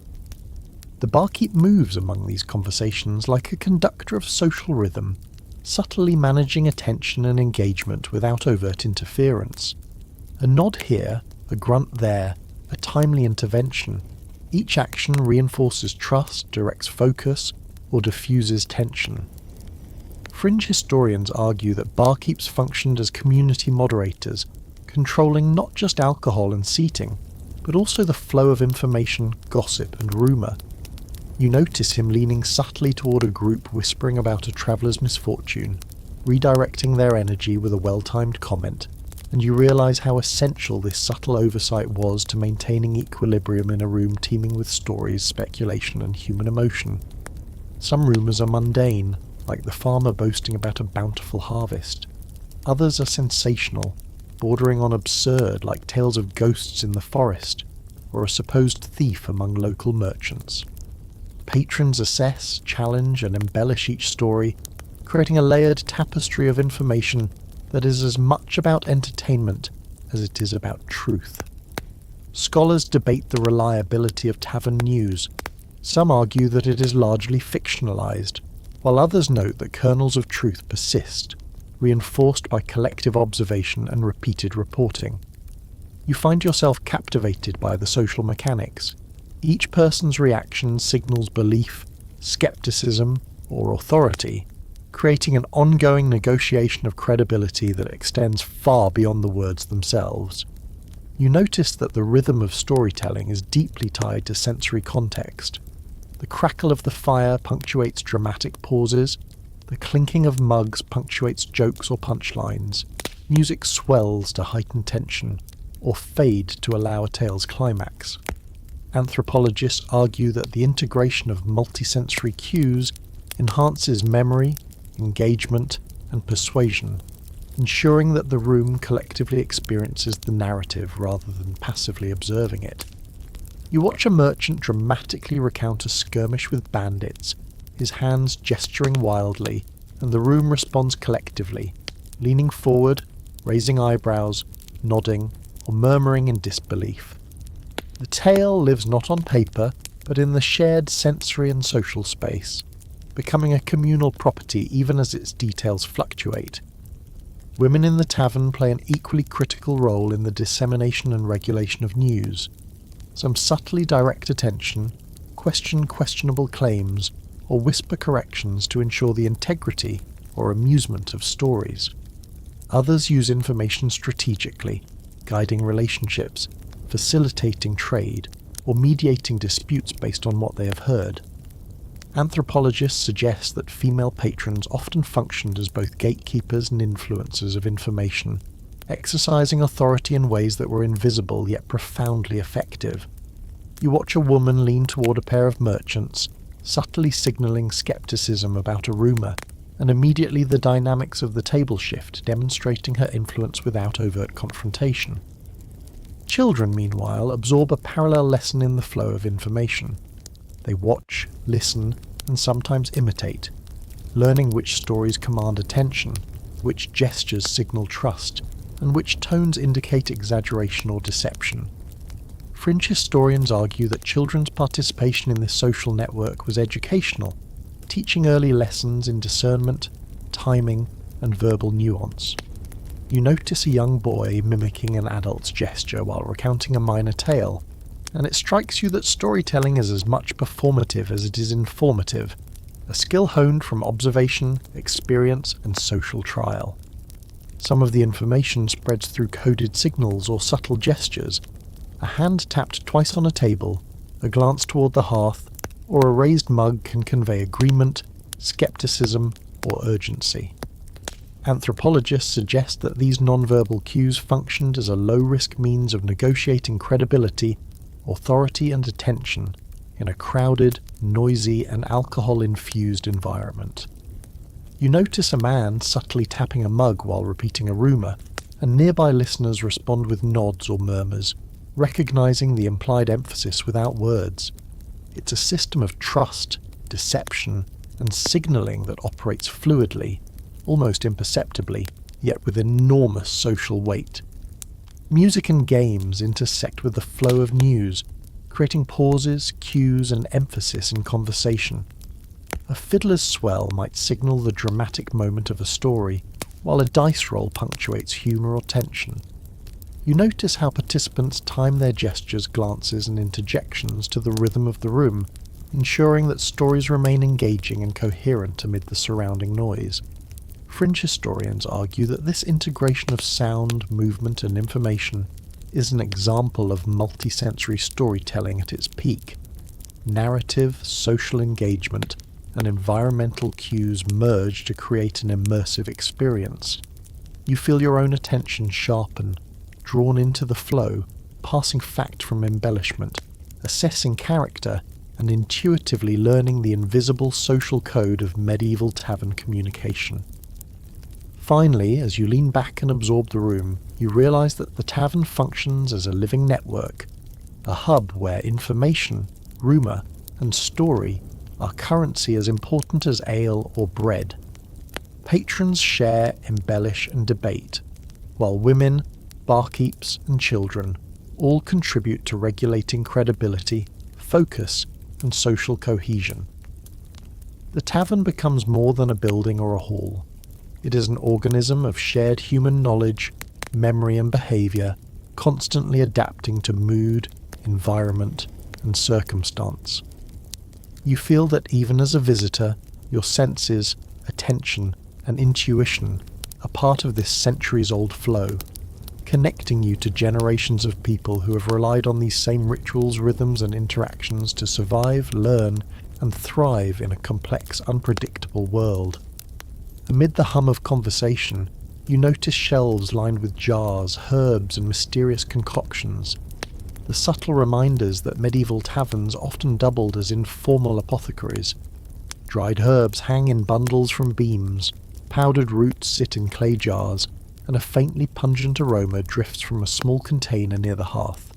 The barkeep moves among these conversations like a conductor of social rhythm, subtly managing attention and engagement without overt interference. A nod here, a grunt there, a timely intervention. Each action reinforces trust, directs focus, or diffuses tension. Fringe historians argue that barkeeps functioned as community moderators, controlling not just alcohol and seating, but also the flow of information, gossip, and rumour. You notice him leaning subtly toward a group whispering about a traveller's misfortune, redirecting their energy with a well-timed comment, and you realise how essential this subtle oversight was to maintaining equilibrium in a room teeming with stories, speculation, and human emotion. Some rumours are mundane, like the farmer boasting about a bountiful harvest. Others are sensational, bordering on absurd, like tales of ghosts in the forest, or a supposed thief among local merchants. Patrons assess, challenge, and embellish each story, creating a layered tapestry of information that is as much about entertainment as it is about truth. Scholars debate the reliability of tavern news. Some argue that it is largely fictionalized, while others note that kernels of truth persist, reinforced by collective observation and repeated reporting. You find yourself captivated by the social mechanics. Each person's reaction signals belief, skepticism, or authority, creating an ongoing negotiation of credibility that extends far beyond the words themselves. You notice that the rhythm of storytelling is deeply tied to sensory context. The crackle of the fire punctuates dramatic pauses, the clinking of mugs punctuates jokes or punchlines, music swells to heighten tension, or fade to allow a tale's climax. Anthropologists argue that the integration of multisensory cues enhances memory, engagement, and persuasion, ensuring that the room collectively experiences the narrative rather than passively observing it. You watch a merchant dramatically recount a skirmish with bandits, his hands gesturing wildly, and the room responds collectively, leaning forward, raising eyebrows, nodding, or murmuring in disbelief. The tale lives not on paper, but in the shared sensory and social space, becoming a communal property even as its details fluctuate. Women in the tavern play an equally critical role in the dissemination and regulation of news. Some subtly direct attention, question questionable claims, or whisper corrections to ensure the integrity or amusement of stories. Others use information strategically, guiding relationships, facilitating trade, or mediating disputes based on what they have heard. Anthropologists suggest that female patrons often functioned as both gatekeepers and influencers of information, exercising authority in ways that were invisible yet profoundly effective. You watch a woman lean toward a pair of merchants, subtly signalling skepticism about a rumour, and immediately the dynamics of the table shift, demonstrating her influence without overt confrontation. Children, meanwhile, absorb a parallel lesson in the flow of information. They watch, listen, and sometimes imitate, learning which stories command attention, which gestures signal trust, and which tones indicate exaggeration or deception. Fringe historians argue that children's participation in this social network was educational, teaching early lessons in discernment, timing, and verbal nuance. You notice a young boy mimicking an adult's gesture while recounting a minor tale, and it strikes you that storytelling is as much performative as it is informative, a skill honed from observation, experience, and social trial. Some of the information spreads through coded signals or subtle gestures. A hand tapped twice on a table, a glance toward the hearth, or a raised mug can convey agreement, skepticism, or urgency. Anthropologists suggest that these nonverbal cues functioned as a low-risk means of negotiating credibility, authority, and attention in a crowded, noisy, and alcohol-infused environment. You notice a man subtly tapping a mug while repeating a rumour, and nearby listeners respond with nods or murmurs, recognizing the implied emphasis without words. It's a system of trust, deception, and signalling that operates fluidly, almost imperceptibly, yet with enormous social weight. Music and games intersect with the flow of news, creating pauses, cues, and emphasis in conversation. A fiddler's swell might signal the dramatic moment of a story, while a dice roll punctuates humour or tension. You notice how participants time their gestures, glances, and interjections to the rhythm of the room, ensuring that stories remain engaging and coherent amid the surrounding noise. Fringe historians argue that this integration of sound, movement, and information is an example of multisensory storytelling at its peak. Narrative, social engagement, and environmental cues merge to create an immersive experience. You feel your own attention sharpen, drawn into the flow, passing fact from embellishment, assessing character, and intuitively learning the invisible social code of medieval tavern communication. Finally, as you lean back and absorb the room, you realize that the tavern functions as a living network, a hub where information, rumour, and story are currency as important as ale or bread. Patrons share, embellish, and debate, while women, barkeeps, and children all contribute to regulating credibility, focus, and social cohesion. The tavern becomes more than a building or a hall. It is an organism of shared human knowledge, memory and behaviour, constantly adapting to mood, environment, and circumstance. You feel that even as a visitor, your senses, attention, and intuition are part of this centuries-old flow, connecting you to generations of people who have relied on these same rituals, rhythms, and interactions to survive, learn, and thrive in a complex, unpredictable world. Amid the hum of conversation, you notice shelves lined with jars, herbs, and mysterious concoctions, the subtle reminders that medieval taverns often doubled as informal apothecaries. Dried herbs hang in bundles from beams, powdered roots sit in clay jars, and a faintly pungent aroma drifts from a small container near the hearth.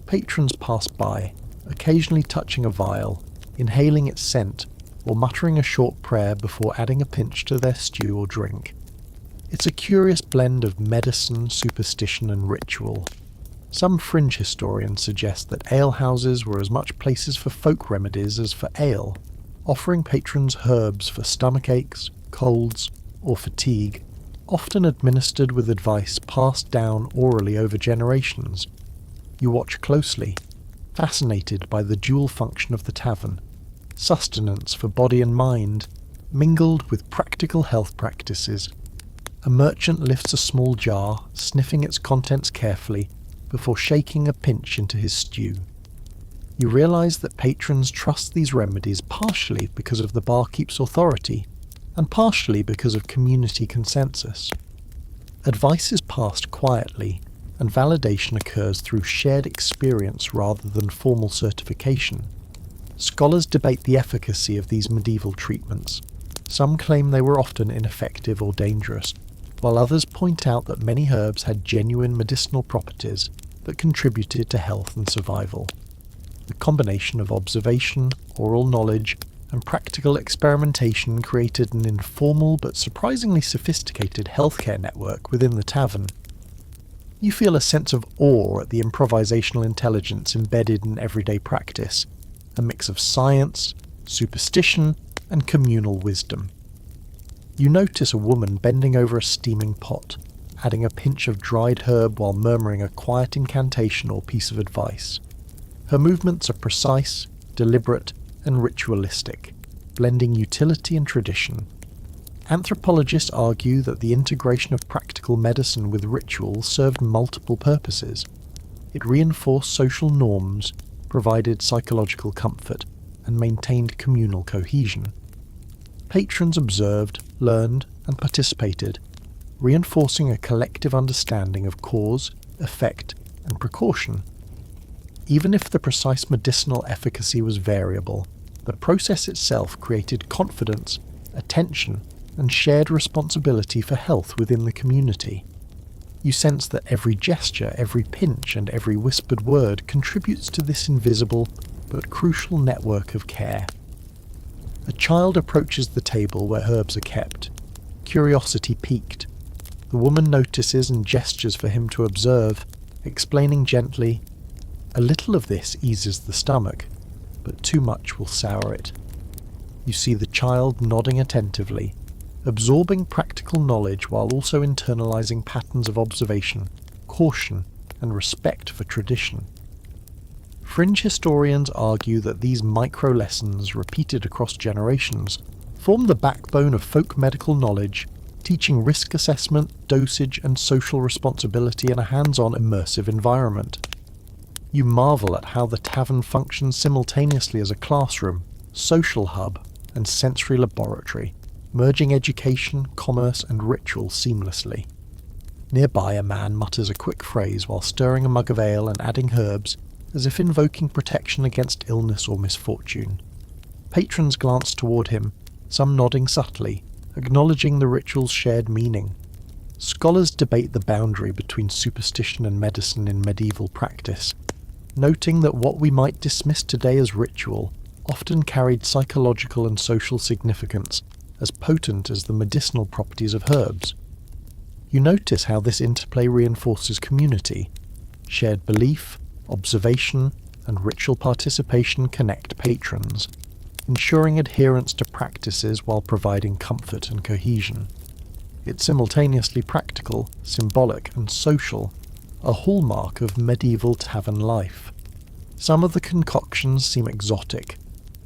Patrons pass by, occasionally touching a vial, inhaling its scent, or muttering a short prayer before adding a pinch to their stew or drink. It's a curious blend of medicine, superstition, and ritual. Some fringe historians suggest that alehouses were as much places for folk remedies as for ale, offering patrons herbs for stomach aches, colds, or fatigue, often administered with advice passed down orally over generations. You watch closely, fascinated by the dual function of the tavern, sustenance for body and mind, mingled with practical health practices. A merchant lifts a small jar, sniffing its contents carefully, before shaking a pinch into his stew. You realise that patrons trust these remedies partially because of the barkeep's authority, and partially because of community consensus. Advice is passed quietly, and validation occurs through shared experience rather than formal certification. Scholars debate the efficacy of these medieval treatments. Some claim they were often ineffective or dangerous, while others point out that many herbs had genuine medicinal properties that contributed to health and survival. The combination of observation, oral knowledge, and practical experimentation created an informal but surprisingly sophisticated healthcare network within the tavern. You feel a sense of awe at the improvisational intelligence embedded in everyday practice, a mix of science, superstition, and communal wisdom. You notice a woman bending over a steaming pot, adding a pinch of dried herb while murmuring a quiet incantation or piece of advice. Her movements are precise, deliberate, and ritualistic, blending utility and tradition. Anthropologists argue that the integration of practical medicine with ritual served multiple purposes. It reinforced social norms, provided psychological comfort, and maintained communal cohesion. Patrons observed, learned, and participated, reinforcing a collective understanding of cause, effect, and precaution. Even if the precise medicinal efficacy was variable, the process itself created confidence, attention, and shared responsibility for health within the community. You sense that every gesture, every pinch, and every whispered word contributes to this invisible but crucial network of care. A child approaches the table where herbs are kept. Curiosity piqued. The woman notices and gestures for him to observe, explaining gently, "A little of this eases the stomach, but too much will sour it." You see the child nodding attentively, absorbing practical knowledge while also internalizing patterns of observation, caution, and respect for tradition. Fringe historians argue that these micro-lessons, repeated across generations, form the backbone of folk medical knowledge, teaching risk assessment, dosage, and social responsibility in a hands-on immersive environment. You marvel at how the tavern functions simultaneously as a classroom, social hub, and sensory laboratory, merging education, commerce, and ritual seamlessly. Nearby, a man mutters a quick phrase while stirring a mug of ale and adding herbs, as if invoking protection against illness or misfortune. Patrons glance toward him, some nodding subtly, acknowledging the ritual's shared meaning. Scholars debate the boundary between superstition and medicine in medieval practice, noting that what we might dismiss today as ritual often carried psychological and social significance as potent as the medicinal properties of herbs. You notice how this interplay reinforces community, shared belief, observation, and ritual participation connect patrons, ensuring adherence to practices while providing comfort and cohesion. It's simultaneously practical, symbolic, and social, a hallmark of medieval tavern life. Some of the concoctions seem exotic: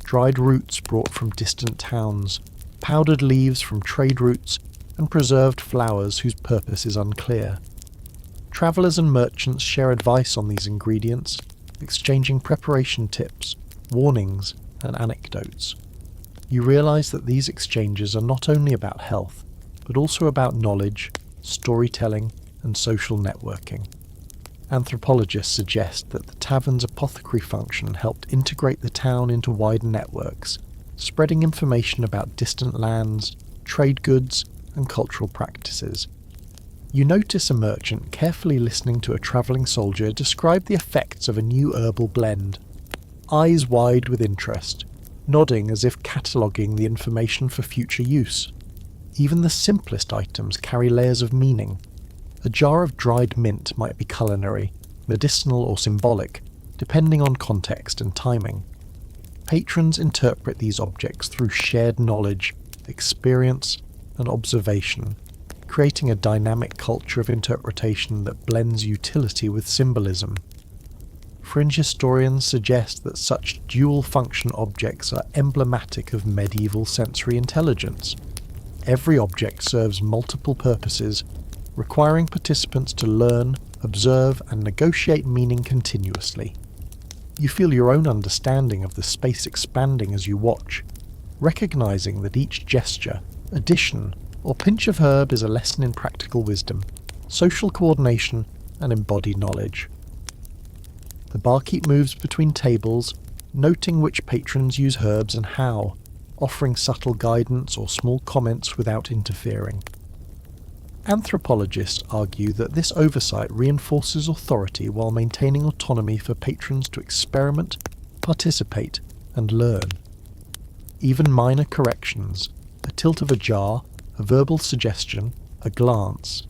dried roots brought from distant towns, powdered leaves from trade routes, and preserved flowers whose purpose is unclear. Travellers and merchants share advice on these ingredients, exchanging preparation tips, warnings, and anecdotes. You realise that these exchanges are not only about health, but also about knowledge, storytelling, and social networking. Anthropologists suggest that the tavern's apothecary function helped integrate the town into wider networks, spreading information about distant lands, trade goods, and cultural practices. You notice a merchant carefully listening to a travelling soldier describe the effects of a new herbal blend, eyes wide with interest, nodding as if cataloguing the information for future use. Even the simplest items carry layers of meaning. A jar of dried mint might be culinary, medicinal, or symbolic, depending on context and timing. Patrons interpret these objects through shared knowledge, experience, and observation, creating a dynamic culture of interpretation that blends utility with symbolism. Fringe historians suggest that such dual-function objects are emblematic of medieval sensory intelligence. Every object serves multiple purposes, requiring participants to learn, observe, and negotiate meaning continuously. You feel your own understanding of the space expanding as you watch, recognizing that each gesture, addition, or pinch of herb is a lesson in practical wisdom, social coordination, and embodied knowledge. The barkeep moves between tables, noting which patrons use herbs and how, offering subtle guidance or small comments without interfering. Anthropologists argue that this oversight reinforces authority while maintaining autonomy for patrons to experiment, participate, and learn. Even minor corrections, a tilt of a jar, a verbal suggestion, a glance,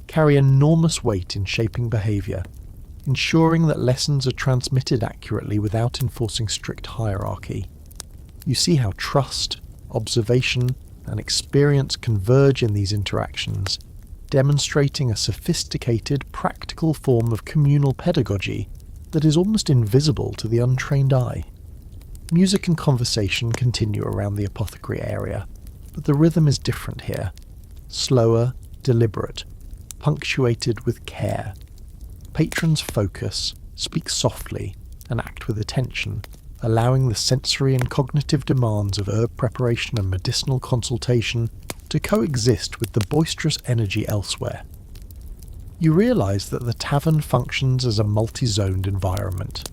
carry enormous weight in shaping behaviour, ensuring that lessons are transmitted accurately without enforcing strict hierarchy. You see how trust, observation, and experience converge in these interactions, demonstrating a sophisticated, practical form of communal pedagogy that is almost invisible to the untrained eye. Music and conversation continue around the apothecary area, but the rhythm is different here. Slower, deliberate, punctuated with care. Patrons focus, speak softly, and act with attention, allowing the sensory and cognitive demands of herb preparation and medicinal consultation to coexist with the boisterous energy elsewhere. You realise that the tavern functions as a multi-zoned environment.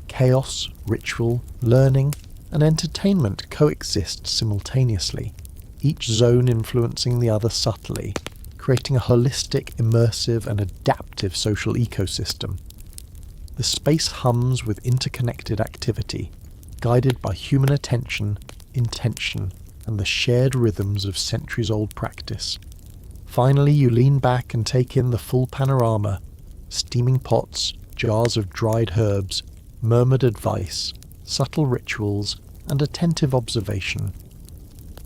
Chaos, ritual, learning, and entertainment coexist simultaneously, each zone influencing the other subtly, creating a holistic, immersive, and adaptive social ecosystem. The space hums with interconnected activity, guided by human attention, intention, and the shared rhythms of centuries-old practice. Finally, you lean back and take in the full panorama: steaming pots, jars of dried herbs, murmured advice, subtle rituals, and attentive observation.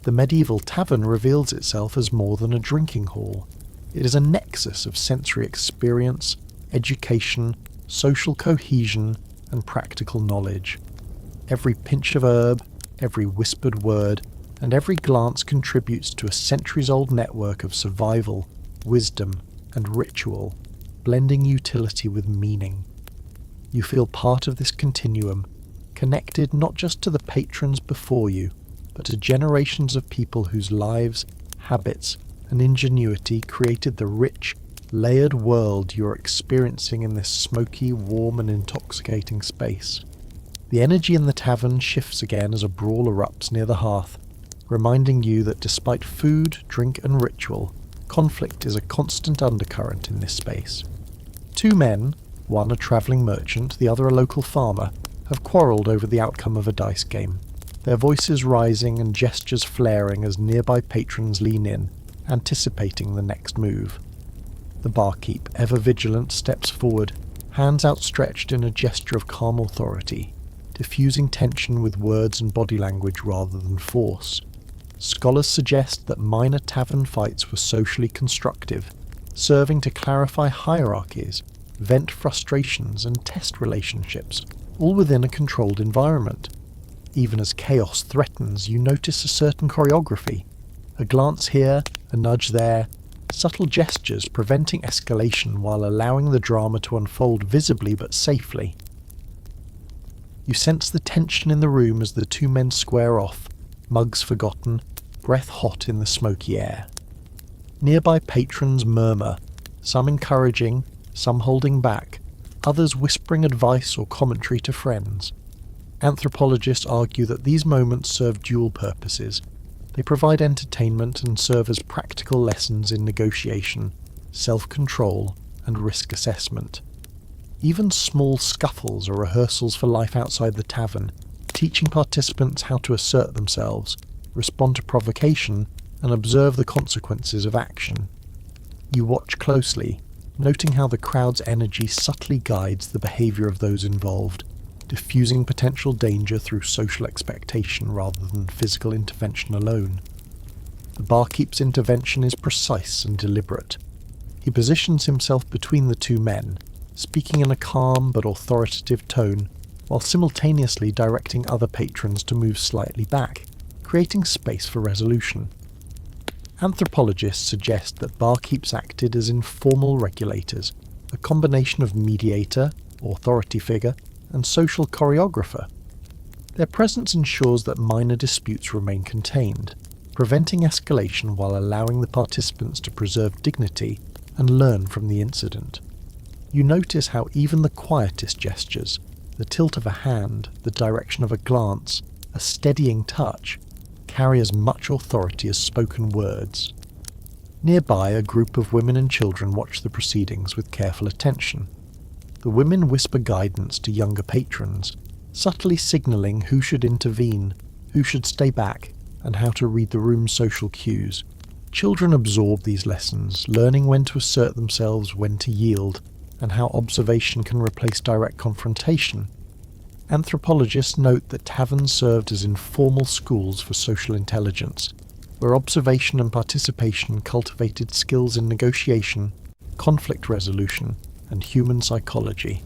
The medieval tavern reveals itself as more than a drinking hall. It is a nexus of sensory experience, education, social cohesion, and practical knowledge. Every pinch of herb, every whispered word, and every glance contributes to a centuries-old network of survival, wisdom, and ritual, blending utility with meaning. You feel part of this continuum, connected not just to the patrons before you, but to generations of people whose lives, habits, and ingenuity created the rich, layered world you're experiencing in this smoky, warm, and intoxicating space. The energy in the tavern shifts again as a brawl erupts near the hearth, reminding you that despite food, drink, and ritual, conflict is a constant undercurrent in this space. Two men, one a travelling merchant, the other a local farmer, have quarrelled over the outcome of a dice game, their voices rising and gestures flaring as nearby patrons lean in, anticipating the next move. The barkeep, ever vigilant, steps forward, hands outstretched in a gesture of calm authority, diffusing tension with words and body language rather than force. Scholars suggest that minor tavern fights were socially constructive, serving to clarify hierarchies, vent frustrations, and test relationships, all within a controlled environment. Even as chaos threatens, you notice a certain choreography. A glance here, a nudge there, subtle gestures preventing escalation while allowing the drama to unfold visibly but safely. You sense the tension in the room as the two men square off, mugs forgotten, breath hot in the smoky air. Nearby patrons murmur, some encouraging, some holding back, others whispering advice or commentary to friends. Anthropologists argue that these moments serve dual purposes. They provide entertainment and serve as practical lessons in negotiation, self-control, and risk assessment. Even small scuffles are rehearsals for life outside the tavern, teaching participants how to assert themselves, respond to provocation, and observe the consequences of action. You watch closely, noting how the crowd's energy subtly guides the behaviour of those involved, diffusing potential danger through social expectation rather than physical intervention alone. The barkeep's intervention is precise and deliberate. He positions himself between the two men, speaking in a calm but authoritative tone, while simultaneously directing other patrons to move slightly back, creating space for resolution. Anthropologists suggest that barkeeps acted as informal regulators, a combination of mediator, authority figure, and social choreographer. Their presence ensures that minor disputes remain contained, preventing escalation while allowing the participants to preserve dignity and learn from the incident. You notice how even the quietest gestures, the tilt of a hand, the direction of a glance, a steadying touch, carry as much authority as spoken words. Nearby, a group of women and children watch the proceedings with careful attention. The women whisper guidance to younger patrons, subtly signalling who should intervene, who should stay back, and how to read the room's social cues. Children absorb these lessons, learning when to assert themselves, when to yield, and how observation can replace direct confrontation. Anthropologists note that taverns served as informal schools for social intelligence, where observation and participation cultivated skills in negotiation, conflict resolution, and human psychology.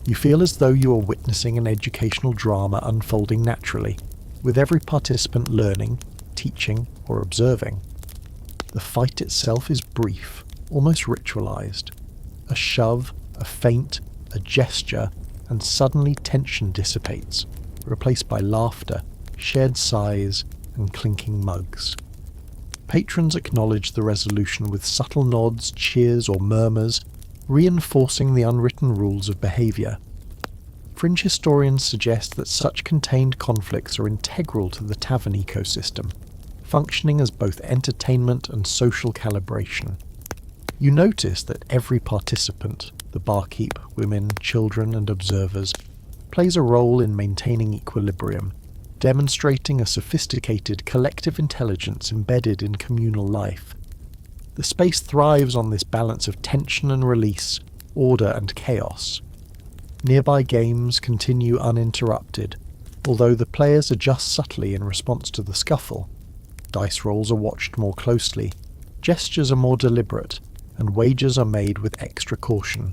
You feel as though you are witnessing an educational drama unfolding naturally, with every participant learning, teaching, or observing. The fight itself is brief, almost ritualized. A shove, a feint, a gesture, and suddenly tension dissipates, replaced by laughter, shared sighs, and clinking mugs. Patrons acknowledge the resolution with subtle nods, cheers, or murmurs, reinforcing the unwritten rules of behaviour. Fringe historians suggest that such contained conflicts are integral to the tavern ecosystem, functioning as both entertainment and social calibration. You notice that every participant, the barkeep, women, children, and observers, plays a role in maintaining equilibrium, demonstrating a sophisticated collective intelligence embedded in communal life. The space thrives on this balance of tension and release, order and chaos. Nearby games continue uninterrupted, although the players adjust subtly in response to the scuffle. Dice rolls are watched more closely, gestures are more deliberate, and wagers are made with extra caution.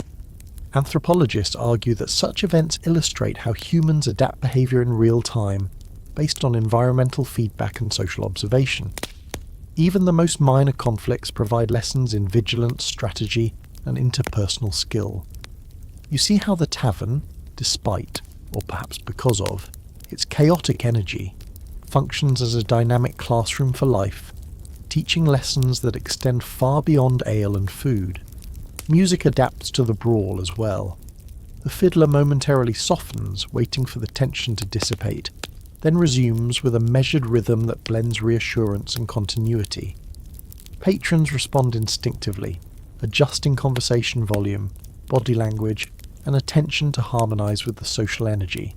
Anthropologists argue that such events illustrate how humans adapt behaviour in real time, based on environmental feedback and social observation. Even the most minor conflicts provide lessons in vigilance, strategy, and interpersonal skill. You see how the tavern, despite, or perhaps because of, its chaotic energy, functions as a dynamic classroom for life, teaching lessons that extend far beyond ale and food. Music adapts to the brawl as well. The fiddler momentarily softens, waiting for the tension to dissipate, then resumes with a measured rhythm that blends reassurance and continuity. Patrons respond instinctively, adjusting conversation volume, body language, and attention to harmonise with the social energy.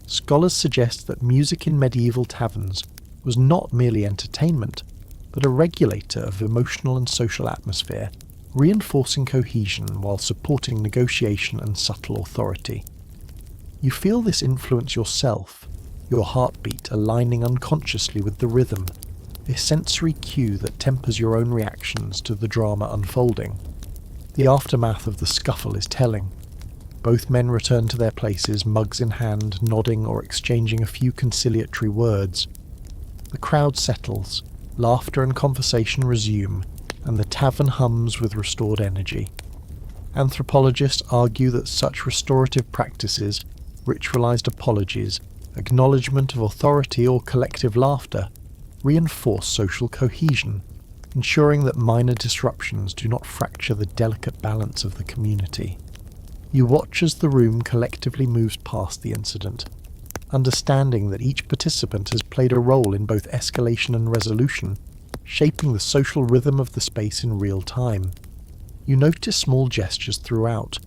Scholars suggest that music in medieval taverns was not merely entertainment, but a regulator of emotional and social atmosphere, reinforcing cohesion while supporting negotiation and subtle authority. You feel this influence yourself, your heartbeat aligning unconsciously with the rhythm, a sensory cue that tempers your own reactions to the drama unfolding. The aftermath of the scuffle is telling. Both men return to their places, mugs in hand, nodding or exchanging a few conciliatory words. The crowd settles, laughter and conversation resume, and the tavern hums with restored energy. Anthropologists argue that such restorative practices, ritualized apologies, acknowledgement of authority or collective laughter, reinforce social cohesion, ensuring that minor disruptions do not fracture the delicate balance of the community. You watch as the room collectively moves past the incident, understanding that each participant has played a role in both escalation and resolution, shaping the social rhythm of the space in real time. You notice small gestures throughout,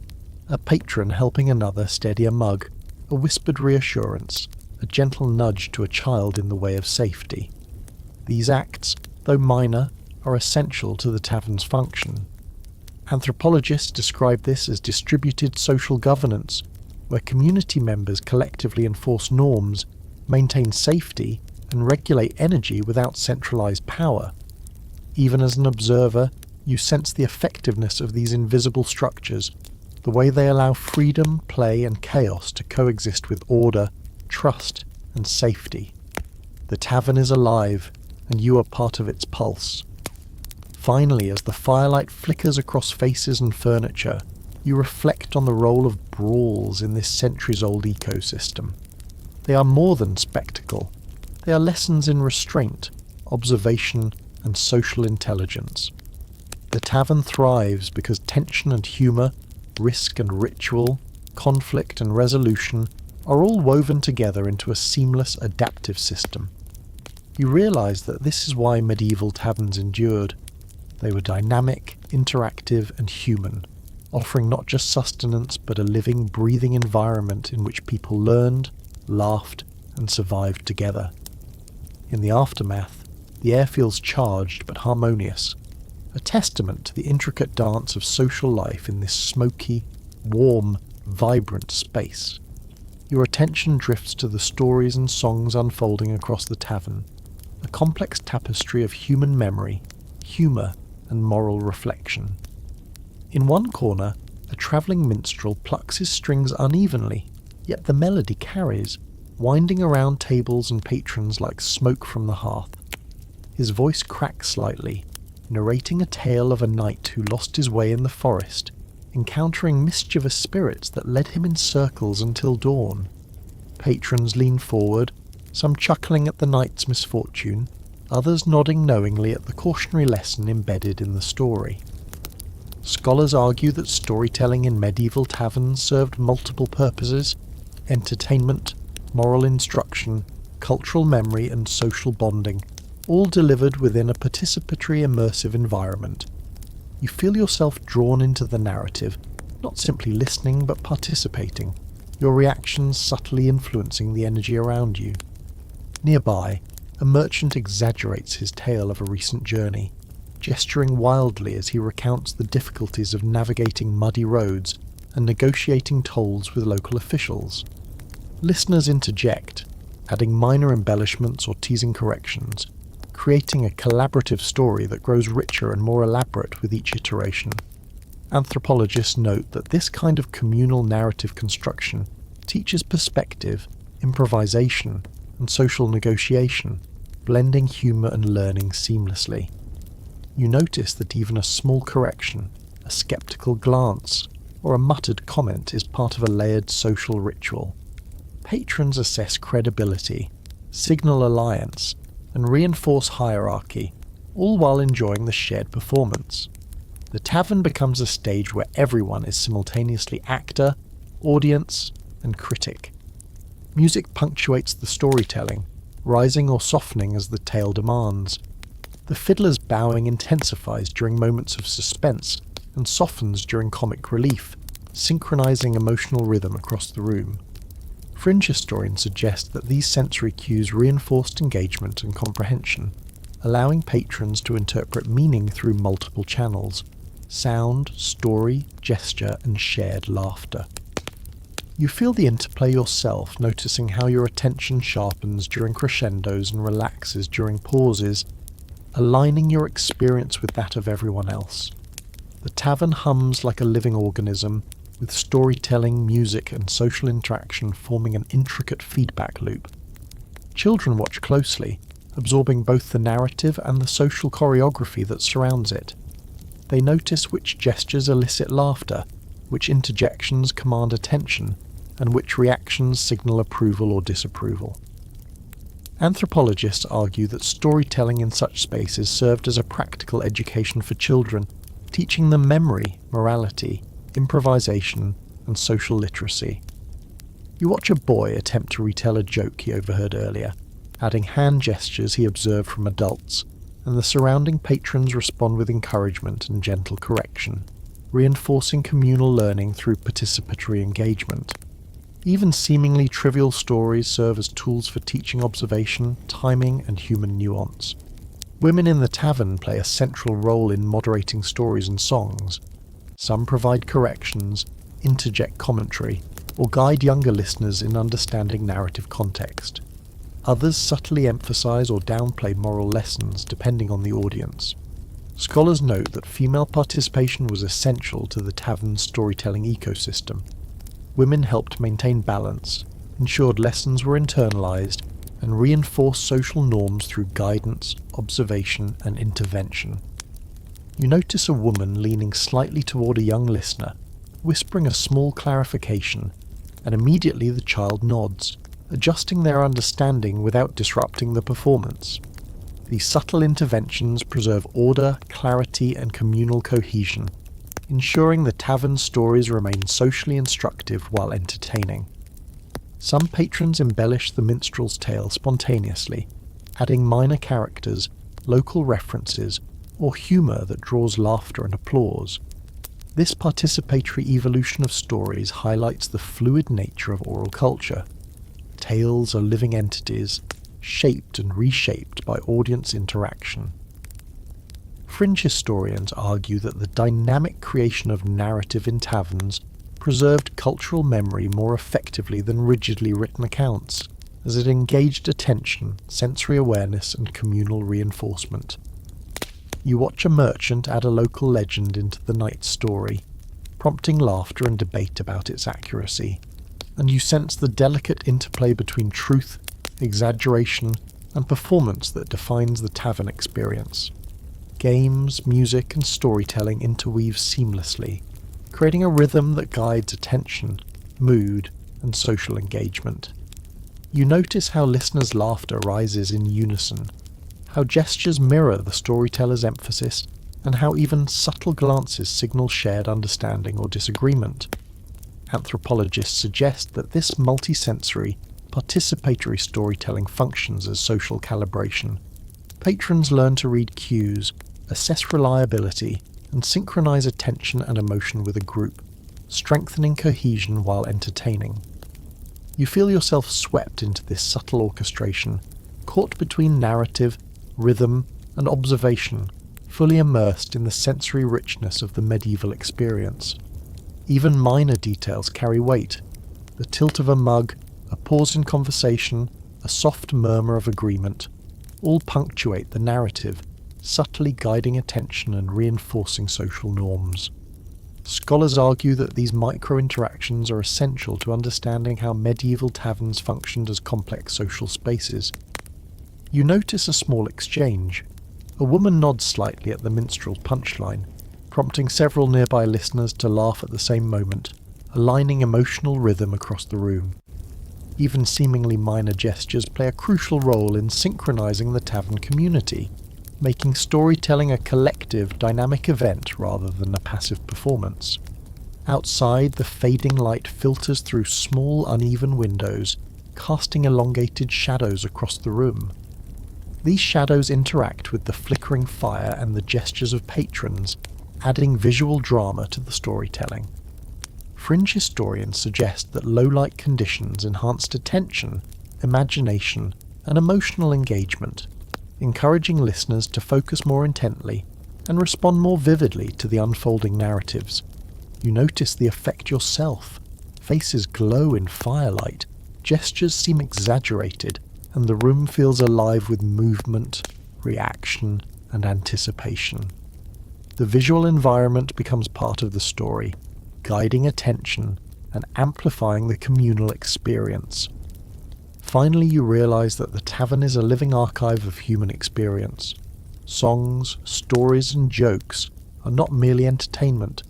a patron helping another steady a mug, a whispered reassurance, a gentle nudge to a child in the way of safety. These acts, though minor, are essential to the tavern's function. Anthropologists describe this as distributed social governance, where community members collectively enforce norms, maintain safety, and regulate energy without centralized power. Even as an observer, you sense the effectiveness of these invisible structures, the way they allow freedom, play, and chaos to coexist with order, trust, and safety. The tavern is alive, and you are part of its pulse. Finally, as the firelight flickers across faces and furniture, you reflect on the role of brawls in this centuries-old ecosystem. They are more than spectacle. They are lessons in restraint, observation, and social intelligence. The tavern thrives because tension and humour, risk and ritual, conflict and resolution are all woven together into a seamless, adaptive system. You realise that this is why medieval taverns endured. They were dynamic, interactive, and human, offering not just sustenance but a living, breathing environment in which people learned, laughed, and survived together. In the aftermath, the air feels charged but harmonious, a testament to the intricate dance of social life in this smoky, warm, vibrant space. Your attention drifts to the stories and songs unfolding across the tavern, a complex tapestry of human memory, humour, and moral reflection. In one corner, a travelling minstrel plucks his strings unevenly, yet the melody carries, winding around tables and patrons like smoke from the hearth. His voice cracks slightly, narrating a tale of a knight who lost his way in the forest, encountering mischievous spirits that led him in circles until dawn. Patrons lean forward, some chuckling at the knight's misfortune, others nodding knowingly at the cautionary lesson embedded in the story. Scholars argue that storytelling in medieval taverns served multiple purposes: entertainment, moral instruction, cultural memory, and social bonding, all delivered within a participatory, immersive environment. You feel yourself drawn into the narrative, not simply listening but participating, your reactions subtly influencing the energy around you. Nearby, a merchant exaggerates his tale of a recent journey, gesturing wildly as he recounts the difficulties of navigating muddy roads and negotiating tolls with local officials. Listeners interject, adding minor embellishments or teasing corrections, creating a collaborative story that grows richer and more elaborate with each iteration. Anthropologists note that this kind of communal narrative construction teaches perspective, improvisation, and social negotiation, blending humour and learning seamlessly. You notice that even a small correction, a sceptical glance, or a muttered comment is part of a layered social ritual. Patrons assess credibility, signal alliance, and reinforce hierarchy, all while enjoying the shared performance. The tavern becomes a stage where everyone is simultaneously actor, audience, and critic. Music punctuates the storytelling, rising or softening as the tale demands. The fiddler's bowing intensifies during moments of suspense and softens during comic relief, synchronizing emotional rhythm across the room. Fringe historians suggest that these sensory cues reinforced engagement and comprehension, allowing patrons to interpret meaning through multiple channels, sound, story, gesture, and shared laughter. You feel the interplay yourself, noticing how your attention sharpens during crescendos and relaxes during pauses, aligning your experience with that of everyone else. The tavern hums like a living organism, with storytelling, music, and social interaction forming an intricate feedback loop. Children watch closely, absorbing both the narrative and the social choreography that surrounds it. They notice which gestures elicit laughter, which interjections command attention, and which reactions signal approval or disapproval. Anthropologists argue that storytelling in such spaces served as a practical education for children, teaching them memory, morality, improvisation, and social literacy. You watch a boy attempt to retell a joke he overheard earlier, adding hand gestures he observed from adults, and the surrounding patrons respond with encouragement and gentle correction, reinforcing communal learning through participatory engagement. Even seemingly trivial stories serve as tools for teaching observation, timing, and human nuance. Women in the tavern play a central role in moderating stories and songs. Some provide corrections, interject commentary, or guide younger listeners in understanding narrative context. Others subtly emphasize or downplay moral lessons depending on the audience. Scholars note that female participation was essential to the tavern's storytelling ecosystem. Women helped maintain balance, ensured lessons were internalized, and reinforced social norms through guidance, observation, and intervention. You notice a woman leaning slightly toward a young listener, whispering a small clarification, and immediately the child nods, adjusting their understanding without disrupting the performance. These subtle interventions preserve order, clarity, and communal cohesion, ensuring the tavern stories remain socially instructive while entertaining. Some patrons embellish the minstrel's tale spontaneously, adding minor characters, local references, or humour that draws laughter and applause. This participatory evolution of stories highlights the fluid nature of oral culture. Tales are living entities, shaped and reshaped by audience interaction. Fringe historians argue that the dynamic creation of narrative in taverns preserved cultural memory more effectively than rigidly written accounts, as it engaged attention, sensory awareness, and communal reinforcement. You watch a merchant add a local legend into the night's story, prompting laughter and debate about its accuracy, and you sense the delicate interplay between truth, exaggeration, and performance that defines the tavern experience. Games, music, and storytelling interweave seamlessly, creating a rhythm that guides attention, mood, and social engagement. You notice how listeners' laughter rises in unison, how gestures mirror the storyteller's emphasis, and how even subtle glances signal shared understanding or disagreement. Anthropologists suggest that this multisensory, participatory storytelling functions as social calibration. Patrons learn to read cues, assess reliability, and synchronize attention and emotion with a group, strengthening cohesion while entertaining. You feel yourself swept into this subtle orchestration, caught between narrative, rhythm, and observation, fully immersed in the sensory richness of the medieval experience. Even minor details carry weight. The tilt of a mug, a pause in conversation, a soft murmur of agreement, all punctuate the narrative, subtly guiding attention and reinforcing social norms. Scholars argue that these micro-interactions are essential to understanding how medieval taverns functioned as complex social spaces. You notice a small exchange. A woman nods slightly at the minstrel's punchline, prompting several nearby listeners to laugh at the same moment, aligning emotional rhythm across the room. Even seemingly minor gestures play a crucial role in synchronizing the tavern community, making storytelling a collective, dynamic event rather than a passive performance. Outside, the fading light filters through small, uneven windows, casting elongated shadows across the room. These shadows interact with the flickering fire and the gestures of patrons, adding visual drama to the storytelling. Fringe historians suggest that low-light conditions enhanced attention, imagination, and emotional engagement, encouraging listeners to focus more intently and respond more vividly to the unfolding narratives. You notice the effect yourself. Faces glow in firelight, gestures seem exaggerated, and the room feels alive with movement, reaction, and anticipation. The visual environment becomes part of the story, guiding attention and amplifying the communal experience. Finally, you realize that the tavern is a living archive of human experience. Songs, stories, and jokes are not merely entertainment.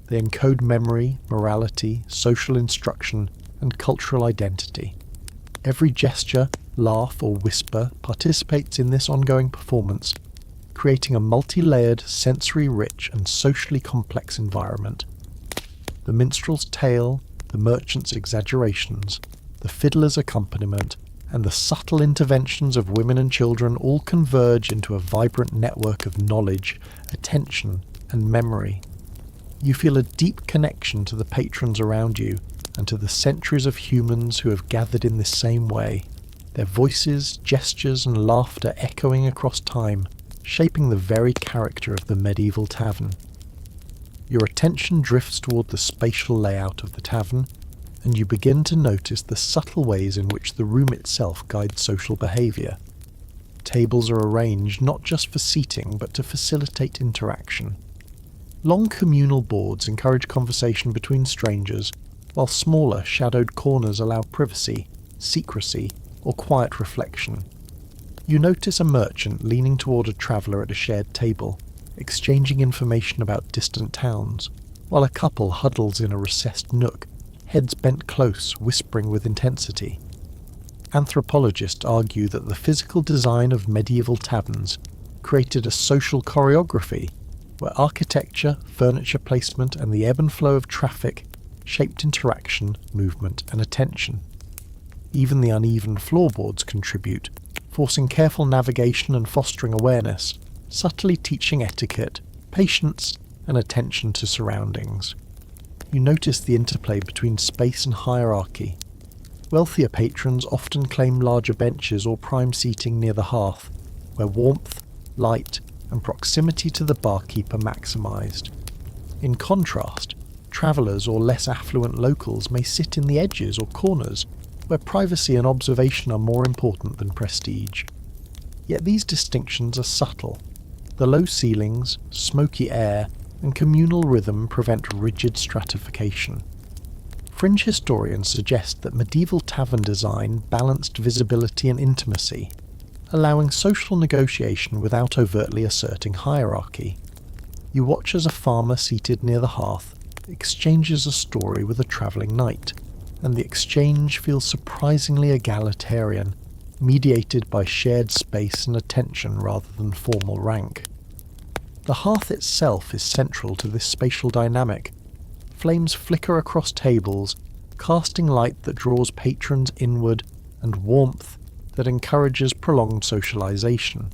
They encode memory, morality, social instruction, and cultural identity. Every gesture, laugh, or whisper participates in this ongoing performance, creating a multi-layered, sensory-rich, and socially complex environment. The minstrel's tale, the merchant's exaggerations, the fiddler's accompaniment, and the subtle interventions of women and children all converge into a vibrant network of knowledge, attention, and memory. You feel a deep connection to the patrons around you and to the centuries of humans who have gathered in this same way, their voices, gestures, and laughter echoing across time, shaping the very character of the medieval tavern. Your attention drifts toward the spatial layout of the tavern, and you begin to notice the subtle ways in which the room itself guides social behaviour. Tables are arranged not just for seating, but to facilitate interaction. Long communal boards encourage conversation between strangers, while smaller, shadowed corners allow privacy, secrecy, or quiet reflection. You notice a merchant leaning toward a traveller at a shared table, exchanging information about distant towns, while a couple huddles in a recessed nook, heads bent close, whispering with intensity. Anthropologists argue that the physical design of medieval taverns created a social choreography where architecture, furniture placement, and the ebb and flow of traffic shaped interaction, movement, and attention. Even the uneven floorboards contribute, forcing careful navigation and fostering awareness, subtly teaching etiquette, patience, and attention to surroundings. You notice the interplay between space and hierarchy. Wealthier patrons often claim larger benches or prime seating near the hearth, where warmth, light, and proximity to the barkeep are maximised. In contrast, travellers or less affluent locals may sit in the edges or corners, where privacy and observation are more important than prestige. Yet these distinctions are subtle. The low ceilings, smoky air, and communal rhythm prevent rigid stratification. Fringe historians suggest that medieval tavern design balanced visibility and intimacy, allowing social negotiation without overtly asserting hierarchy. You watch as a farmer seated near the hearth exchanges a story with a travelling knight, and the exchange feels surprisingly egalitarian, mediated by shared space and attention rather than formal rank. The hearth itself is central to this spatial dynamic. Flames flicker across tables, casting light that draws patrons inward and warmth that encourages prolonged socialization.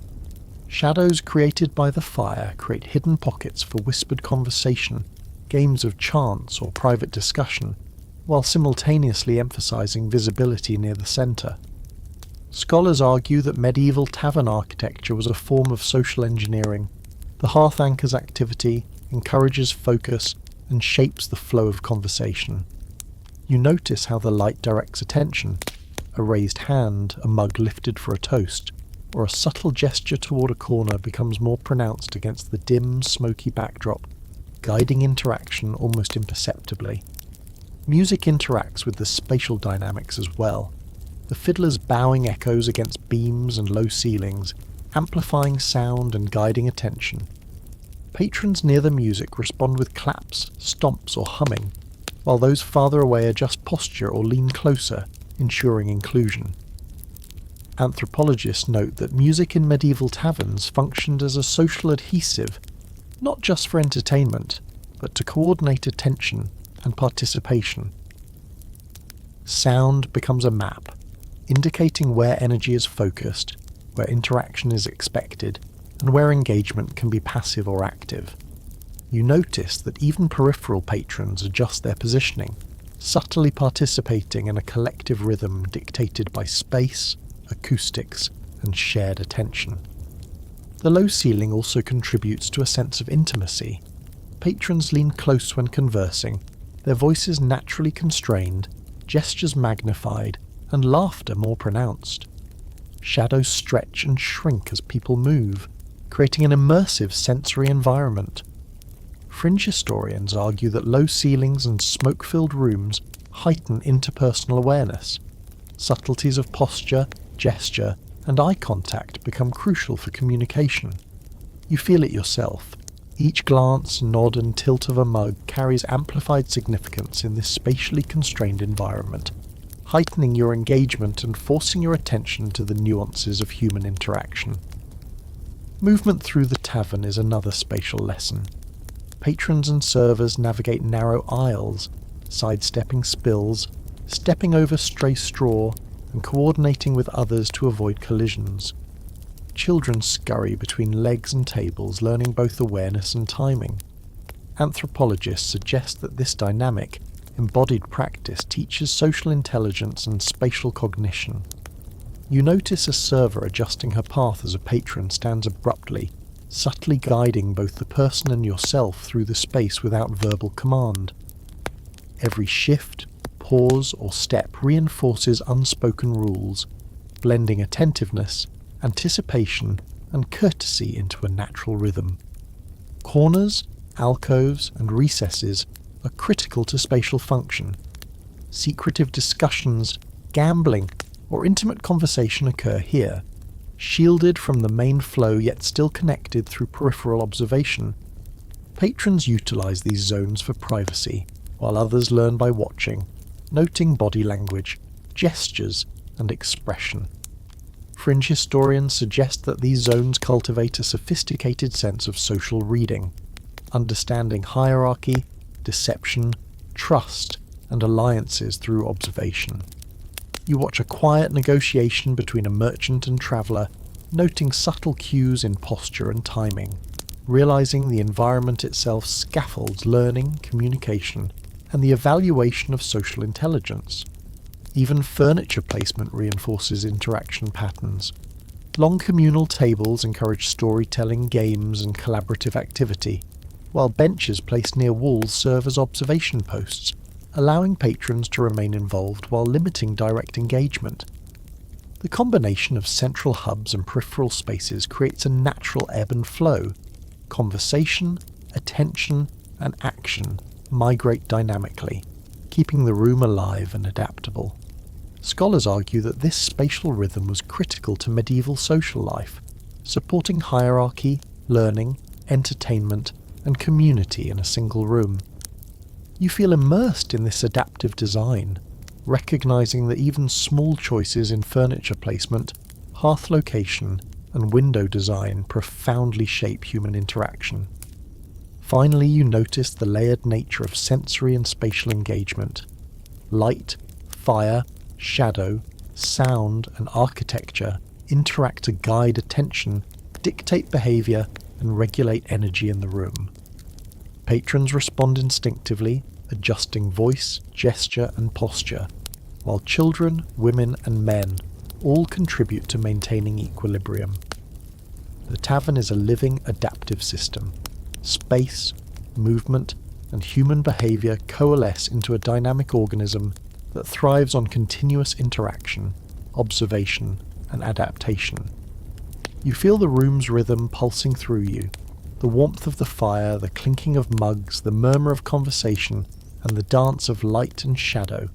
Shadows created by the fire create hidden pockets for whispered conversation, games of chance or private discussion, while simultaneously emphasizing visibility near the center. Scholars argue that medieval tavern architecture was a form of social engineering. The hearth anchors activity, encourages focus, and shapes the flow of conversation. You notice how the light directs attention. A raised hand, a mug lifted for a toast, or a subtle gesture toward a corner becomes more pronounced against the dim, smoky backdrop, guiding interaction almost imperceptibly. Music interacts with the spatial dynamics as well. The fiddler's bowing echoes against beams and low ceilings, amplifying sound and guiding attention. Patrons near the music respond with claps, stomps, or humming, while those farther away adjust posture or lean closer, ensuring inclusion. Anthropologists note that music in medieval taverns functioned as a social adhesive, not just for entertainment, but to coordinate attention and participation. Sound becomes a map, indicating where energy is focused, where interaction is expected, and where engagement can be passive or active. You notice that even peripheral patrons adjust their positioning, subtly participating in a collective rhythm dictated by space, acoustics, and shared attention. The low ceiling also contributes to a sense of intimacy. Patrons lean close when conversing, their voices naturally constrained, gestures magnified, and laughter more pronounced. Shadows stretch and shrink as people move, creating an immersive sensory environment. Fringe historians argue that low ceilings and smoke-filled rooms heighten interpersonal awareness. Subtleties of posture, gesture, and eye contact become crucial for communication. You feel it yourself. Each glance, nod, and tilt of a mug carries amplified significance in this spatially constrained environment, heightening your engagement and forcing your attention to the nuances of human interaction. Movement through the tavern is another spatial lesson. Patrons and servers navigate narrow aisles, sidestepping spills, stepping over stray straw, and coordinating with others to avoid collisions. Children scurry between legs and tables, learning both awareness and timing. Anthropologists suggest that this dynamic, embodied practice teaches social intelligence and spatial cognition. You notice a server adjusting her path as a patron stands abruptly, subtly guiding both the person and yourself through the space without verbal command. Every shift, pause, or step reinforces unspoken rules, blending attentiveness, anticipation, and courtesy into a natural rhythm. Corners, alcoves, and recesses are critical to spatial function. Secretive discussions, gambling, or intimate conversation occur here, shielded from the main flow yet still connected through peripheral observation. Patrons utilize these zones for privacy, while others learn by watching, noting body language, gestures, and expression. Fringe historians suggest that these zones cultivate a sophisticated sense of social reading, understanding hierarchy, deception, trust, and alliances through observation. You watch a quiet negotiation between a merchant and traveller, noting subtle cues in posture and timing, realizing the environment itself scaffolds learning, communication, and the evaluation of social intelligence. Even furniture placement reinforces interaction patterns. Long communal tables encourage storytelling, games, and collaborative activity, while benches placed near walls serve as observation posts, allowing patrons to remain involved while limiting direct engagement. The combination of central hubs and peripheral spaces creates a natural ebb and flow. Conversation, attention, and action migrate dynamically, keeping the room alive and adaptable. Scholars argue that this spatial rhythm was critical to medieval social life, supporting hierarchy, learning, entertainment, and community in a single room. You feel immersed in this adaptive design, recognizing that even small choices in furniture placement, hearth location, and window design profoundly shape human interaction. Finally, you notice the layered nature of sensory and spatial engagement. Light, fire, shadow, sound, and architecture interact to guide attention, dictate behavior, and regulate energy in the room. Patrons respond instinctively, adjusting voice, gesture, and posture, while children, women, and men all contribute to maintaining equilibrium. The tavern is a living, adaptive system. Space, movement, and human behavior coalesce into a dynamic organism that thrives on continuous interaction, observation, and adaptation. You feel the room's rhythm pulsing through you, the warmth of the fire, the clinking of mugs, the murmur of conversation, and the dance of light and shadow,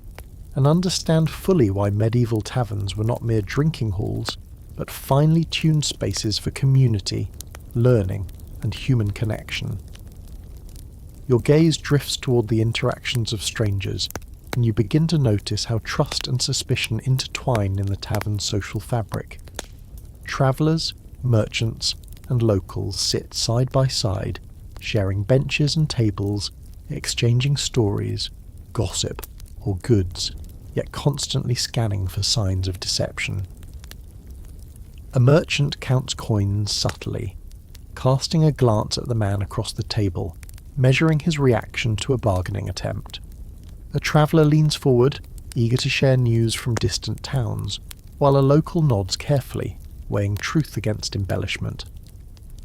and understand fully why medieval taverns were not mere drinking halls, but finely tuned spaces for community, learning, and human connection. Your gaze drifts toward the interactions of strangers, and you begin to notice how trust and suspicion intertwine in the tavern's social fabric. Travellers, merchants, and locals sit side by side, sharing benches and tables, exchanging stories, gossip, or goods, yet constantly scanning for signs of deception. A merchant counts coins subtly, casting a glance at the man across the table, measuring his reaction to a bargaining attempt. A traveller leans forward, eager to share news from distant towns, while a local nods carefully, weighing truth against embellishment.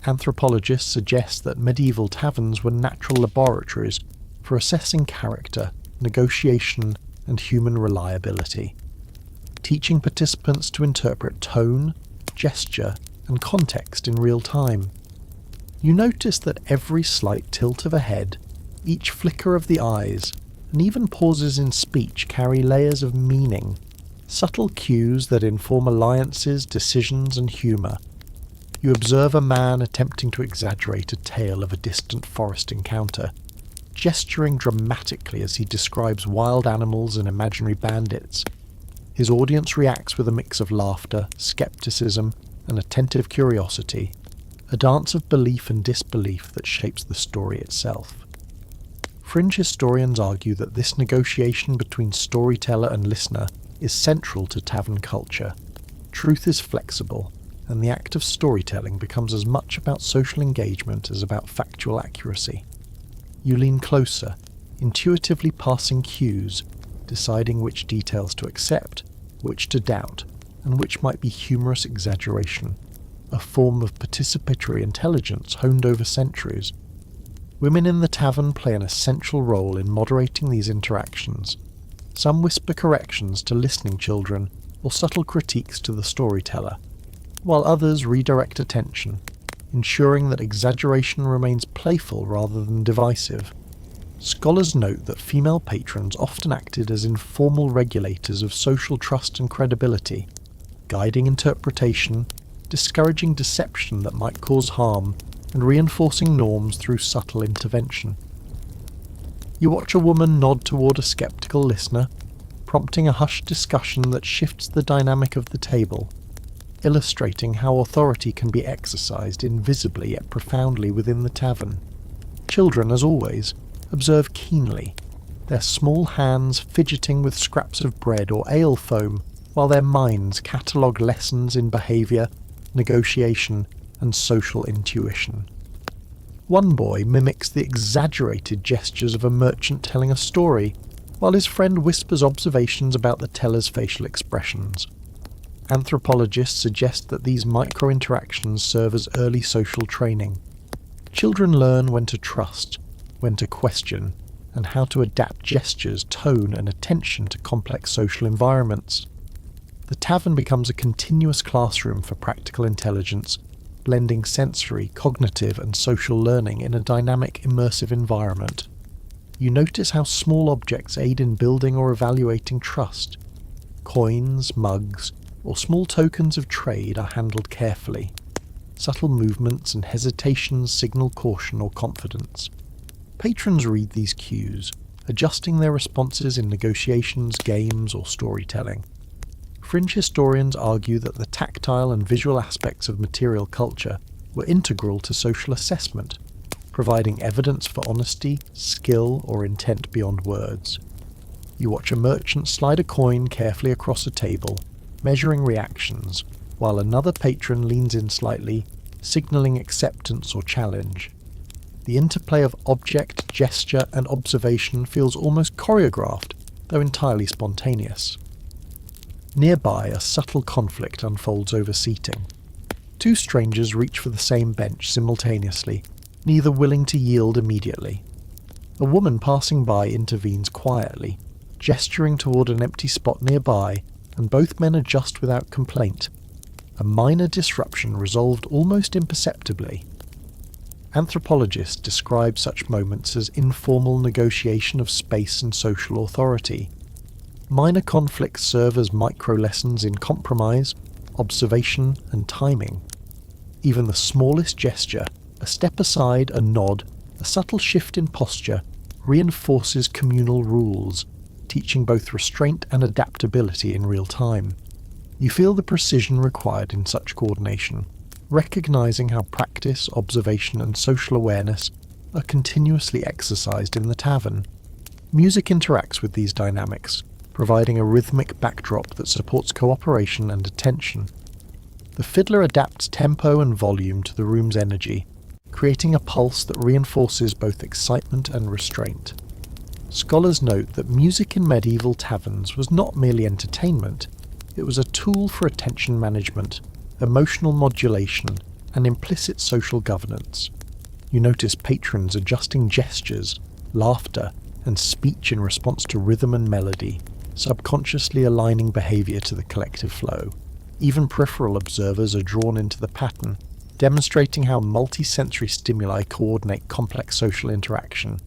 Anthropologists suggest that medieval taverns were natural laboratories for assessing character, negotiation, and human reliability, teaching participants to interpret tone, gesture, and context in real time. You notice that every slight tilt of a head, each flicker of the eyes, and even pauses in speech carry layers of meaning, subtle cues that inform alliances, decisions, and humour. You observe a man attempting to exaggerate a tale of a distant forest encounter, gesturing dramatically as he describes wild animals and imaginary bandits. His audience reacts with a mix of laughter, skepticism, and attentive curiosity, a dance of belief and disbelief that shapes the story itself. Fringe historians argue that this negotiation between storyteller and listener is central to tavern culture. Truth is flexible, and the act of storytelling becomes as much about social engagement as about factual accuracy. You lean closer, intuitively passing cues, deciding which details to accept, which to doubt, and which might be humorous exaggeration, a form of participatory intelligence honed over centuries. Women in the tavern play an essential role in moderating these interactions. Some whisper corrections to listening children or subtle critiques to the storyteller, while others redirect attention, ensuring that exaggeration remains playful rather than divisive. Scholars note that female patrons often acted as informal regulators of social trust and credibility, guiding interpretation, discouraging deception that might cause harm, and reinforcing norms through subtle intervention. You watch a woman nod toward a skeptical listener, prompting a hushed discussion that shifts the dynamic of the table, illustrating how authority can be exercised invisibly yet profoundly within the tavern. Children, as always, observe keenly, their small hands fidgeting with scraps of bread or ale foam, while their minds catalogue lessons in behaviour, negotiation, and social intuition. One boy mimics the exaggerated gestures of a merchant telling a story, while his friend whispers observations about the teller's facial expressions. Anthropologists suggest that these micro-interactions serve as early social training. Children learn when to trust, when to question, and how to adapt gestures, tone, and attention to complex social environments. The tavern becomes a continuous classroom for practical intelligence, blending sensory, cognitive, and social learning in a dynamic, immersive environment. You notice how small objects aid in building or evaluating trust. Coins, mugs, or small tokens of trade are handled carefully. Subtle movements and hesitations signal caution or confidence. Patrons read these cues, adjusting their responses in negotiations, games, or storytelling. Fringe historians argue that the tactile and visual aspects of material culture were integral to social assessment, providing evidence for honesty, skill, or intent beyond words. You watch a merchant slide a coin carefully across a table, measuring reactions, while another patron leans in slightly, signalling acceptance or challenge. The interplay of object, gesture, and observation feels almost choreographed, though entirely spontaneous. Nearby, a subtle conflict unfolds over seating. Two strangers reach for the same bench simultaneously, neither willing to yield immediately. A woman passing by intervenes quietly, gesturing toward an empty spot nearby, and both men adjust without complaint. A minor disruption resolved almost imperceptibly. Anthropologists describe such moments as informal negotiation of space and social authority. Minor conflicts serve as micro-lessons in compromise, observation, and timing. Even the smallest gesture, a step aside, a nod, a subtle shift in posture, reinforces communal rules, teaching both restraint and adaptability in real time. You feel the precision required in such coordination, recognizing how practice, observation, and social awareness are continuously exercised in the tavern. Music interacts with these dynamics, providing a rhythmic backdrop that supports cooperation and attention. The fiddler adapts tempo and volume to the room's energy, creating a pulse that reinforces both excitement and restraint. Scholars note that music in medieval taverns was not merely entertainment, it was a tool for attention management, emotional modulation, and implicit social governance. You notice patrons adjusting gestures, laughter, and speech in response to rhythm and melody, subconsciously aligning behaviour to the collective flow. Even peripheral observers are drawn into the pattern, demonstrating how multi-sensory stimuli coordinate complex social interaction.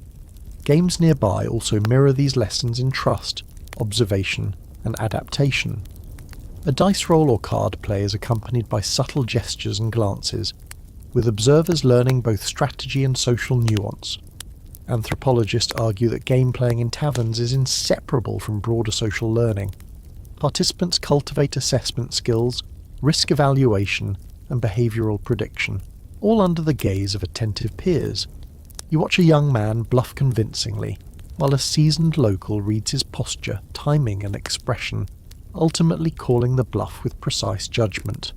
Games nearby also mirror these lessons in trust, observation, and adaptation. A dice roll or card play is accompanied by subtle gestures and glances, with observers learning both strategy and social nuance. Anthropologists argue that game playing in taverns is inseparable from broader social learning. Participants cultivate assessment skills, risk evaluation, and behavioural prediction, all under the gaze of attentive peers. You watch a young man bluff convincingly, while a seasoned local reads his posture, timing, and expression, ultimately calling the bluff with precise judgment.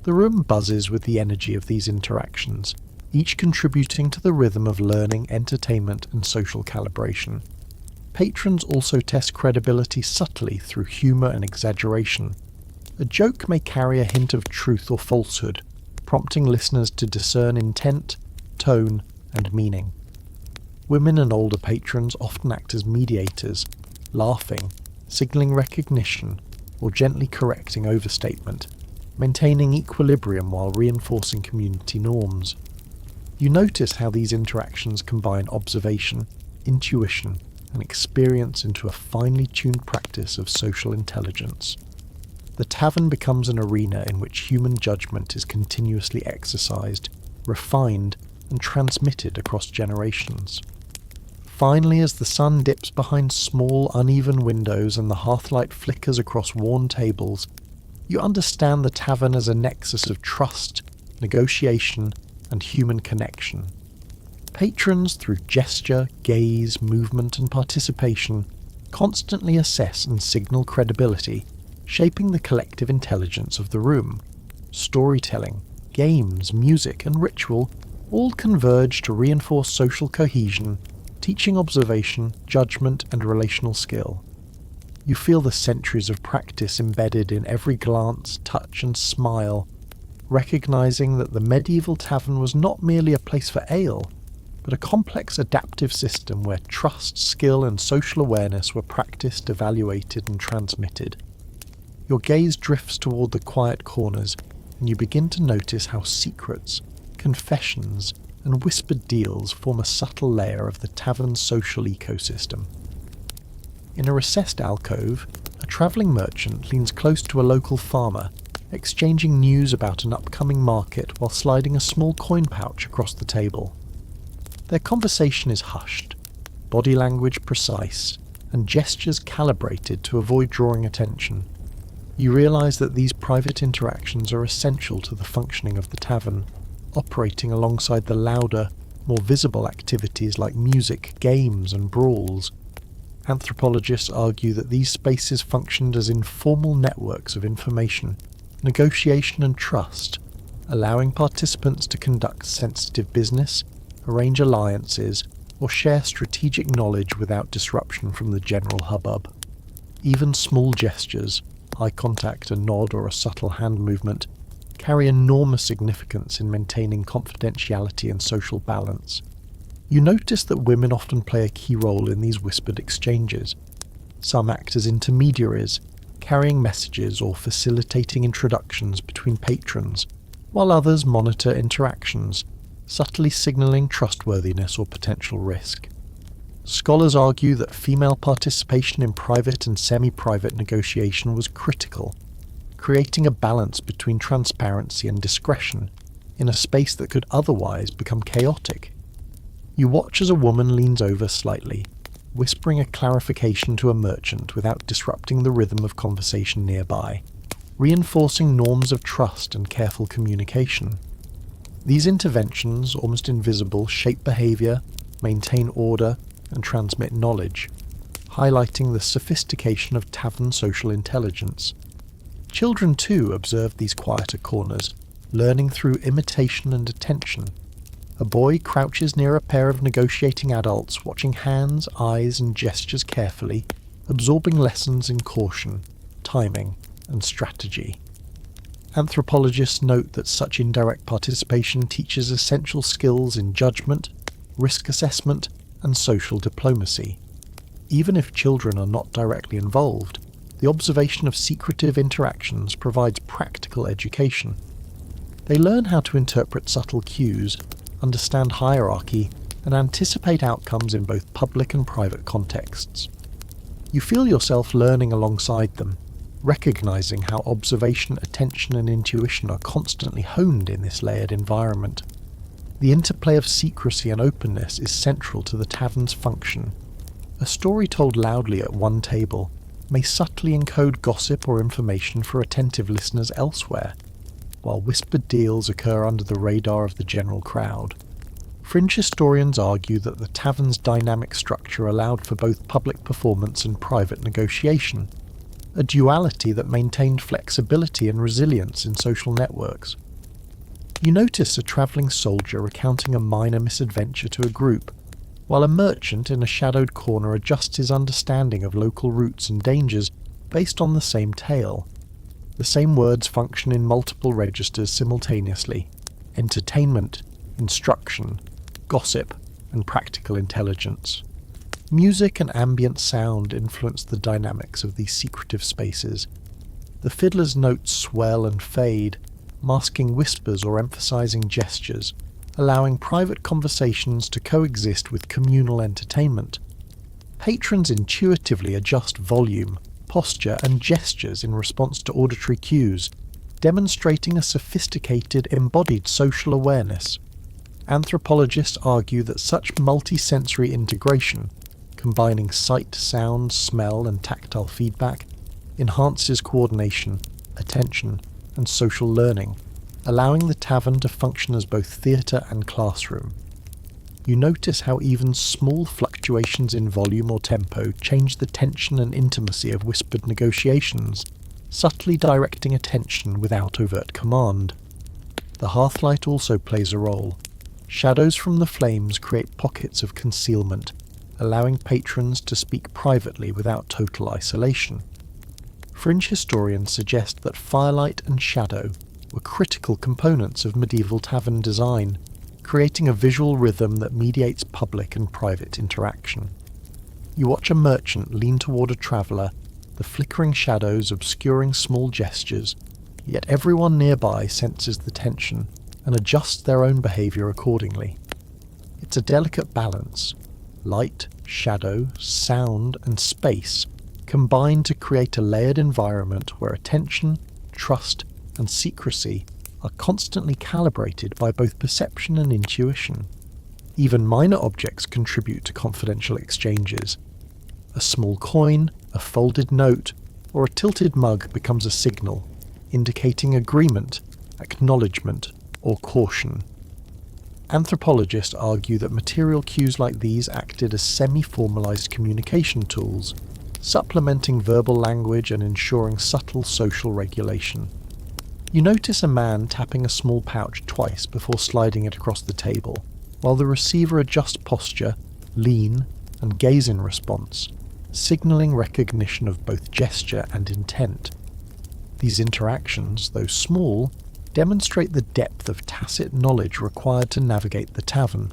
The room buzzes with the energy of these interactions, each contributing to the rhythm of learning, entertainment, and social calibration. Patrons also test credibility subtly through humour and exaggeration. A joke may carry a hint of truth or falsehood, prompting listeners to discern intent, tone, and meaning. Women and older patrons often act as mediators, laughing, signalling recognition, or gently correcting overstatement, maintaining equilibrium while reinforcing community norms. You notice how these interactions combine observation, intuition, and experience into a finely tuned practice of social intelligence. The tavern becomes an arena in which human judgment is continuously exercised, refined, and transmitted across generations. Finally, as the sun dips behind small, uneven windows and the hearthlight flickers across worn tables, you understand the tavern as a nexus of trust, negotiation, and human connection. Patrons, through gesture, gaze, movement, and participation, constantly assess and signal credibility, shaping the collective intelligence of the room. Storytelling, games, music, and ritual all converge to reinforce social cohesion, teaching observation, judgment, and relational skill. You feel the centuries of practice embedded in every glance, touch, and smile, recognizing that the medieval tavern was not merely a place for ale, but a complex adaptive system where trust, skill, and social awareness were practiced, evaluated, and transmitted. Your gaze drifts toward the quiet corners, and you begin to notice how secrets, confessions, and whispered deals form a subtle layer of the tavern's social ecosystem. In a recessed alcove, a travelling merchant leans close to a local farmer, exchanging news about an upcoming market while sliding a small coin pouch across the table. Their conversation is hushed, body language precise, and gestures calibrated to avoid drawing attention. You realise that these private interactions are essential to the functioning of the tavern, operating alongside the louder, more visible activities like music, games, and brawls. Anthropologists argue that these spaces functioned as informal networks of information, negotiation, and trust, allowing participants to conduct sensitive business, arrange alliances, or share strategic knowledge without disruption from the general hubbub. Even small gestures, eye contact, a nod, or a subtle hand movement, carry enormous significance in maintaining confidentiality and social balance. You notice that women often play a key role in these whispered exchanges. Some act as intermediaries, carrying messages or facilitating introductions between patrons, while others monitor interactions, subtly signalling trustworthiness or potential risk. Scholars argue that female participation in private and semi-private negotiation was critical, creating a balance between transparency and discretion in a space that could otherwise become chaotic. You watch as a woman leans over slightly, whispering a clarification to a merchant without disrupting the rhythm of conversation nearby, reinforcing norms of trust and careful communication. These interventions, almost invisible, shape behaviour, maintain order, and transmit knowledge, highlighting the sophistication of tavern social intelligence. Children too observe these quieter corners, learning through imitation and attention. A boy crouches near a pair of negotiating adults, watching hands, eyes, and gestures carefully, absorbing lessons in caution, timing, and strategy. Anthropologists note that such indirect participation teaches essential skills in judgment, risk assessment, and social diplomacy. Even if children are not directly involved, the observation of secretive interactions provides practical education. They learn how to interpret subtle cues, understand hierarchy, and anticipate outcomes in both public and private contexts. You feel yourself learning alongside them, recognizing how observation, attention, and intuition are constantly honed in this layered environment. The interplay of secrecy and openness is central to the tavern's function. A story told loudly at one table may subtly encode gossip or information for attentive listeners elsewhere, while whispered deals occur under the radar of the general crowd. Fringe historians argue that the tavern's dynamic structure allowed for both public performance and private negotiation, a duality that maintained flexibility and resilience in social networks. You notice a travelling soldier recounting a minor misadventure to a group, while a merchant in a shadowed corner adjusts his understanding of local routes and dangers based on the same tale. The same words function in multiple registers simultaneously: entertainment, instruction, gossip, and practical intelligence. Music and ambient sound influence the dynamics of these secretive spaces. The fiddler's notes swell and fade, masking whispers or emphasizing gestures, allowing private conversations to coexist with communal entertainment. Patrons intuitively adjust volume, posture, and gestures in response to auditory cues, demonstrating a sophisticated, embodied social awareness. Anthropologists argue that such multi-sensory integration, combining sight, sound, smell, and tactile feedback, enhances coordination, attention, and social learning, allowing the tavern to function as both theatre and classroom. You notice how even small fluctuations in volume or tempo change the tension and intimacy of whispered negotiations, subtly directing attention without overt command. The hearthlight also plays a role. Shadows from the flames create pockets of concealment, allowing patrons to speak privately without total isolation. Fringe historians suggest that firelight and shadow were critical components of medieval tavern design, creating a visual rhythm that mediates public and private interaction. You watch a merchant lean toward a traveller, the flickering shadows obscuring small gestures, yet everyone nearby senses the tension and adjusts their own behaviour accordingly. It's a delicate balance. Light, shadow, sound, and space combine to create a layered environment where attention, trust, and secrecy are constantly calibrated by both perception and intuition. Even minor objects contribute to confidential exchanges. A small coin, a folded note, or a tilted mug becomes a signal, indicating agreement, acknowledgement, or caution. Anthropologists argue that material cues like these acted as semi-formalized communication tools, supplementing verbal language and ensuring subtle social regulation. You notice a man tapping a small pouch twice before sliding it across the table, while the receiver adjusts posture, lean, and gaze in response, signalling recognition of both gesture and intent. These interactions, though small, demonstrate the depth of tacit knowledge required to navigate the tavern.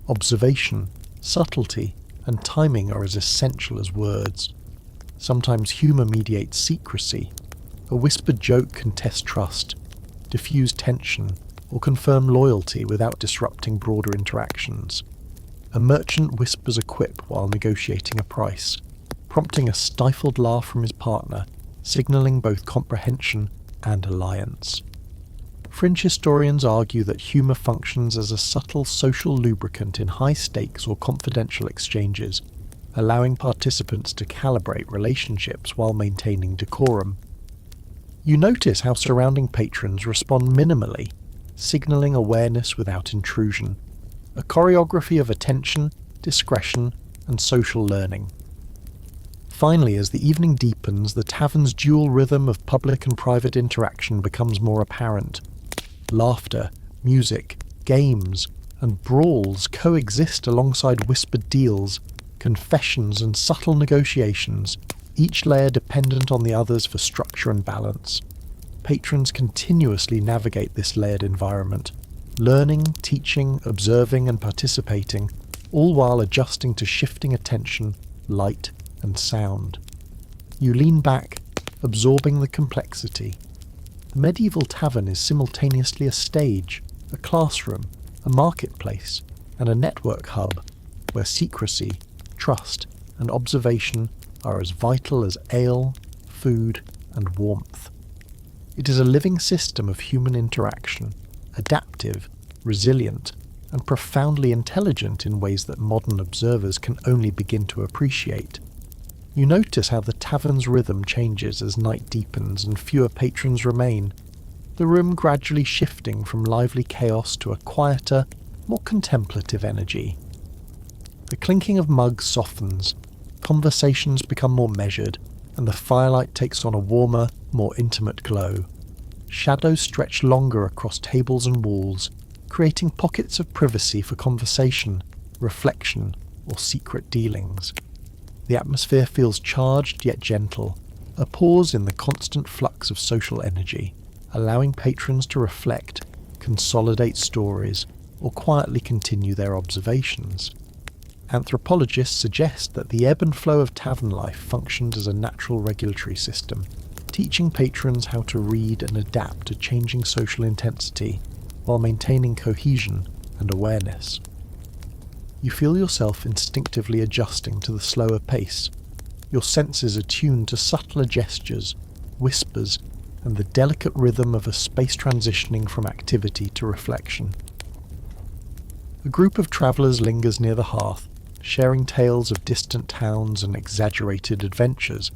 Observation, subtlety, and timing are as essential as words. Sometimes humour mediates secrecy. A whispered joke can test trust, diffuse tension, or confirm loyalty without disrupting broader interactions. A merchant whispers a quip while negotiating a price, prompting a stifled laugh from his partner, signalling both comprehension and alliance. Fringe historians argue that humour functions as a subtle social lubricant in high-stakes or confidential exchanges, allowing participants to calibrate relationships while maintaining decorum. You notice how surrounding patrons respond minimally, signalling awareness without intrusion, a choreography of attention, discretion, and social learning. Finally, as the evening deepens, the tavern's dual rhythm of public and private interaction becomes more apparent. Laughter, music, games, and brawls coexist alongside whispered deals, confessions, and subtle negotiations, each layer dependent on the others for structure and balance. patrons continuously navigate this layered environment, learning, teaching, observing and participating, all while adjusting to shifting attention, light and sound. You lean back, absorbing the complexity. The medieval tavern is simultaneously a stage, a classroom, a marketplace, and a network hub where secrecy, trust, and observation are as vital as ale, food, and warmth. It is a living system of human interaction, adaptive, resilient, and profoundly intelligent in ways that modern observers can only begin to appreciate. You notice how the tavern's rhythm changes as night deepens and fewer patrons remain, the room gradually shifting from lively chaos to a quieter, more contemplative energy. The clinking of mugs softens, conversations become more measured, and the firelight takes on a warmer, more intimate glow. Shadows stretch longer across tables and walls, creating pockets of privacy for conversation, reflection, or secret dealings. The atmosphere feels charged yet gentle, a pause in the constant flux of social energy, allowing patrons to reflect, consolidate stories, or quietly continue their observations. Anthropologists suggest that the ebb and flow of tavern life functions as a natural regulatory system, teaching patrons how to read and adapt to changing social intensity while maintaining cohesion and awareness. You feel yourself instinctively adjusting to the slower pace, your senses attuned to subtler gestures, whispers, and the delicate rhythm of a space transitioning from activity to reflection. A group of travellers lingers near the hearth, sharing tales of distant towns and exaggerated adventures.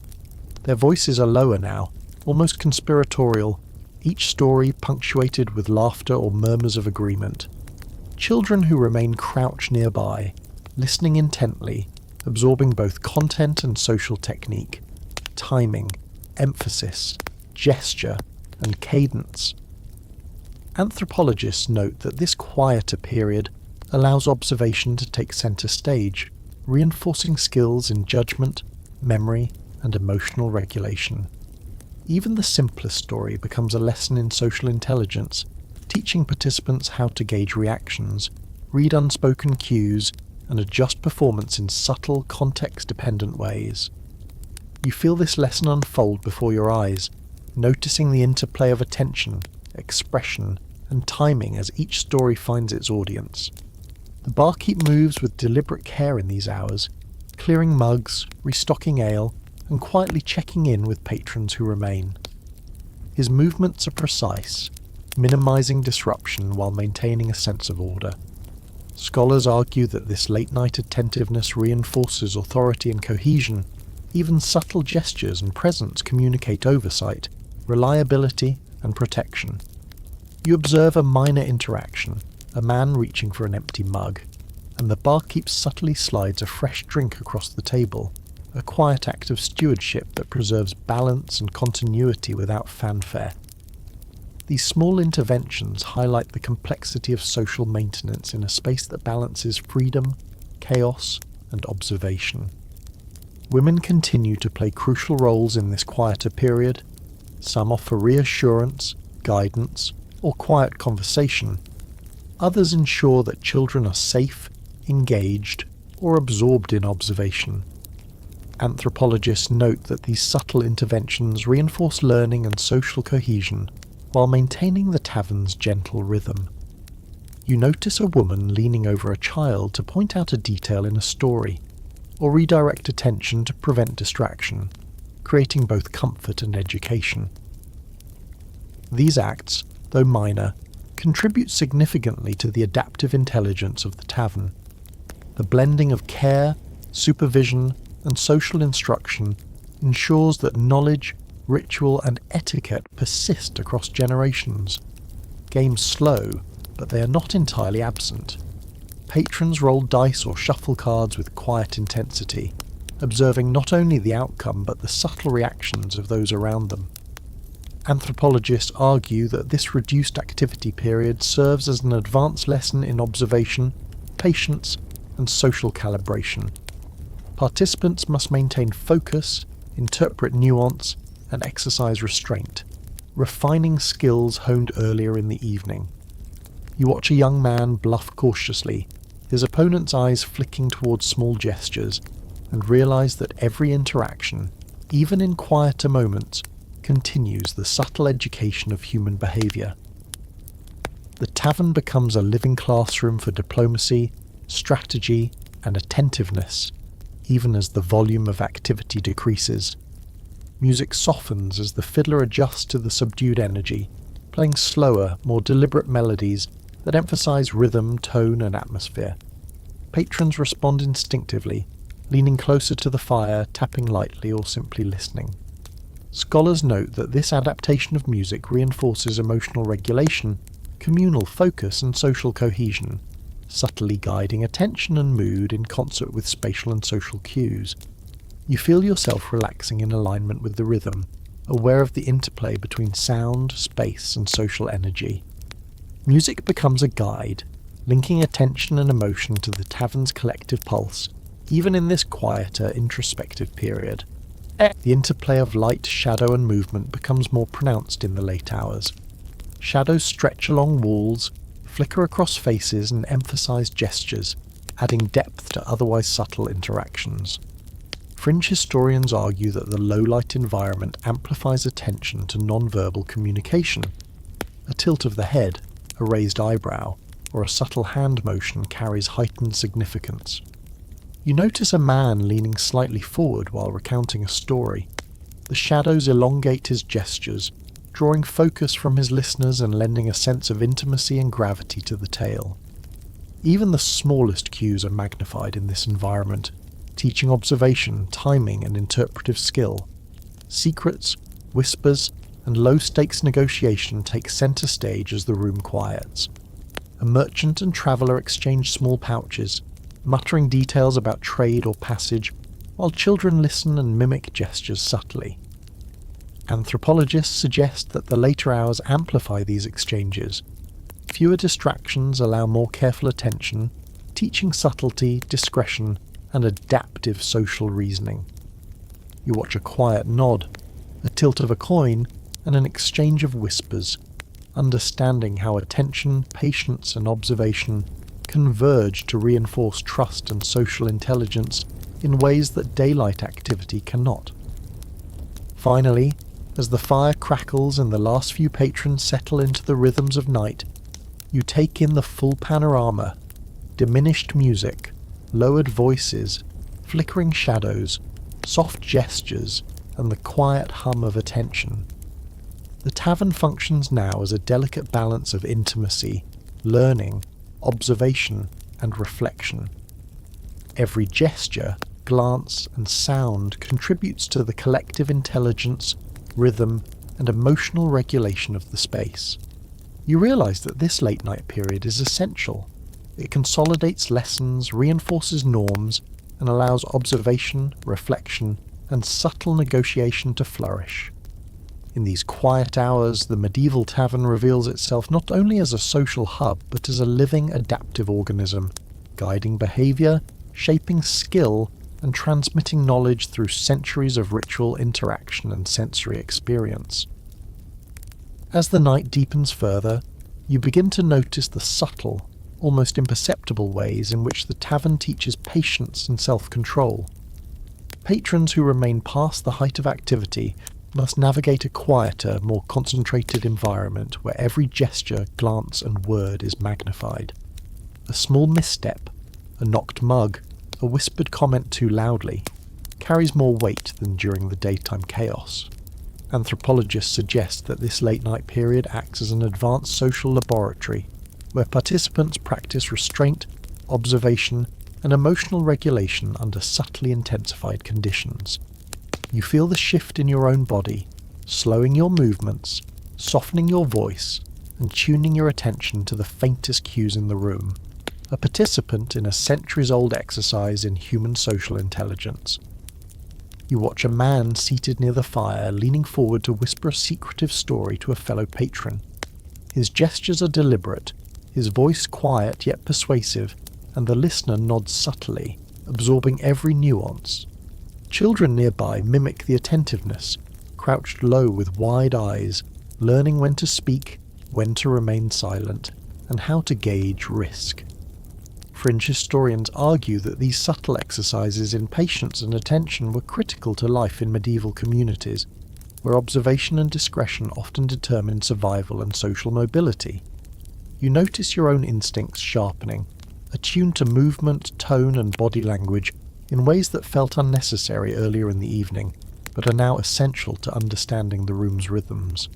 Their voices are lower now, almost conspiratorial, each story punctuated with laughter or murmurs of agreement. Children who remain crouch nearby, listening intently, absorbing both content and social technique, timing, emphasis, gesture, and cadence. Anthropologists note that this quieter period allows observation to take centre stage, reinforcing skills in judgment, memory, and emotional regulation. Even the simplest story becomes a lesson in social intelligence, teaching participants how to gauge reactions, read unspoken cues, and adjust performance in subtle, context-dependent ways. You feel this lesson unfold before your eyes, noticing the interplay of attention, expression, and timing as each story finds its audience. The barkeep moves with deliberate care in these hours, clearing mugs, restocking ale, and quietly checking in with patrons who remain. His movements are precise, minimizing disruption while maintaining a sense of order. Scholars argue that this late-night attentiveness reinforces authority and cohesion. Even subtle gestures and presence communicate oversight, reliability, and protection. You observe a minor interaction, a man reaching for an empty mug, and the barkeep subtly slides a fresh drink across the table, a quiet act of stewardship that preserves balance and continuity without fanfare. These small interventions highlight the complexity of social maintenance in a space that balances freedom, chaos, and observation. Women continue to play crucial roles in this quieter period. Some offer reassurance, guidance, or quiet conversation. Others ensure that children are safe, engaged, or absorbed in observation. Anthropologists note that these subtle interventions reinforce learning and social cohesion while maintaining the tavern's gentle rhythm. You notice a woman leaning over a child to point out a detail in a story, or redirect attention to prevent distraction, creating both comfort and education. These acts, though minor, contribute significantly to the adaptive intelligence of the tavern. The blending of care, supervision, and social instruction ensures that knowledge, ritual, and etiquette persist across generations. Games slow, but they are not entirely absent. Patrons roll dice or shuffle cards with quiet intensity, observing not only the outcome but the subtle reactions of those around them. Anthropologists argue that this reduced activity period serves as an advanced lesson in observation, patience, and social calibration. Participants must maintain focus, interpret nuance, and exercise restraint, refining skills honed earlier in the evening. You watch a young man bluff cautiously, his opponent's eyes flicking towards small gestures, and realise that every interaction, even in quieter moments, continues the subtle education of human behaviour. The tavern becomes a living classroom for diplomacy, strategy, and attentiveness, even as the volume of activity decreases. Music softens as the fiddler adjusts to the subdued energy, playing slower, more deliberate melodies that emphasise rhythm, tone, and atmosphere. Patrons respond instinctively, leaning closer to the fire, tapping lightly, or simply listening. Scholars note that this adaptation of music reinforces emotional regulation, communal focus, and social cohesion, subtly guiding attention and mood in concert with spatial and social cues. You feel yourself relaxing in alignment with the rhythm, aware of the interplay between sound, space, and social energy. Music becomes a guide, linking attention and emotion to the tavern's collective pulse, even in this quieter, introspective period. The interplay of light, shadow, and movement becomes more pronounced in the late hours. Shadows stretch along walls, flicker across faces, and emphasize gestures, adding depth to otherwise subtle interactions. Fringe historians argue that the low-light environment amplifies attention to non-verbal communication. A tilt of the head, a raised eyebrow, or a subtle hand motion carries heightened significance. You notice a man leaning slightly forward while recounting a story. The shadows elongate his gestures, drawing focus from his listeners and lending a sense of intimacy and gravity to the tale. Even the smallest cues are magnified in this environment, teaching observation, timing, and interpretive skill. Secrets, whispers, and low-stakes negotiation take centre stage as the room quiets. A merchant and traveller exchange small pouches, muttering details about trade or passage, while children listen and mimic gestures subtly. Anthropologists suggest that the later hours amplify these exchanges. Fewer distractions allow more careful attention, teaching subtlety, discretion, and adaptive social reasoning. You watch a quiet nod, a tilt of a coin, and an exchange of whispers, understanding how attention, patience, and observation converge to reinforce trust and social intelligence in ways that daylight activity cannot. Finally, as the fire crackles and the last few patrons settle into the rhythms of night, you take in the full panorama: diminished music, lowered voices, flickering shadows, soft gestures, and the quiet hum of attention. The tavern functions now as a delicate balance of intimacy, learning, observation, and reflection. Every gesture, glance, and sound contributes to the collective intelligence, rhythm, and emotional regulation of the space. You realise that this late-night period is essential. It consolidates lessons, reinforces norms, and allows observation, reflection, and subtle negotiation to flourish. In these quiet hours, the medieval tavern reveals itself not only as a social hub, but as a living, adaptive organism, guiding behaviour, shaping skill, and transmitting knowledge through centuries of ritual interaction and sensory experience. As the night deepens further, you begin to notice the subtle, almost imperceptible ways in which the tavern teaches patience and self-control. Patrons who remain past the height of activity must navigate a quieter, more concentrated environment where every gesture, glance, and word is magnified. A small misstep, a knocked mug, a whispered comment too loudly, carries more weight than during the daytime chaos. Anthropologists suggest that this late-night period acts as an advanced social laboratory, where participants practice restraint, observation, and emotional regulation under subtly intensified conditions. You feel the shift in your own body, slowing your movements, softening your voice, and tuning your attention to the faintest cues in the room. A participant in a centuries-old exercise in human social intelligence. You watch a man seated near the fire, leaning forward to whisper a secretive story to a fellow patron. His gestures are deliberate, his voice quiet yet persuasive, and the listener nods subtly, absorbing every nuance. Children nearby mimic the attentiveness, crouched low with wide eyes, learning when to speak, when to remain silent, and how to gauge risk. Fringe historians argue that these subtle exercises in patience and attention were critical to life in medieval communities, where observation and discretion often determined survival and social mobility. You notice your own instincts sharpening, attuned to movement, tone, and body language in ways that felt unnecessary earlier in the evening, but are now essential to understanding the room's rhythms.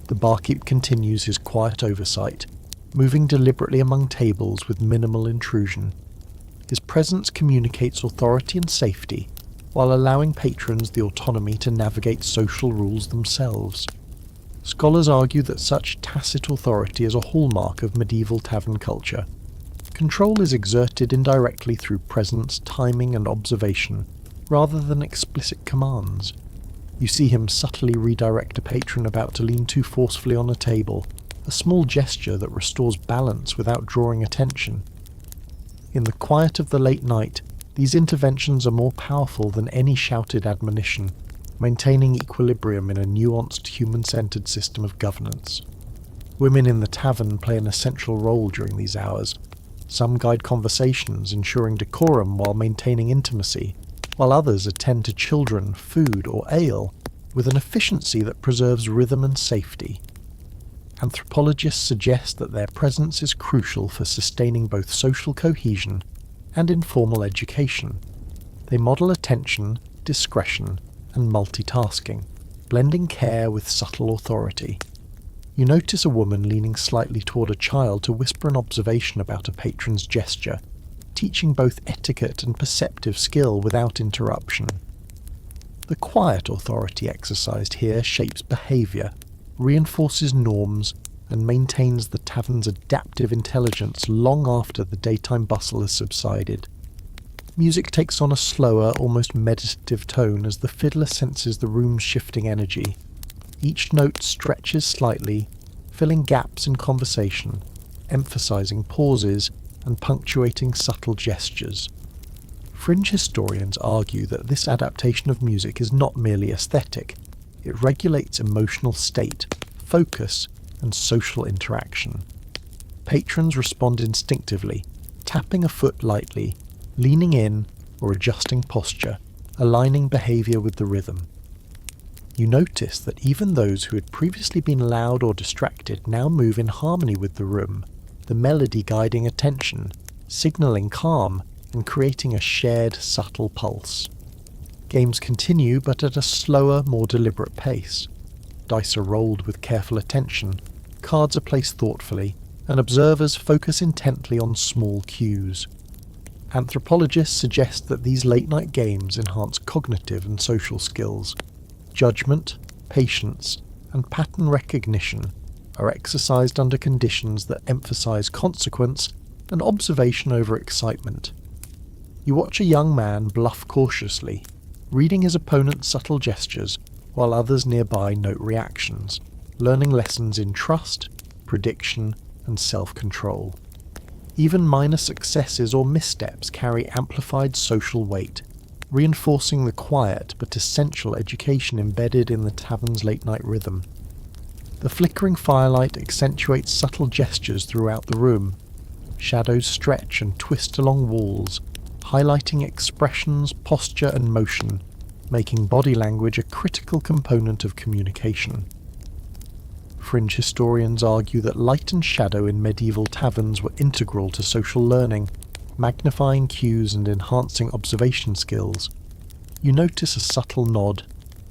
The barkeep continues his quiet oversight, moving deliberately among tables with minimal intrusion. His presence communicates authority and safety, while allowing patrons the autonomy to navigate social rules themselves. Scholars argue that such tacit authority is a hallmark of medieval tavern culture. Control is exerted indirectly through presence, timing, and observation, rather than explicit commands. You see him subtly redirect a patron about to lean too forcefully on a table, a small gesture that restores balance without drawing attention. In the quiet of the late night, these interventions are more powerful than any shouted admonition, maintaining equilibrium in a nuanced human-centered system of governance. Women in the tavern play an essential role during these hours. Some guide conversations, ensuring decorum while maintaining intimacy, while others attend to children, food, or ale with an efficiency that preserves rhythm and safety. Anthropologists suggest that their presence is crucial for sustaining both social cohesion and informal education. They model attention, discretion, and multitasking, blending care with subtle authority. You notice a woman leaning slightly toward a child to whisper an observation about a patron's gesture, teaching both etiquette and perceptive skill without interruption. The quiet authority exercised here shapes behaviour, reinforces norms, and maintains the tavern's adaptive intelligence long after the daytime bustle has subsided. Music takes on a slower, almost meditative tone as the fiddler senses the room's shifting energy. Each note stretches slightly, filling gaps in conversation, emphasizing pauses and punctuating subtle gestures. Fringe historians argue that this adaptation of music is not merely aesthetic. It regulates emotional state, focus, and social interaction. Patrons respond instinctively, tapping a foot lightly, leaning in, or adjusting posture, aligning behaviour with the rhythm. You notice that even those who had previously been loud or distracted now move in harmony with the room, the melody guiding attention, signalling calm, and creating a shared, subtle pulse. Games continue, but at a slower, more deliberate pace. Dice are rolled with careful attention, cards are placed thoughtfully, and observers focus intently on small cues. Anthropologists suggest that these late-night games enhance cognitive and social skills. Judgment, patience, and pattern recognition are exercised under conditions that emphasize consequence and observation over excitement. You watch a young man bluff cautiously, reading his opponent's subtle gestures, while others nearby note reactions, learning lessons in trust, prediction, and self-control. Even minor successes or missteps carry amplified social weight, reinforcing the quiet but essential education embedded in the tavern's late-night rhythm. The flickering firelight accentuates subtle gestures throughout the room. Shadows stretch and twist along walls, highlighting expressions, posture, and motion, making body language a critical component of communication. Fringe historians argue that light and shadow in medieval taverns were integral to social learning, magnifying cues and enhancing observation skills. You notice a subtle nod,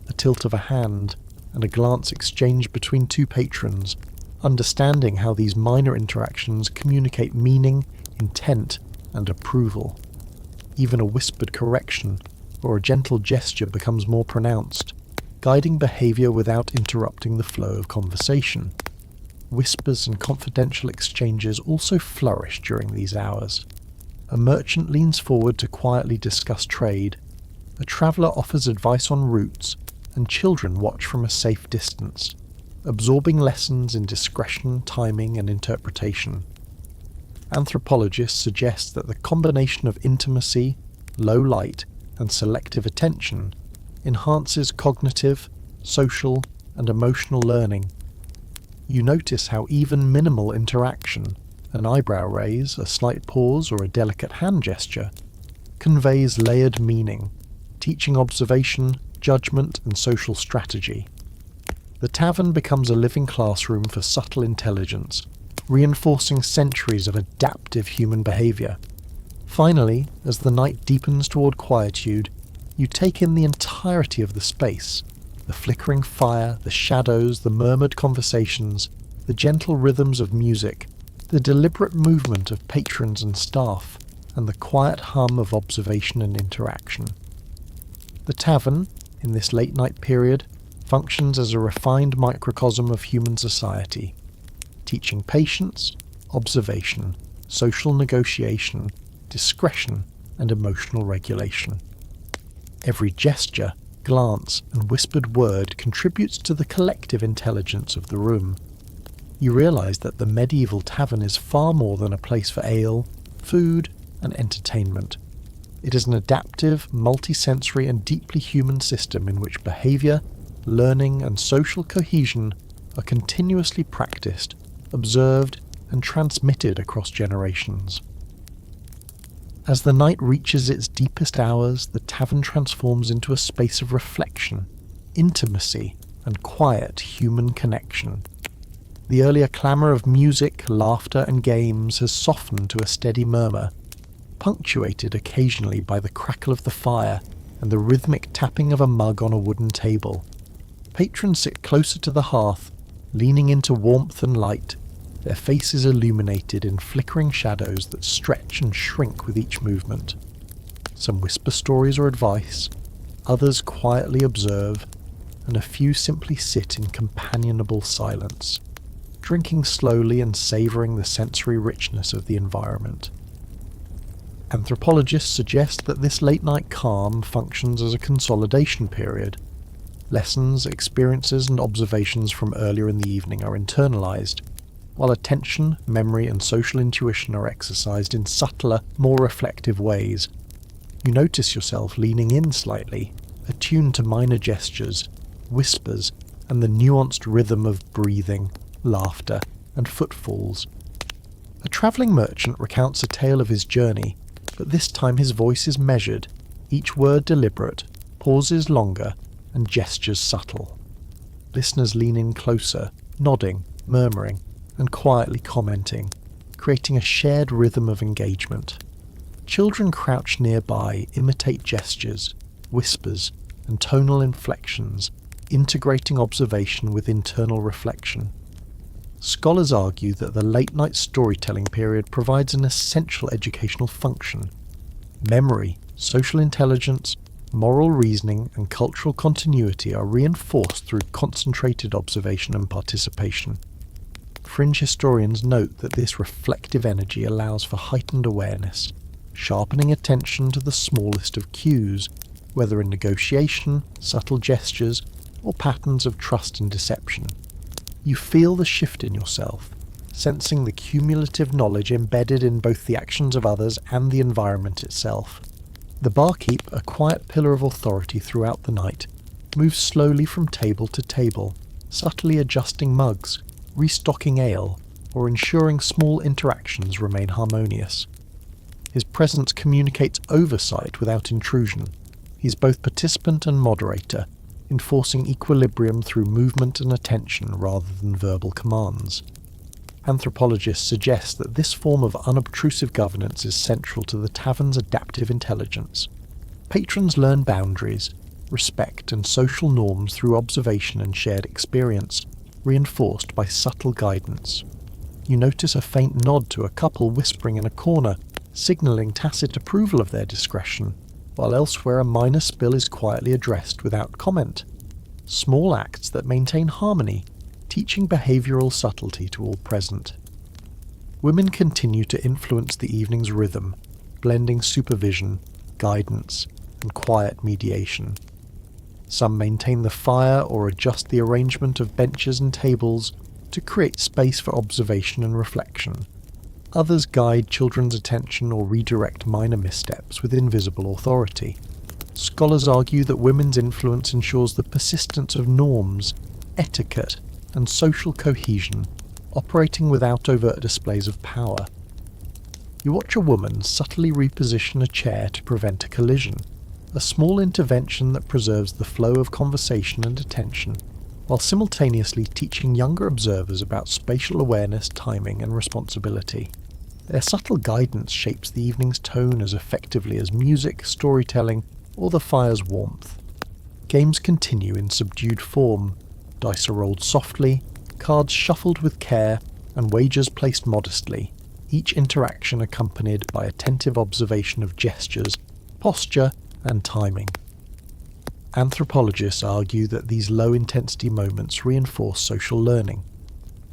a tilt of a hand, and a glance exchanged between two patrons, understanding how these minor interactions communicate meaning, intent, and approval. Even a whispered correction or a gentle gesture becomes more pronounced, guiding behaviour without interrupting the flow of conversation. Whispers and confidential exchanges also flourish during these hours. A merchant leans forward to quietly discuss trade, a traveller offers advice on routes, and children watch from a safe distance, absorbing lessons in discretion, timing, and interpretation. Anthropologists suggest that the combination of intimacy, low light, and selective attention enhances cognitive, social, and emotional learning. You notice how even minimal interaction, an eyebrow raise, a slight pause, or a delicate hand gesture, conveys layered meaning, teaching observation, judgment, and social strategy. The tavern becomes a living classroom for subtle intelligence, reinforcing centuries of adaptive human behaviour. Finally, as the night deepens toward quietude, you take in the entirety of the space: the flickering fire, the shadows, the murmured conversations, the gentle rhythms of music, the deliberate movement of patrons and staff, and the quiet hum of observation and interaction. The tavern, in this late-night period, functions as a refined microcosm of human society, teaching patience, observation, social negotiation, discretion, and emotional regulation. Every gesture, glance, and whispered word contributes to the collective intelligence of the room. You realise that the medieval tavern is far more than a place for ale, food, and entertainment. It is an adaptive, multi-sensory, and deeply human system in which behaviour, learning, and social cohesion are continuously practiced, observed, and transmitted across generations. As the night reaches its deepest hours, the tavern transforms into a space of reflection, intimacy, and quiet human connection. The earlier clamour of music, laughter, and games has softened to a steady murmur, punctuated occasionally by the crackle of the fire and the rhythmic tapping of a mug on a wooden table. Patrons sit closer to the hearth, leaning into warmth and light, their faces illuminated in flickering shadows that stretch and shrink with each movement. Some whisper stories or advice, others quietly observe, and a few simply sit in companionable silence, drinking slowly and savouring the sensory richness of the environment. Anthropologists suggest that this late-night calm functions as a consolidation period. Lessons, experiences, and observations from earlier in the evening are internalised, while attention, memory, and social intuition are exercised in subtler, more reflective ways. You notice yourself leaning in slightly, attuned to minor gestures, whispers, and the nuanced rhythm of breathing, laughter, and footfalls. A travelling merchant recounts a tale of his journey, but this time his voice is measured, each word deliberate, pauses longer, and gestures subtle. Listeners lean in closer, nodding, murmuring, and quietly commenting, creating a shared rhythm of engagement. Children crouch nearby, imitate gestures, whispers, and tonal inflections, integrating observation with internal reflection. Scholars argue that the late-night storytelling period provides an essential educational function. Memory, social intelligence, moral reasoning, and cultural continuity are reinforced through concentrated observation and participation. Fringe historians note that this reflective energy allows for heightened awareness, sharpening attention to the smallest of cues, whether in negotiation, subtle gestures, or patterns of trust and deception. You feel the shift in yourself, sensing the cumulative knowledge embedded in both the actions of others and the environment itself. The barkeep, a quiet pillar of authority throughout the night, moves slowly from table to table, subtly adjusting mugs, restocking ale, or ensuring small interactions remain harmonious. His presence communicates oversight without intrusion. He's both participant and moderator, enforcing equilibrium through movement and attention rather than verbal commands. Anthropologists suggest that this form of unobtrusive governance is central to the tavern's adaptive intelligence. Patrons learn boundaries, respect, and social norms through observation and shared experience, reinforced by subtle guidance. You notice a faint nod to a couple whispering in a corner, signalling tacit approval of their discretion, while elsewhere a minor spill is quietly addressed without comment. Small acts that maintain harmony, teaching behavioural subtlety to all present. Women continue to influence the evening's rhythm, blending supervision, guidance, and quiet mediation. Some maintain the fire or adjust the arrangement of benches and tables to create space for observation and reflection. Others guide children's attention or redirect minor missteps with invisible authority. Scholars argue that women's influence ensures the persistence of norms, etiquette, and social cohesion, operating without overt displays of power. You watch a woman subtly reposition a chair to prevent a collision, a small intervention that preserves the flow of conversation and attention, while simultaneously teaching younger observers about spatial awareness, timing, and responsibility. Their subtle guidance shapes the evening's tone as effectively as music, storytelling, or the fire's warmth. Games continue in subdued form, dice are rolled softly, cards shuffled with care, and wagers placed modestly, each interaction accompanied by attentive observation of gestures, posture, and timing. Anthropologists argue that these low-intensity moments reinforce social learning.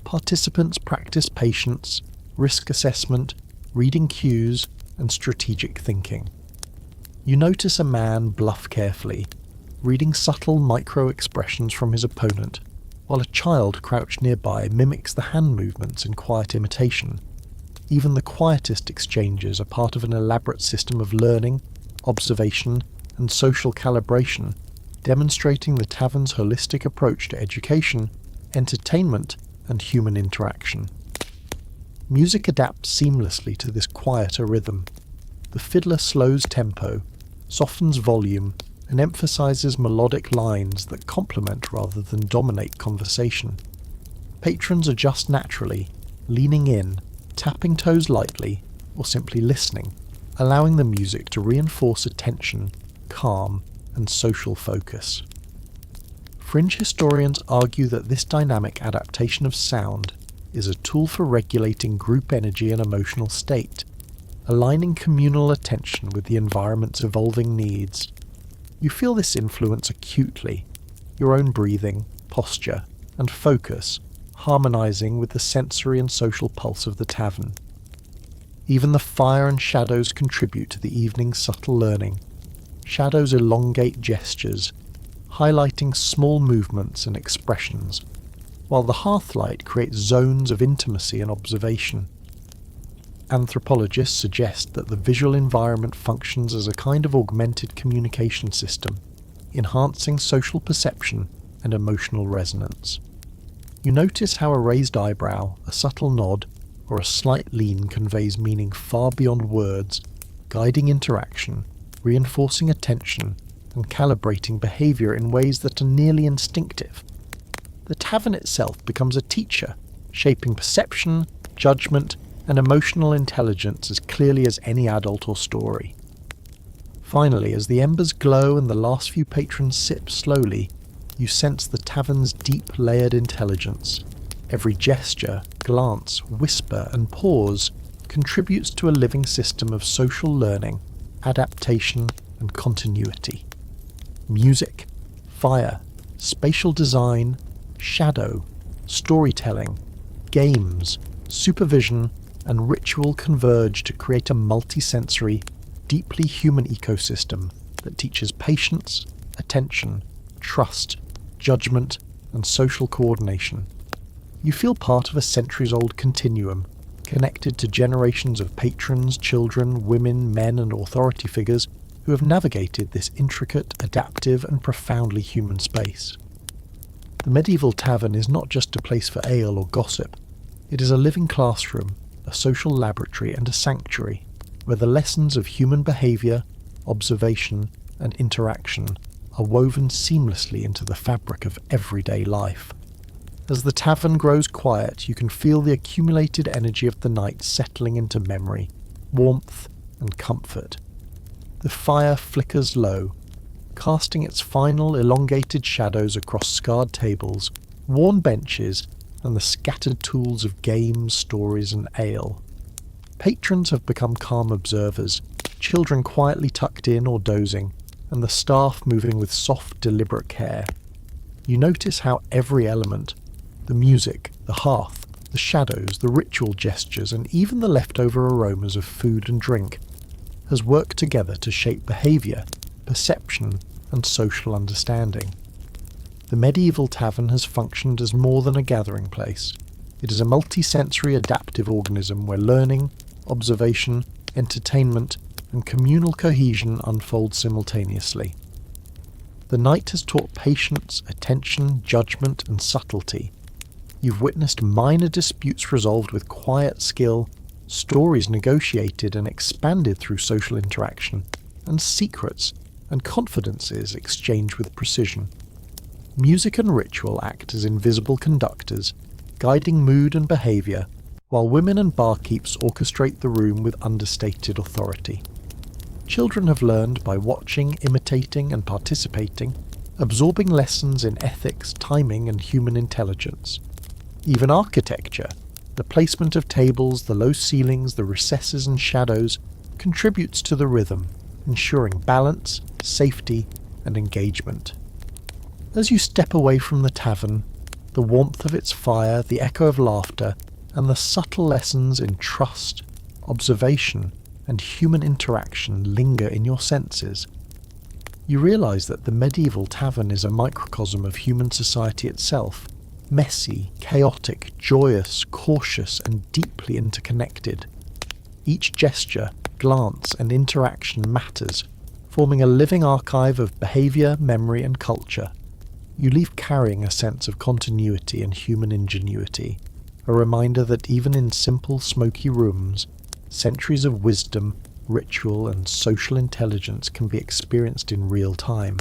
Participants practice patience, risk assessment, reading cues, and strategic thinking. You notice a man bluff carefully, reading subtle micro-expressions from his opponent, while a child crouched nearby mimics the hand movements in quiet imitation. Even the quietest exchanges are part of an elaborate system of learning, observation, and social calibration, demonstrating the tavern's holistic approach to education, entertainment, and human interaction. Music adapts seamlessly to this quieter rhythm. The fiddler slows tempo, softens volume, and emphasizes melodic lines that complement rather than dominate conversation. Patrons adjust naturally, leaning in, tapping toes lightly, or simply listening, allowing the music to reinforce attention, calm, and social focus. Fringe historians argue that this dynamic adaptation of sound is a tool for regulating group energy and emotional state, aligning communal attention with the environment's evolving needs. You feel this influence acutely, your own breathing, posture, and focus harmonizing with the sensory and social pulse of the tavern. Even the fire and shadows contribute to the evening's subtle learning. Shadows elongate gestures, highlighting small movements and expressions, while the hearthlight creates zones of intimacy and observation. Anthropologists suggest that the visual environment functions as a kind of augmented communication system, enhancing social perception and emotional resonance. You notice how a raised eyebrow, a subtle nod, or a slight lean conveys meaning far beyond words, guiding interaction, reinforcing attention, and calibrating behavior in ways that are nearly instinctive. The tavern itself becomes a teacher, shaping perception, judgment, and emotional intelligence as clearly as any adult or story. Finally, as the embers glow and the last few patrons sip slowly, you sense the tavern's deep layered intelligence. Every gesture, glance, whisper, and pause contributes to a living system of social learning, adaptation, and continuity. Music, fire, spatial design, shadow, storytelling, games, supervision, and ritual converge to create a multisensory, deeply human ecosystem that teaches patience, attention, trust, judgment, and social coordination. You feel part of a centuries-old continuum, connected to generations of patrons, children, women, men, and authority figures who have navigated this intricate, adaptive, and profoundly human space. The medieval tavern is not just a place for ale or gossip. It is a living classroom, a social laboratory, and a sanctuary, where the lessons of human behaviour, observation, and interaction are woven seamlessly into the fabric of everyday life. As the tavern grows quiet, you can feel the accumulated energy of the night settling into memory, warmth, and comfort. The fire flickers low, casting its final elongated shadows across scarred tables, worn benches, and the scattered tools of games, stories, and ale. Patrons have become calm observers, children quietly tucked in or dozing, and the staff moving with soft, deliberate care. You notice how every element, the music, the hearth, the shadows, the ritual gestures, and even the leftover aromas of food and drink, has worked together to shape behaviour, perception, and social understanding. The medieval tavern has functioned as more than a gathering place. It is a multisensory adaptive organism where learning, observation, entertainment, and communal cohesion unfold simultaneously. The night has taught patience, attention, judgment, and subtlety. You've witnessed minor disputes resolved with quiet skill, stories negotiated and expanded through social interaction, and secrets and confidences exchanged with precision. Music and ritual act as invisible conductors, guiding mood and behaviour, while women and barkeeps orchestrate the room with understated authority. Children have learned by watching, imitating and participating, absorbing lessons in ethics, timing and human intelligence. Even architecture, the placement of tables, the low ceilings, the recesses and shadows, contributes to the rhythm, ensuring balance, safety and engagement. As you step away from the tavern, the warmth of its fire, the echo of laughter, and the subtle lessons in trust, observation, and human interaction linger in your senses. You realise that the medieval tavern is a microcosm of human society itself, messy, chaotic, joyous, cautious, and deeply interconnected. Each gesture, glance, and interaction matters, forming a living archive of behaviour, memory, and culture. You leave carrying a sense of continuity and human ingenuity, a reminder that even in simple, smoky rooms, centuries of wisdom, ritual, and social intelligence can be experienced in real time.